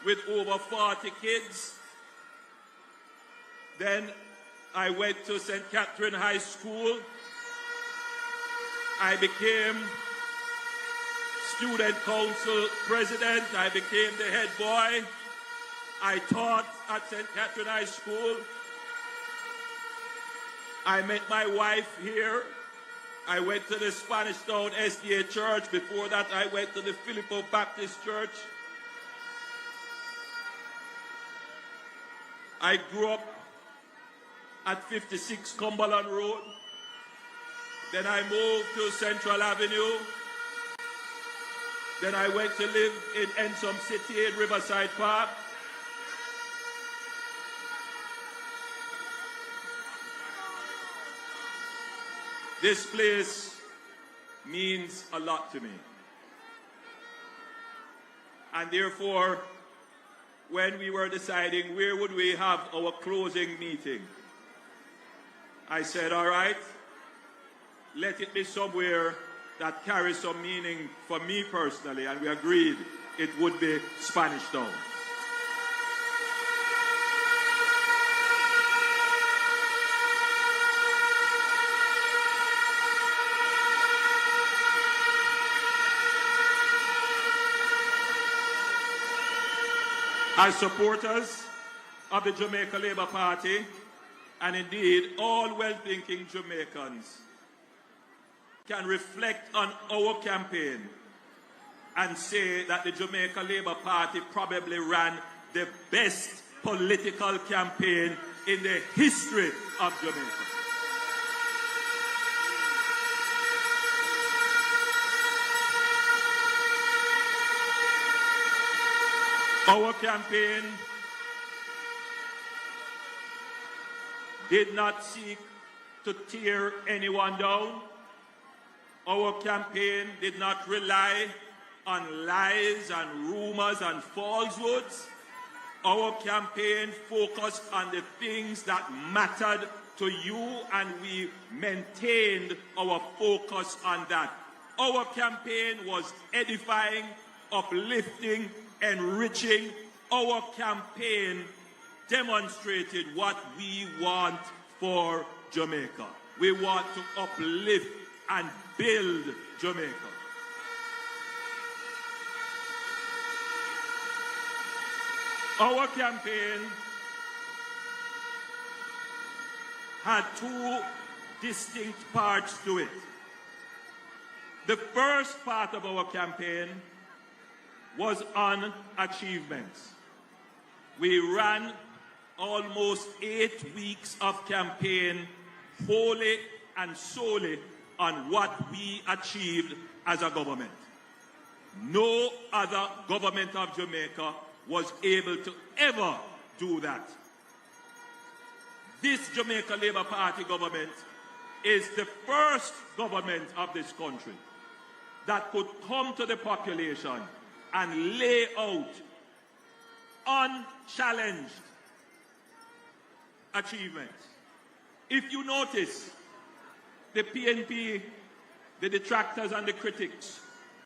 with over 40 kids. Then I went to St. Catherine High School. I became student council president. I became the head boy. I taught at St. Catherine High School. I met my wife here. I went to the Spanish Town SDA Church. Before that, I went to the Filippo Baptist Church. I grew up at 56 Cumberland Road. Then I moved to Central Avenue. Then I went to live in Ensom City in Riverside Park. This place means a lot to me. And therefore, when we were deciding where would we have our closing meeting, I said, all right, let it be somewhere that carries some meaning for me personally, and we agreed it would be Spanish Town. As supporters of the Jamaica Labour Party, and indeed all well-thinking Jamaicans, can reflect on our campaign and say that the Jamaica Labour Party probably ran the best political campaign in the history of Jamaica. Our campaign did not seek to tear anyone down. Our campaign did not rely on lies and rumors and falsehoods. Our campaign focused on the things that mattered to you, and we maintained our focus on that. Our campaign was edifying, uplifting, enriching. Our campaign demonstrated what we want for Jamaica. We want to uplift and build Jamaica. Our campaign had two distinct parts to it. The first part of our campaign was on achievements. We ran almost 8 weeks of campaign wholly and solely on what we achieved as a government. No other government of Jamaica was able to ever do that. This Jamaica Labour Party government is the first government of this country that could come to the population and lay out unchallenged achievements. If you notice, the PNP, the detractors and the critics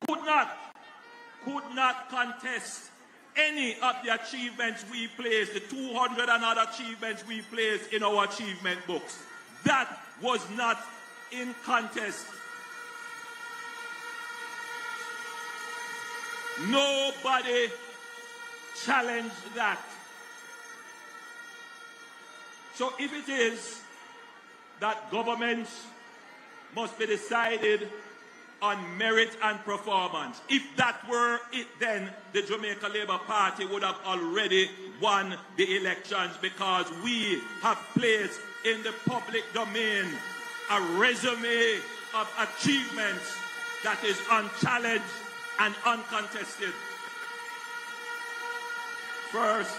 could not contest any of the achievements we placed, the 200 and odd achievements we placed in our achievement books. That was not in contest. Nobody challenged that. So if it is that governments must be decided on merit and performance, if that were it, then the Jamaica Labour Party would have already won the elections, because we have placed in the public domain a resume of achievements that is unchallenged and uncontested. First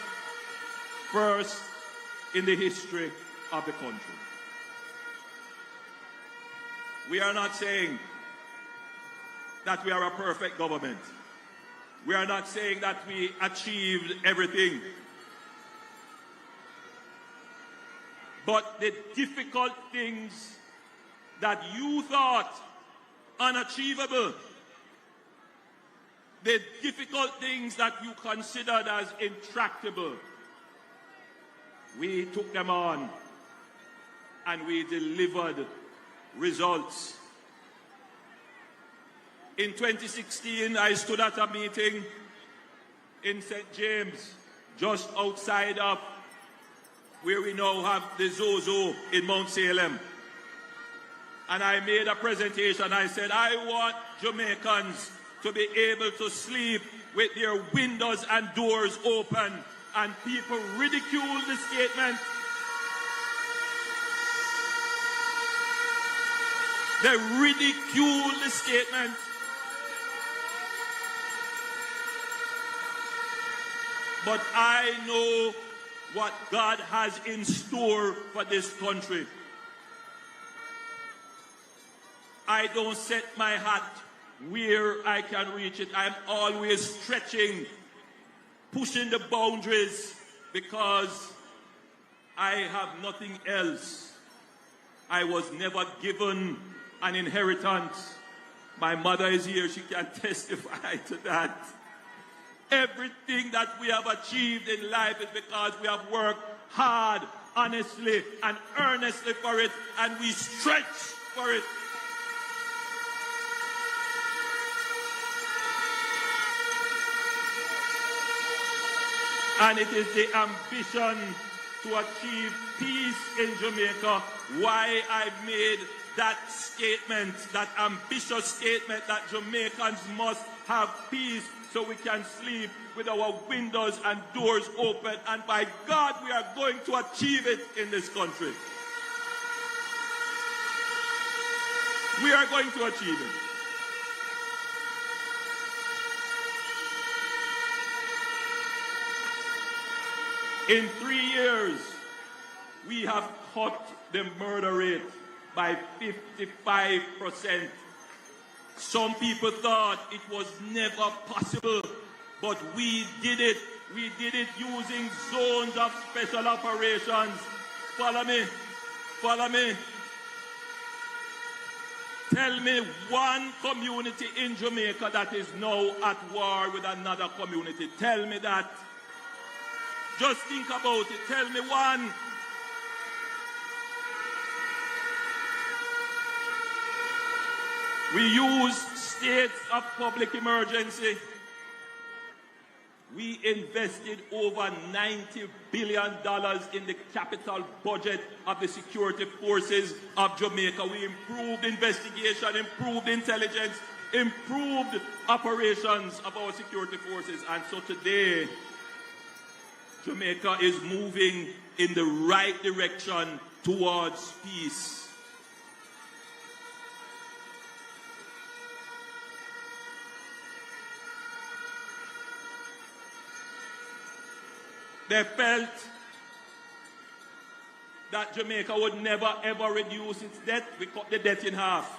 in the history of the country. We are not saying that we are a perfect government. We are not saying that we achieved everything. But the difficult things that you thought unachievable, the difficult things that you considered as intractable, we took them on and we delivered results. In 2016, I stood at a meeting in St. James, just outside of where we now have the Zozo in Mount Salem. And I made a presentation. I said, I want Jamaicans to be able to sleep with their windows and doors open. And people ridiculed the statement. They ridiculed the statement. But I know what God has in store for this country. I don't set my hat where I can reach it. I'm always stretching, pushing the boundaries, because I have nothing else. I was never given an inheritance. My mother is here, she can testify to that. Everything that we have achieved in life is because we have worked hard, honestly, and earnestly for it, and we stretch for it. And it is the ambition to achieve peace in Jamaica why I made that statement, that ambitious statement that Jamaicans must have peace so we can sleep with our windows and doors open. And by God, we are going to achieve it in this country. We are going to achieve it. In 3 years, we have cut the murder rate by 55%. Some people thought it was never possible, but we did it. We did it using zones of special operations. Follow me. Follow me. Tell me one community in Jamaica that is now at war with another community. Tell me that. Just think about it. Tell me one. We use states of public emergency. We invested over $90 billion in the capital budget of the security forces of Jamaica. We improved investigation, improved intelligence, improved operations of our security forces. And so today, Jamaica is moving in the right direction towards peace. They felt that Jamaica would never ever reduce its debt. We cut the debt in half.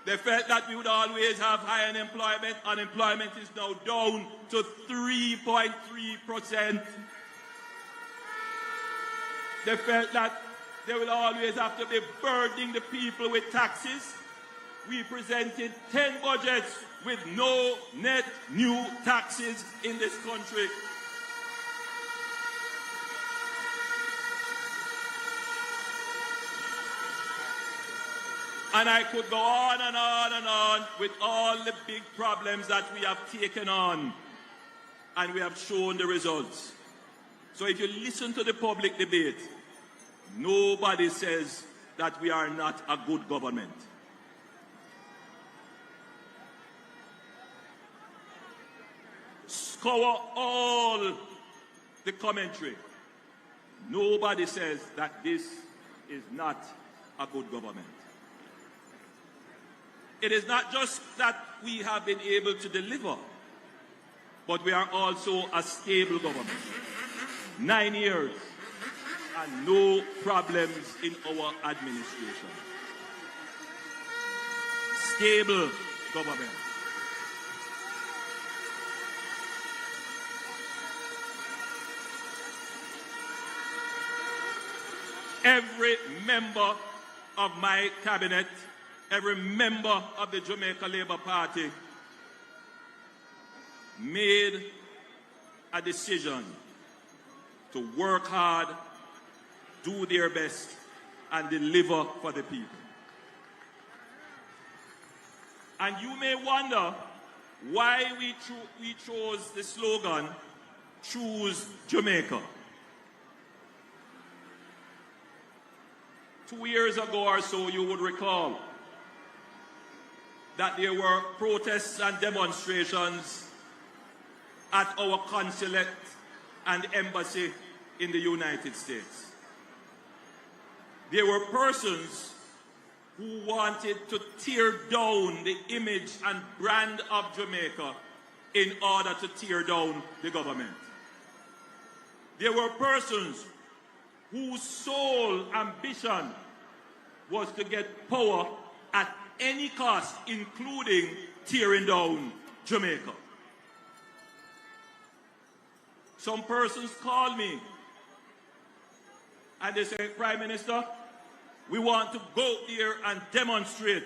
They felt that we would always have high unemployment. Unemployment is now down to 3.3%. They felt that they will always have to be burdening the people with taxes. We presented 10 budgets with no net new taxes in this country. And I could go on and on and on with all the big problems that we have taken on, and we have shown the results. So if you listen to the public debate, nobody says that we are not a good government. Scour all the commentary. Nobody says that this is not a good government. It is not just that we have been able to deliver, but we are also a stable government. 9 years and no problems in our administration. Stable government. Every member of my cabinet, every member of the Jamaica Labour Party made a decision to work hard, do their best, and deliver for the people. And you may wonder why we chose the slogan, Choose Jamaica. 2 years ago or so, you would recall that there were protests and demonstrations at our consulate and embassy in the United States. There were persons who wanted to tear down the image and brand of Jamaica in order to tear down the government. There were persons whose sole ambition was to get power at any cost, including tearing down Jamaica. Some persons call me and they say, Prime Minister, we want to go there and demonstrate.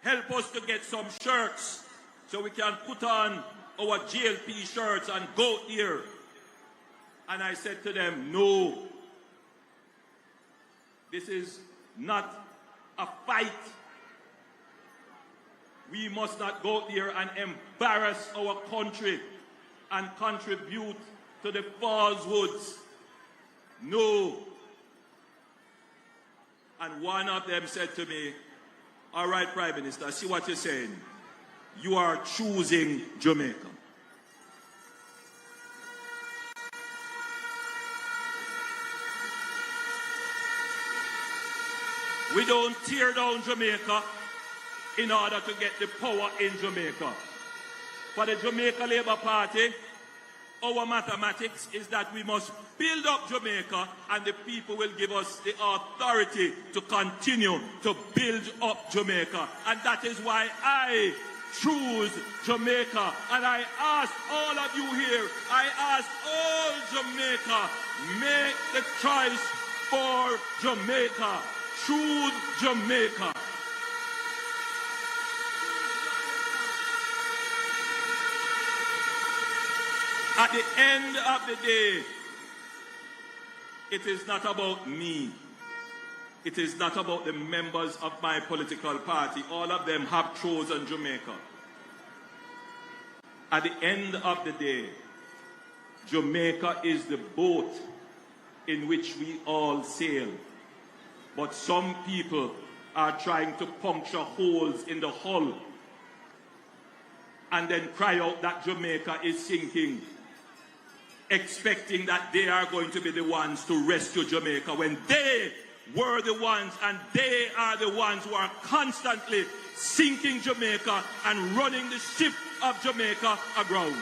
Help us to get some shirts so we can put on our JLP shirts and go there. And I said to them, no, this is not a fight. We must not go there and embarrass our country and contribute to the falsehoods. No. And one of them said to me, all right, Prime Minister, I see what you're saying. You are choosing Jamaica. We don't tear down Jamaica in order to get the power in Jamaica. For the Jamaica Labour Party, our mathematics is that we must build up Jamaica and the people will give us the authority to continue to build up Jamaica. And that is why I choose Jamaica. And I ask all of you here, I ask all Jamaica, make the choice for Jamaica. Choose Jamaica. At the end of the day, it is not about me. It is not about the members of my political party. All of them have chosen Jamaica. At the end of the day, Jamaica is the boat in which we all sail. But some people are trying to puncture holes in the hull and then cry out that Jamaica is sinking, expecting that they are going to be the ones to rescue Jamaica when they were the ones and they are the ones who are constantly sinking Jamaica and running the ship of Jamaica aground.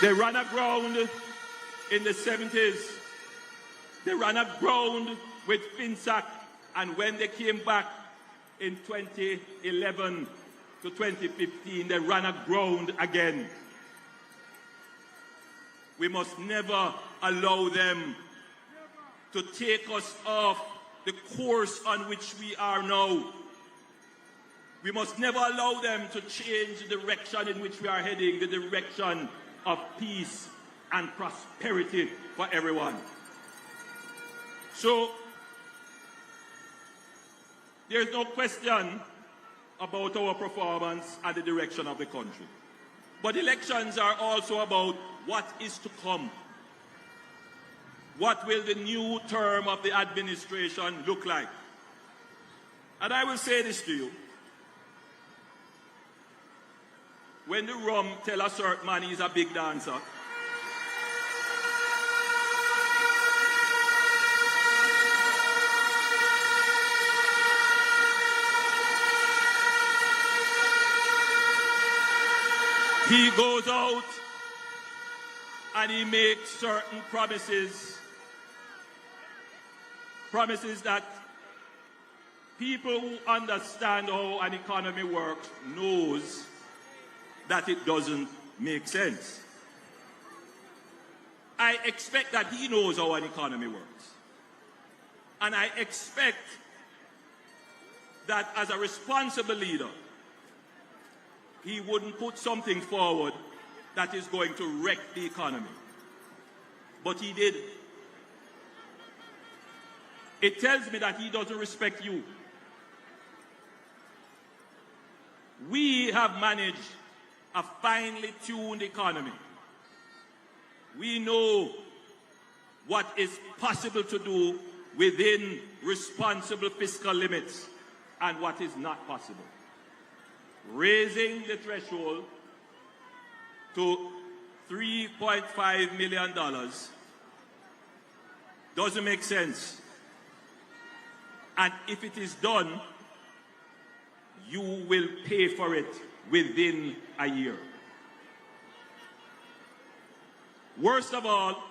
They ran aground in the 70s. They ran aground with Finsack, and when they came back in 2011 to 2015, they ran aground again. We must never allow them to take us off the course on which we are now. We must never allow them to change the direction in which we are heading, the direction of peace and prosperity for everyone. So, there's no question about our performance and the direction of the country. But elections are also about what is to come. What will the new term of the administration look like? And I will say this to you. When the rum tell a certain man he's a big dancer, he goes out and he makes certain promises. Promises that people who understand how an economy works knows that it doesn't make sense. I expect that he knows how an economy works. And I expect that as a responsible leader, he wouldn't put something forward that is going to wreck the economy. But he did. It tells me that he doesn't respect you. We have managed a finely tuned economy. We know what is possible to do within responsible fiscal limits and what is not possible. Raising the threshold to $3.5 million doesn't make sense. And if it is done, you will pay for it within a year. Worst of all,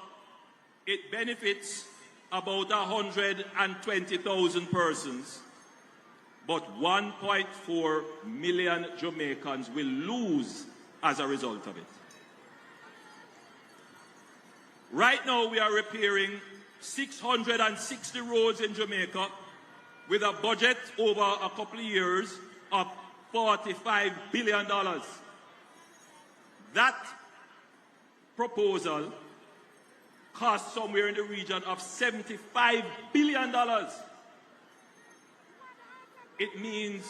it benefits about 120,000 persons, but 1.4 million Jamaicans will lose as a result of it. Right now, we are repairing 660 roads in Jamaica with a budget over a couple of years of $45 billion. That proposal cost somewhere in the region of $75 billion. It means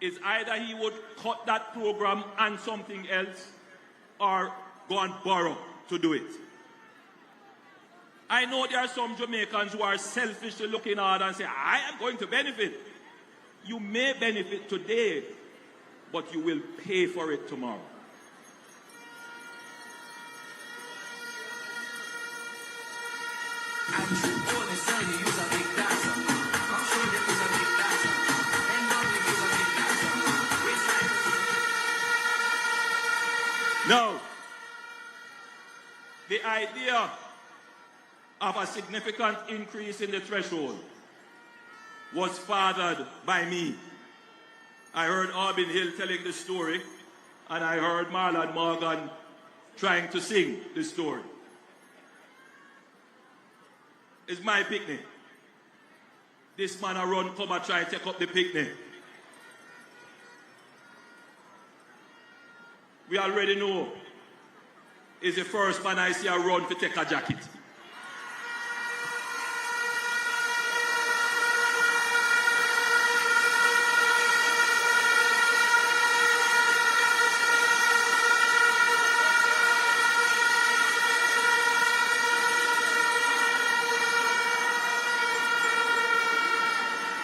it's either he would cut that program and something else or go and borrow to do it. I know there are some Jamaicans who are selfishly looking out and say, I am going to benefit. You may benefit today, but you will pay for it tomorrow. Andrew Holness, tell you you's a big dancer. I'm sure that you's a big dancer. And now you's a big dancer. Now, the idea of a significant increase in the threshold was fathered by me. I heard Albin Hill telling the story, and I heard Marlon Morgan trying to sing the story. It's my picnic. This man a run come and try and take up the picnic. We already know is the first man I see a run to take a jacket.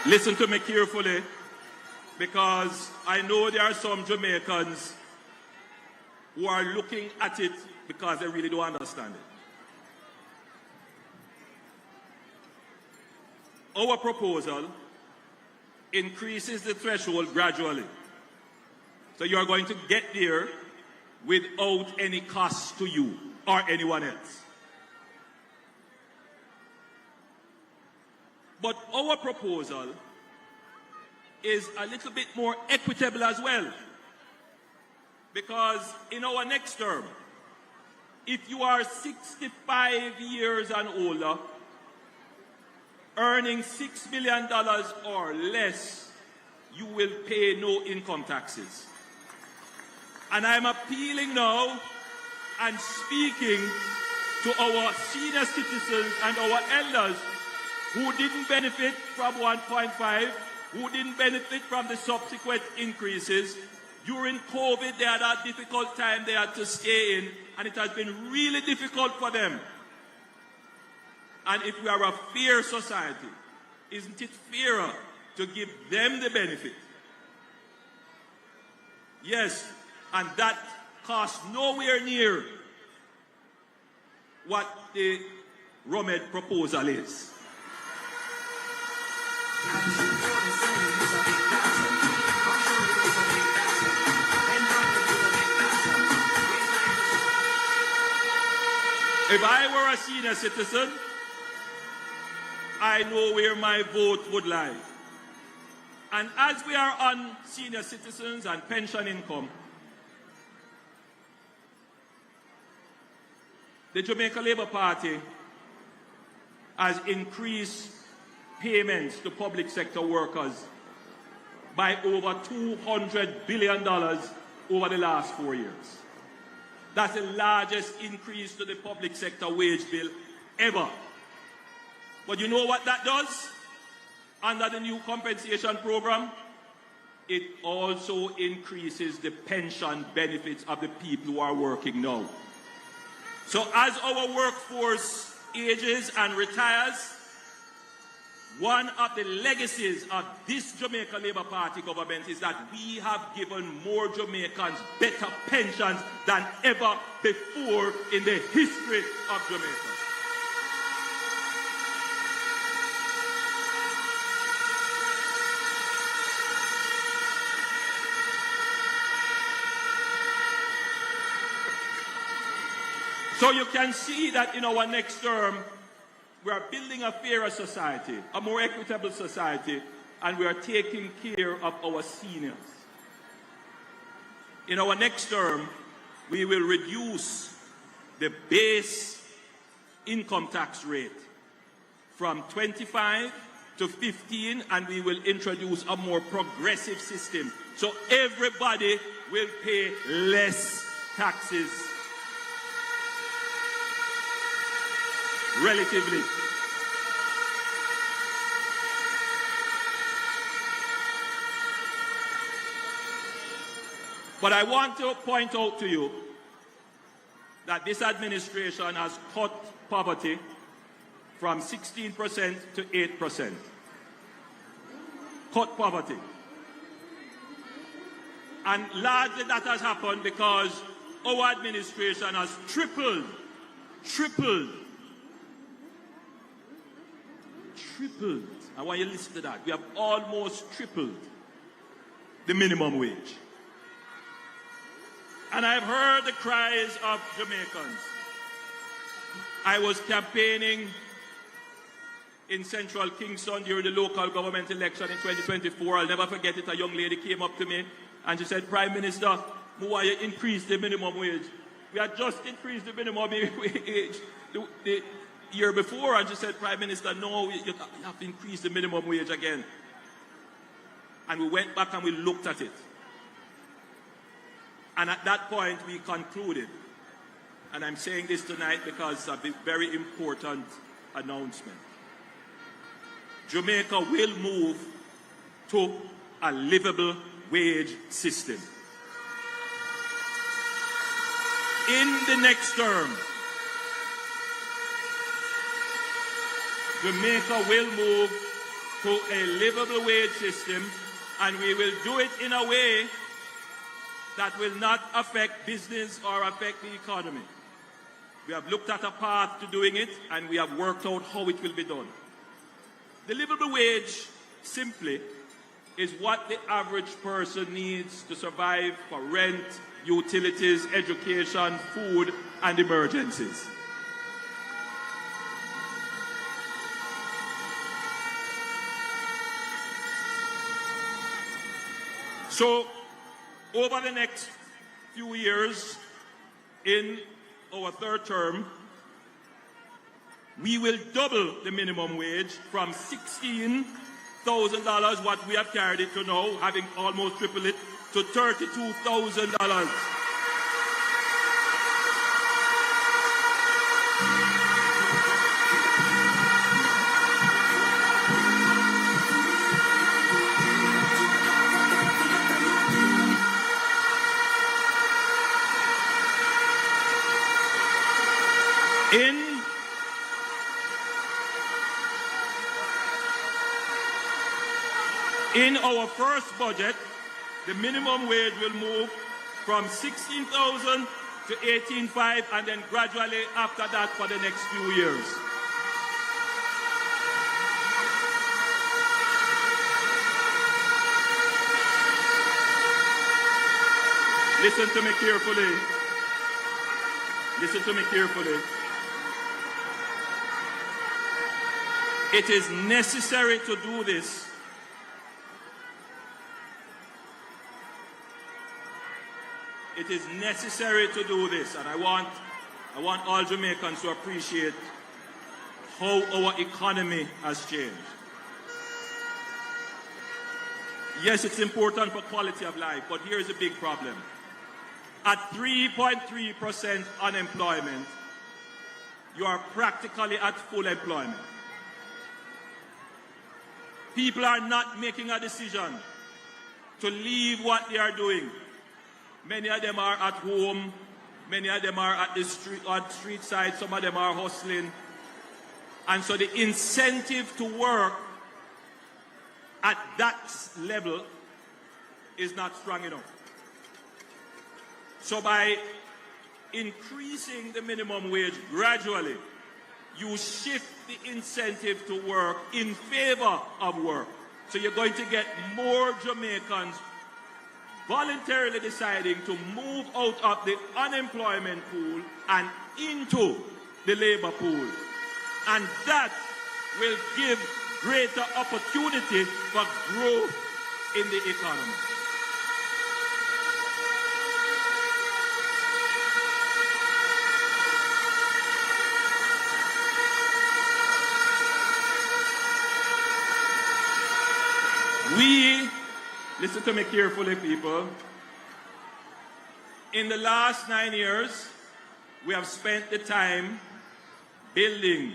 Listen to me carefully, because I know there are some Jamaicans who are looking at it because they really don't understand it. Our proposal increases the threshold gradually. So you are going to get there without any cost to you or anyone else. But our proposal is a little bit more equitable as well. Because in our next term, if you are 65 years and older, earning $6 million or less, you will pay no income taxes. And I'm appealing now and speaking to our senior citizens and our elders who didn't benefit from 1.5, who didn't benefit from the subsequent increases. During COVID, they had a difficult time they had to stay in, and it has been really difficult for them. And if we are a fair society, isn't it fairer to give them the benefit? Yes, and that costs nowhere near what the Romed proposal is. If I were a senior citizen, I know where my vote would lie. And as we are on senior citizens and pension income, the Jamaica Labour Party has increased payments to public sector workers by over $200 billion over the last 4 years. That's the largest increase to the public sector wage bill ever. But you know what that does? Under the new compensation program, it also increases the pension benefits of the people who are working now. So as our workforce ages and retires, one of the legacies of this Jamaica Labour Party government is that we have given more Jamaicans better pensions than ever before in the history of Jamaica. So you can see that in our next term, we are building a fairer society, a more equitable society, and we are taking care of our seniors. In our next term, we will reduce the base income tax rate from 25 to 15, and we will introduce a more progressive system. So everybody will pay less taxes relatively. But I want to point out to you that this administration has cut poverty from 16% to 8%. Cut poverty. And largely that has happened because our administration has tripled I want you to listen to that. We have almost tripled the minimum wage. And I've heard the cries of Jamaicans. I was campaigning in Central Kingston during the local government election in 2024. I'll never forget it. A young lady came up to me and she said, Prime Minister, why you increase the minimum wage? We had just increased the minimum wage the year before, and she said, Prime Minister, no, you have to increase the minimum wage again. And we went back and we looked at it. And at that point, we concluded, and I'm saying this tonight because it's a very important announcement. Jamaica will move to a livable wage system. In the next term, Jamaica will move to a livable wage system, and we will do it in a way that will not affect business or affect the economy. We have looked at a path to doing it, and we have worked out how it will be done. The livable wage, simply, is what the average person needs to survive for rent, utilities, education, food, and emergencies. So, over the next few years, in our third term, we will double the minimum wage from $16,000, what we have carried it to now, having almost tripled it, to $32,000. In our first budget, the minimum wage will move from $16,000 to $18,500, and then gradually after that for the next few years. Listen to me carefully. Listen to me carefully. It is necessary to do this It is necessary to do this, and I want all Jamaicans to appreciate how our economy has changed. Yes, it's important for quality of life, but here's a big problem. At 3.3% unemployment, you are practically at full employment. People are not making a decision to leave what they are doing. Many of them are at home, many of them are at the street side, some of them are hustling. And so the incentive to work at that level is not strong enough. So by increasing the minimum wage gradually, you shift the incentive to work in favor of work. So you're going to get more Jamaicans voluntarily deciding to move out of the unemployment pool and into the labor pool. And that will give greater opportunity for growth in the economy. Listen to me carefully, people. In the last 9 years, we have spent the time building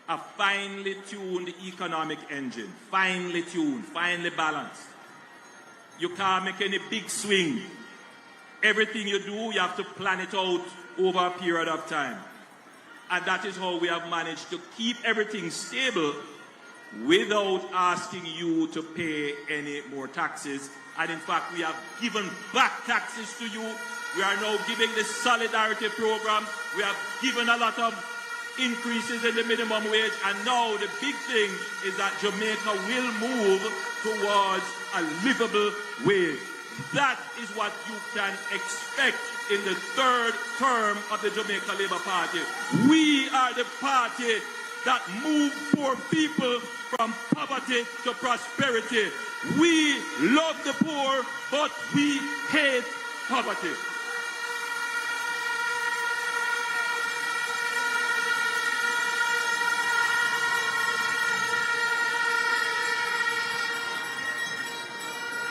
a finely tuned economic engine. Finely tuned, finely balanced. You can't make any big swing. Everything you do, you have to plan it out over a period of time. And that is how we have managed to keep everything stable without asking you to pay any more taxes. And in fact, we have given back taxes to you. We are now giving the solidarity program. We have given a lot of increases in the minimum wage. And now the big thing is that Jamaica will move towards a livable wage. That is what you can expect in the third term of the Jamaica Labour Party. We are the party that move poor people from poverty to prosperity. We love the poor, but we hate poverty.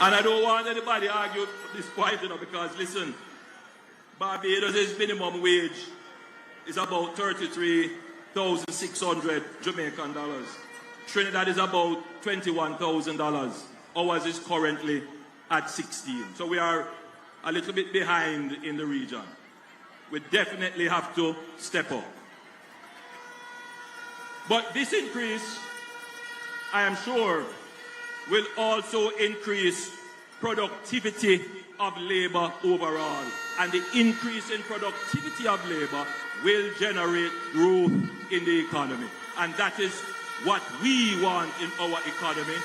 And I don't want anybody to argue this point, because listen, Barbados' minimum wage is about 33,600 Jamaican dollars. Trinidad is about $21,000. Ours is currently at 16. So we are a little bit behind in the region. We definitely have to step up. But this increase, I am sure, will also increase productivity of labor overall. And the increase in productivity of labor will generate growth in the economy. And that is what we want in our economy,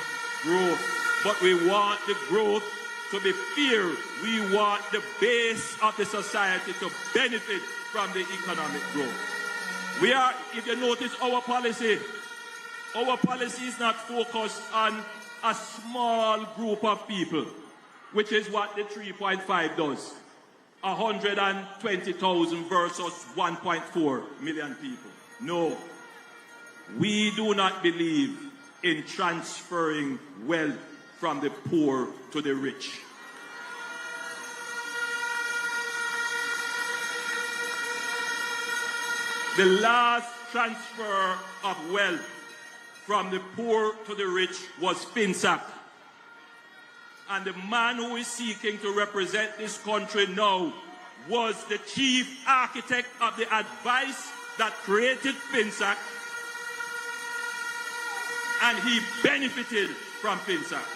growth. But we want the growth to be fair. We want the base of the society to benefit from the economic growth. We are, if you notice, our policy is not focused on a small group of people, which is what the 3.5 does. 120,000 versus 1.4 million people. No. We do not believe in transferring wealth from the poor to the rich. The last transfer of wealth from the poor to the rich was FINSAC. And the man who is seeking to represent this country now was the chief architect of the advice that created FINSAC, and he benefited from FINSAC.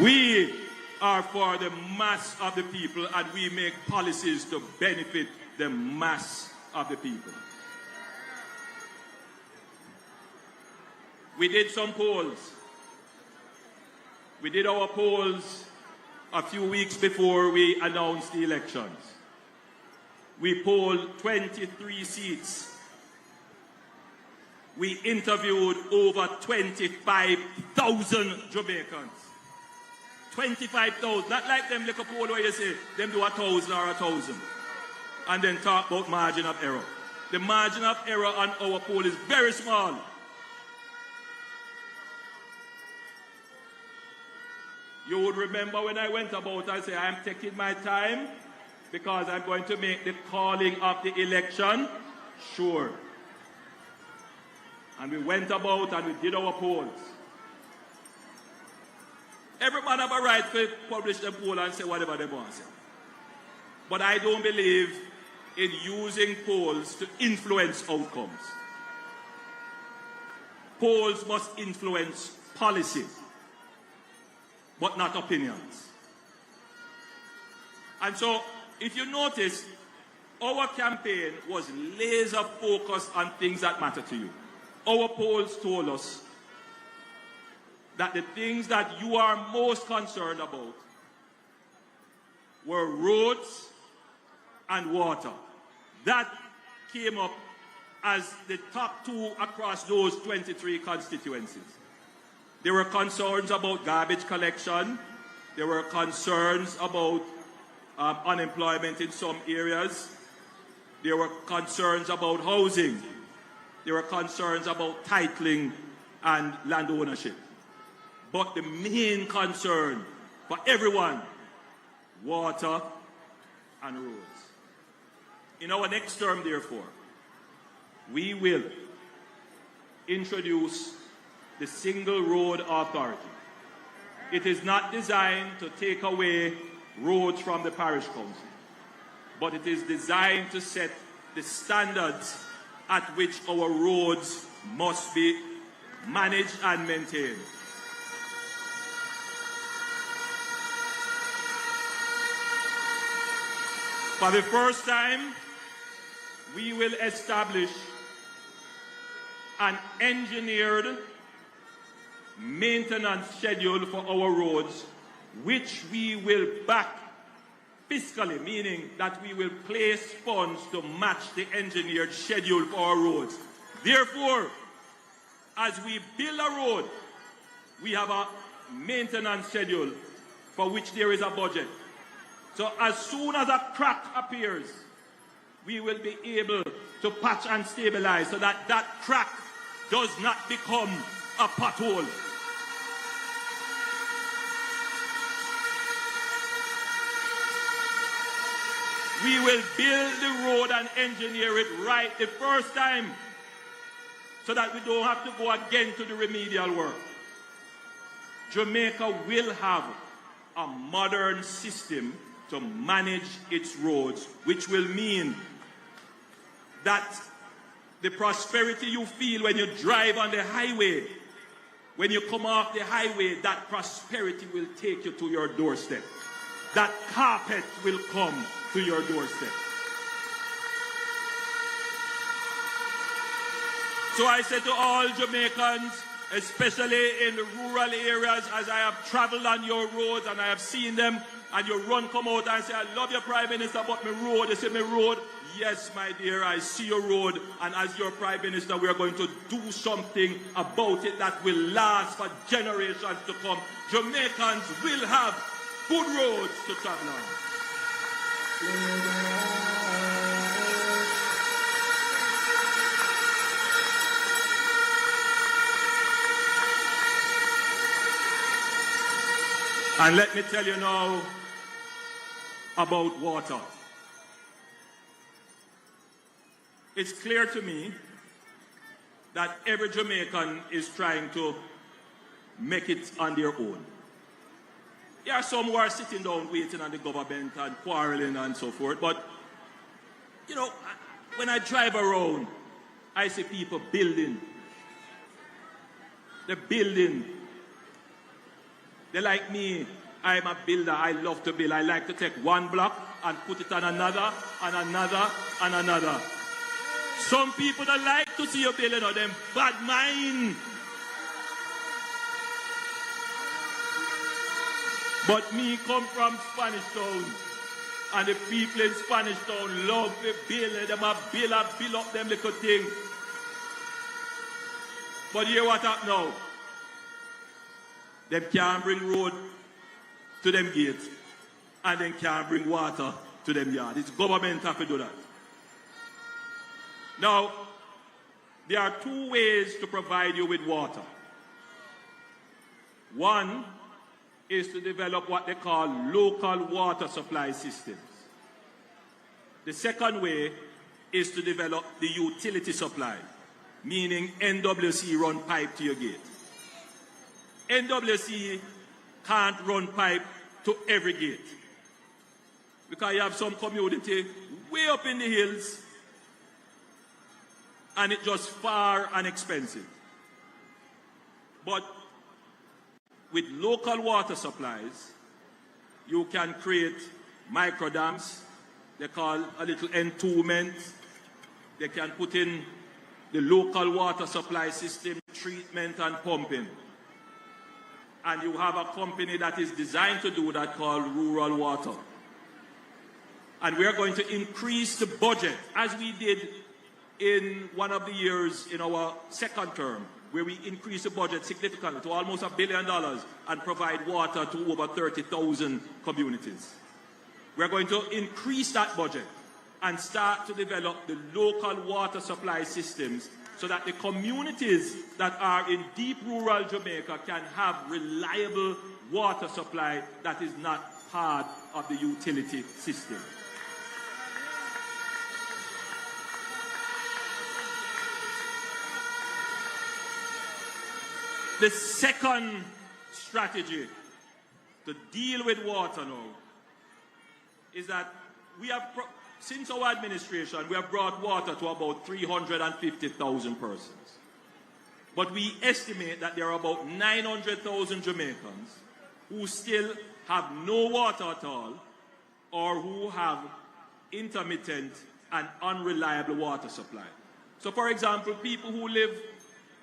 We are for the mass of the people, and we make policies to benefit the mass of the people. We did some polls. We did our polls a few weeks before we announced the elections. We polled 23 seats. We interviewed over 25,000 Jamaicans. 25,000, not like them little poll where you say them do 1,000 or 1,000 and then talk about margin of error. The margin of error on our poll is very small. You would remember when I went about, I said, I'm taking my time because I'm going to make the calling of the election sure. And we went about and we did our polls. Every man have a right to publish the poll and say whatever they want to say. But I don't believe in using polls to influence outcomes. Polls must influence policy, but not opinions. And so, if you notice, our campaign was laser focused on things that matter to you. Our polls told us that the things that you are most concerned about were roads and water. That came up as the top two across those 23 constituencies. There were concerns about garbage collection. There were concerns about unemployment in some areas. There were concerns about housing. There were concerns about titling and land ownership. But the main concern for everyone, water and roads. In our next term, therefore, we will introduce the Single Road Authority. It is not designed to take away roads from the parish council, but it is designed to set the standards at which our roads must be managed and maintained. For the first time, we will establish an engineered maintenance schedule for our roads, which we will back fiscally, meaning that we will place funds to match the engineered schedule for our roads. Therefore, as we build a road, we have a maintenance schedule for which there is a budget. So as soon as a crack appears, we will be able to patch and stabilize so that that crack does not become a pothole. We will build the road and engineer it right the first time so that we don't have to go again to the remedial work. Jamaica will have a modern system to manage its roads, which will mean that the prosperity you feel when you drive on the highway, when you come off the highway, that prosperity will take you to your doorstep. That carpet will come to your doorstep. So I say to all Jamaicans, especially in the rural areas, as I have traveled on your roads and I have seen them, and you come out and say, I love your Prime Minister, but my road, you say my road. Yes, my dear, I see your road, and as your Prime Minister, we are going to do something about it that will last for generations to come. Jamaicans will have good roads to travel on. And let me tell you now about water. It's clear to me that every Jamaican is trying to make it on their own. There are some who are sitting down waiting on the government and quarreling and so forth, but, you know, when I drive around, I see people building. They're building. They're like me. I'm a builder. I love to build. I like to take one block and put it on another, and another, and another. Some people don't like to see you building on them bad mind. But me come from Spanish Town, and the people in Spanish Town love to build. Them a build up them little things. But hear what happened now. Them can't bring road to them gates, and then can't bring water to them yard. It's government have to do that. Now, there are two ways to provide you with water. One is to develop what they call local water supply systems. The second way is to develop the utility supply, meaning NWC run pipe to your gate. NWC can't run pipe to every gate because you have some community way up in the hills and it's just far and expensive. But with local water supplies, you can create micro dams. They call a little entombment. They can put in the local water supply system, treatment and pumping. And you have a company that is designed to do that called Rural Water. And we are going to increase the budget, as we did in one of the years in our second term, where we increased the budget significantly to almost $1 billion and provide water to over 30,000 communities. We're going to increase that budget and start to develop the local water supply systems so that the communities that are in deep rural Jamaica can have reliable water supply that is not part of the utility system. The second strategy to deal with water now is that we have, since our administration, we have brought water to about 350,000 persons. But we estimate that there are about 900,000 Jamaicans who still have no water at all or who have intermittent and unreliable water supply. So, for example, people who live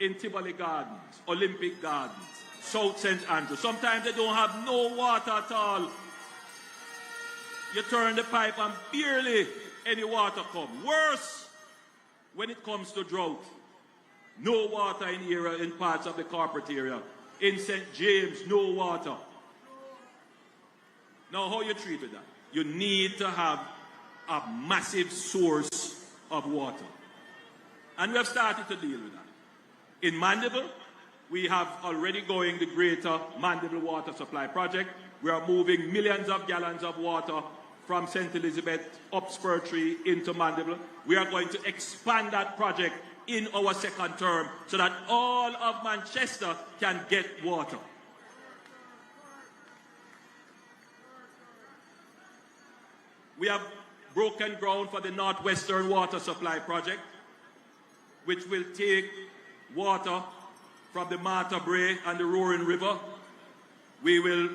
in Tivoli Gardens, Olympic Gardens, South St. Andrew, sometimes they don't have no water at all. You turn the pipe and barely any water comes. Worse, when it comes to drought, no water in the area, in parts of the corporate area. In St. James, no water. Now, how you treat with that? You need to have a massive source of water. And we have started to deal with that. In Mandeville, we have already going the Greater Mandeville Water Supply Project. We are moving millions of gallons of water from St. Elizabeth up Spur Tree into Mandeville. We are going to expand that project in our second term so that all of Manchester can get water. We have broken ground for the Northwestern Water Supply Project, which will take water from the Martha Brae and the Roaring River. We will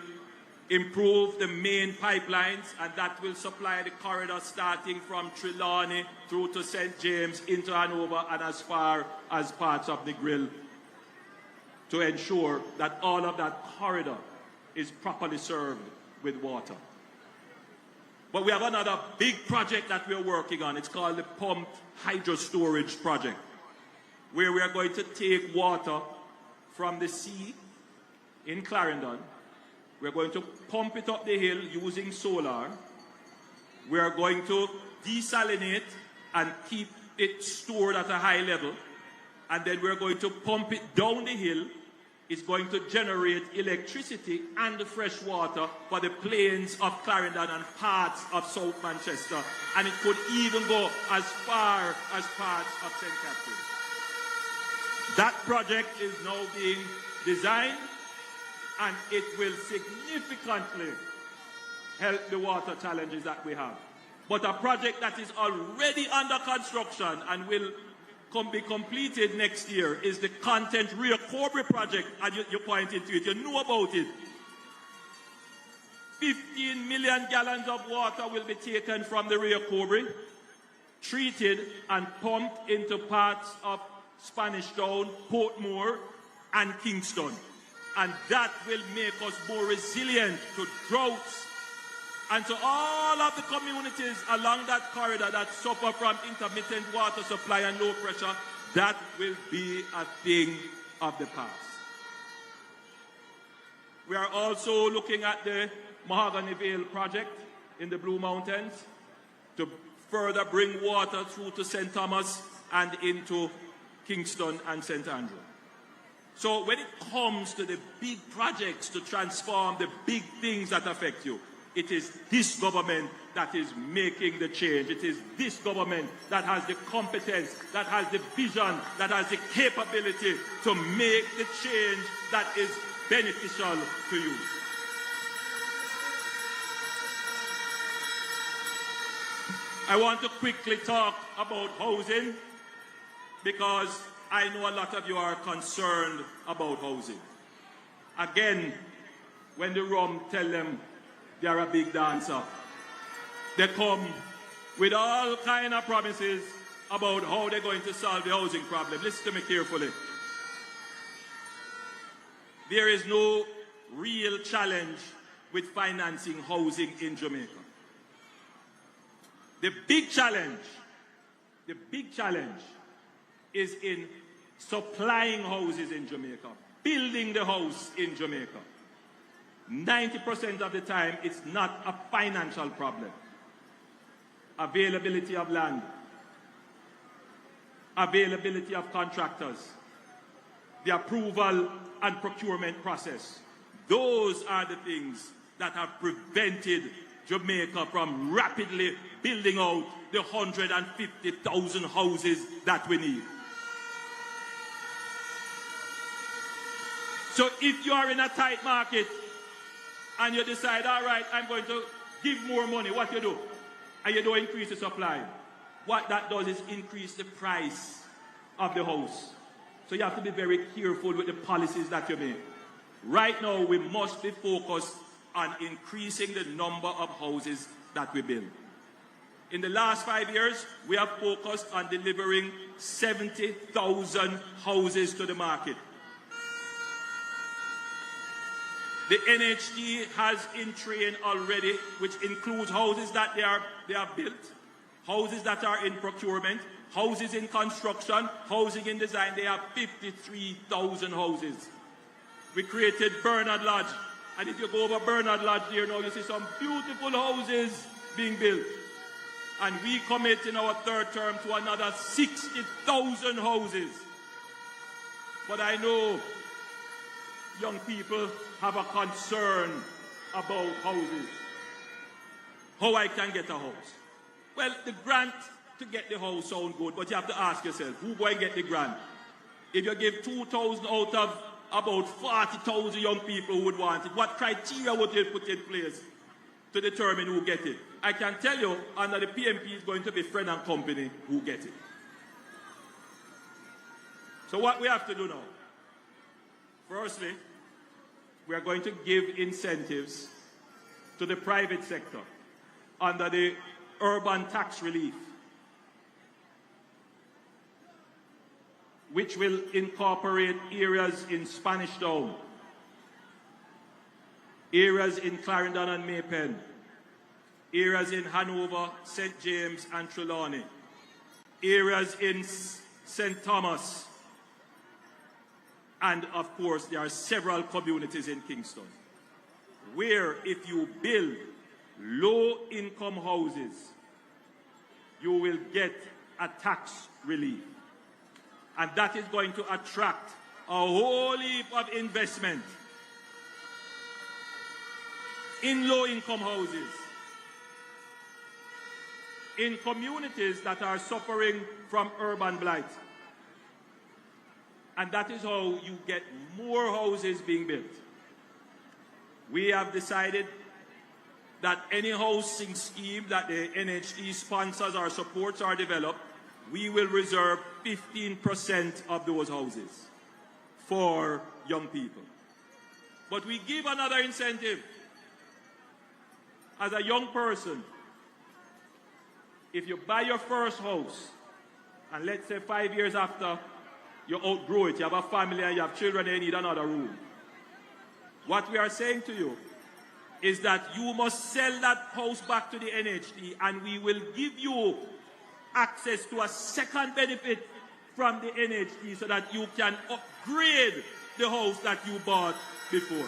improve the main pipelines, and that will supply the corridor starting from Trelawney through to St. James into Hanover and as far as parts of the Grill, to ensure that all of that corridor is properly served with water. But we have another big project that we're working on. It's called the Pumped Hydro Storage Project, where we are going to take water from the sea in Clarendon. We're going to pump it up the hill using solar. We are going to desalinate and keep it stored at a high level. And then we're going to pump it down the hill. It's going to generate electricity and fresh water for the plains of Clarendon and parts of South Manchester. And it could even go as far as parts of St. Catherine. That project is now being designed, and it will significantly help the water challenges that we have. But a project that is already under construction and will be completed next year is the Content Rio Cobre project, and you pointed to it, you know about it. 15 million gallons of water will be taken from the Rio Cobre, treated and pumped into parts of Spanish Town, Portmore, and Kingston. And that will make us more resilient to droughts and to all of the communities along that corridor that suffer from intermittent water supply and low pressure. That will be a thing of the past. We are also looking at the Mahogany Vale project in the Blue Mountains to further bring water through to St. Thomas and into Kingston and St. Andrew. So when it comes to the big projects to transform the big things that affect you, it is this government that is making the change. It is this government that has the competence, that has the vision, that has the capability to make the change that is beneficial to you. I want to quickly talk about housing because I know a lot of you are concerned about housing. Again, when the rum tell them they are a big dancer, they come with all kind of promises about how they're going to solve the housing problem. Listen to me carefully. There is no real challenge with financing housing in Jamaica. The big challenge is in supplying houses in Jamaica, building the house in Jamaica. 90% of the time, it's not a financial problem. Availability of land, availability of contractors, the approval and procurement process. Those are the things that have prevented Jamaica from rapidly building out the 150,000 houses that we need. So if you are in a tight market and you decide, all right, I'm going to give more money, what you do? And you don't increase the supply. What that does is increase the price of the house. So you have to be very careful with the policies that you make. Right now, we must be focused on increasing the number of houses that we build. In the last 5 years, we have focused on delivering 70,000 houses to the market. The NHD has in train already, which includes houses that they are built, houses that are in procurement, houses in construction, housing in design. They have 53,000 houses. We created Bernard Lodge. And if you go over Bernard Lodge here now, you see some beautiful houses being built. And we commit in our third term to another 60,000 houses. But I know young people have a concern about houses. How I can get a house? Well, the grant to get the house sounds good, but you have to ask yourself, who going to get the grant? If you give 2,000 out of about 40,000 young people who would want it, what criteria would you put in place to determine who get it? I can tell you, under the PMP, it's going to be friend and company who get it. So what we have to do now? Firstly, we are going to give incentives to the private sector under the urban tax relief, which will incorporate areas in Spanish Town, areas in Clarendon and Maypen, areas in Hanover, St. James and Trelawney, areas in St. Thomas, and of course there are several communities in Kingston where if you build low-income houses, you will get a tax relief. And that is going to attract a whole heap of investment in low-income houses, in communities that are suffering from urban blight. And that is how you get more houses being built. We have decided that any housing scheme that the NHD sponsors or supports or develops, we will reserve 15% of those houses for young people. But we give another incentive. As a young person, if you buy your first house, and let's say 5 years after you outgrow it, you have a family and you have children and you need another room, what we are saying to you is that you must sell that house back to the NHD and we will give you access to a second benefit from the NHD so that you can upgrade the house that you bought before.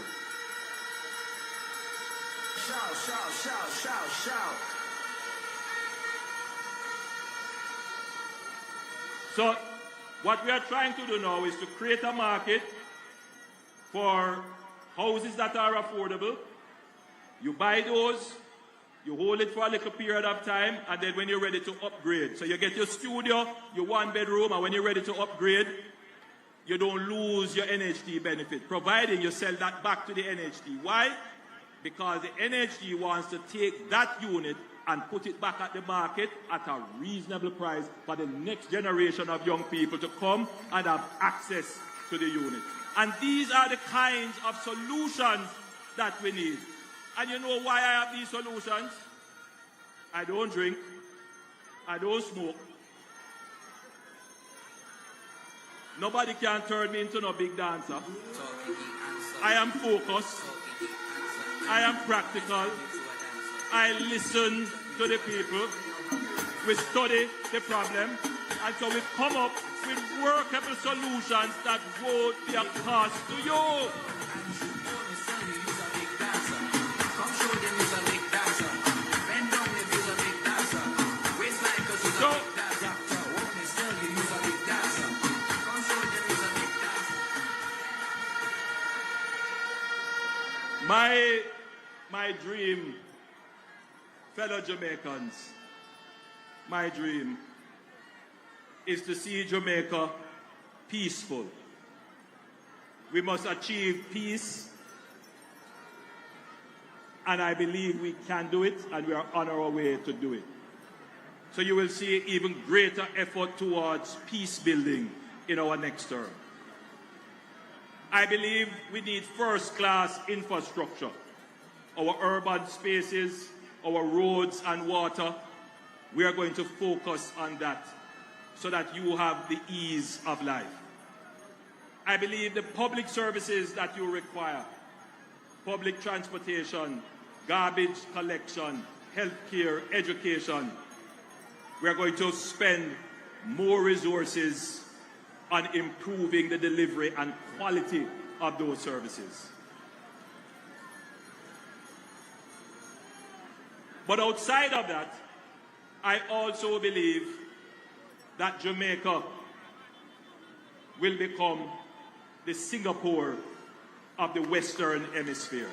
Shout, shout, shout, shout, shout. So what we are trying to do now is to create a market for houses that are affordable. You buy those, you hold it for a little period of time, and then when you're ready to upgrade. So you get your studio, your one bedroom, and when you're ready to upgrade, you don't lose your NHT benefit, providing you sell that back to the NHT. Why? Because the NHT wants to take that unit and put it back at the market at a reasonable price for the next generation of young people to come and have access to the unit. And these are the kinds of solutions that we need. And you know why I have these solutions? I don't drink. I don't smoke. Nobody can turn me into no big dancer. I am focused. I am practical. I listen to the people. We study the problem. And so we come up with workable solutions that won't be a cost to you. My dream, fellow Jamaicans, my dream is to see Jamaica peaceful. We must achieve peace, and I believe we can do it, and we are on our way to do it. So you will see even greater effort towards peace building in our next term. I believe we need first-class infrastructure. Our urban spaces, our roads and water, we are going to focus on that so that you have the ease of life. I believe the public services that you require, public transportation, garbage collection, healthcare, education, we are going to spend more resources on improving the delivery and quality of those services. But outside of that, I also believe that Jamaica will become the Singapore of the Western Hemisphere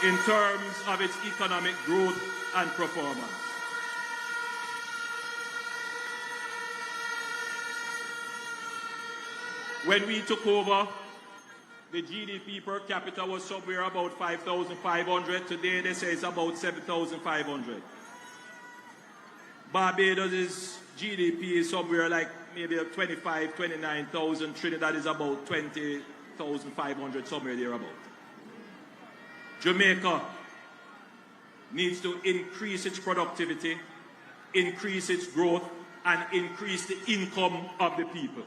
in terms of its economic growth and performance. When we took over, the GDP per capita was somewhere about 5,500. Today they say it's about 7,500. Barbados' GDP is somewhere like maybe 25, 29,000. Trinidad is about 20,500, somewhere thereabout. Jamaica needs to increase its productivity, increase its growth, and increase the income of the people.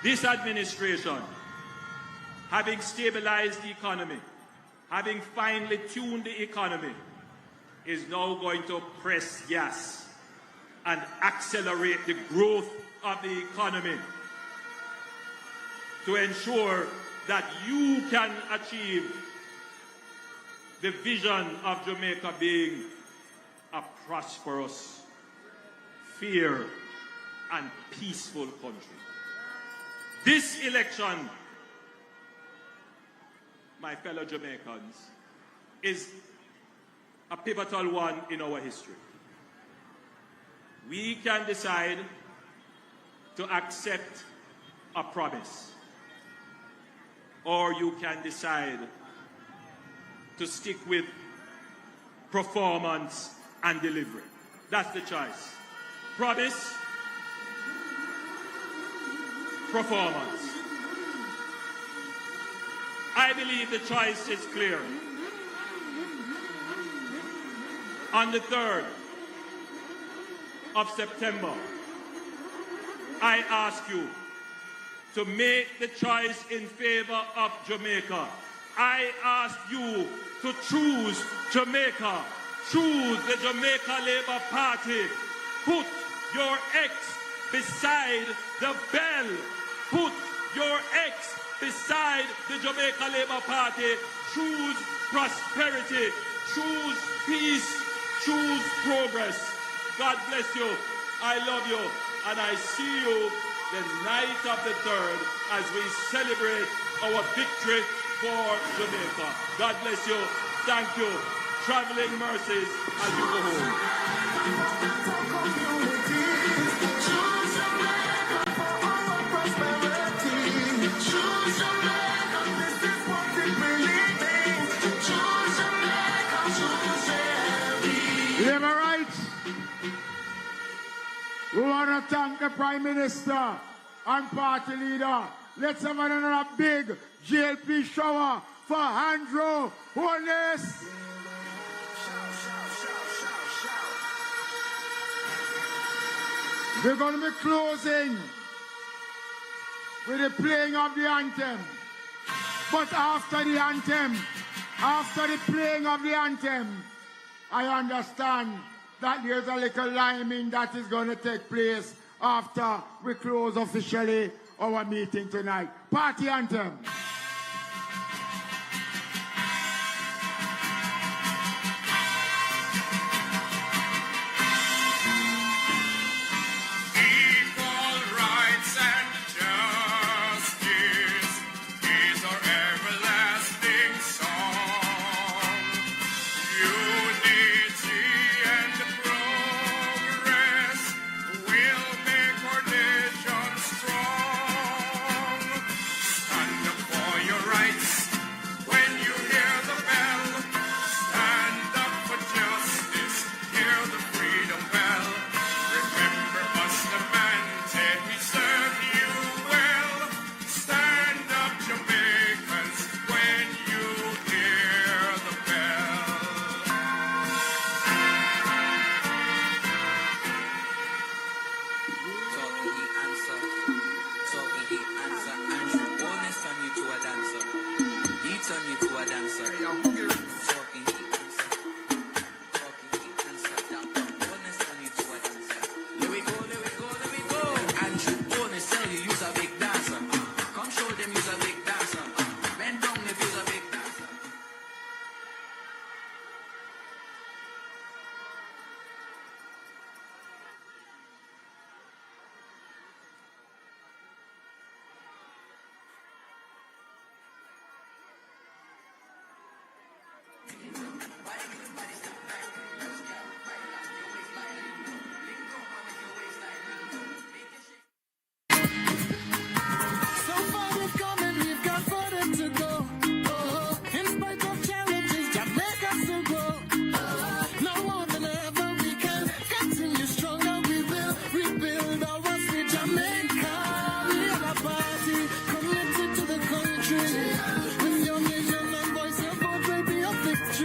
This administration, having stabilized the economy, having finely tuned the economy, is now going to press gas and accelerate the growth of the economy to ensure that you can achieve the vision of Jamaica being a prosperous, fair, and peaceful country. This election, my fellow Jamaicans, is a pivotal one in our history. We can decide to accept a promise, or you can decide to stick with performance and delivery. That's the choice. Promise, performance. I believe the choice is clear. On the 3rd of September, I ask you to make the choice in favor of Jamaica. I ask you to choose Jamaica. Choose the Jamaica Labour Party. Put your X beside the bell. Put your X beside the Jamaica Labour Party. Choose prosperity. Choose peace. Choose progress. God bless you. I love you. And I see you the night of the 3rd as we celebrate our victory for Jamaica. God bless you. Thank you. Traveling mercies as you go home. Labor rights. We want to thank the Prime Minister and party leader. Let's have another big JLP shower for Andrew Holness. We're going to be closing with the playing of the anthem. But after the anthem, after the playing of the anthem, I understand that there's a little liming that is going to take place after we close officially our meeting tonight. Party anthem.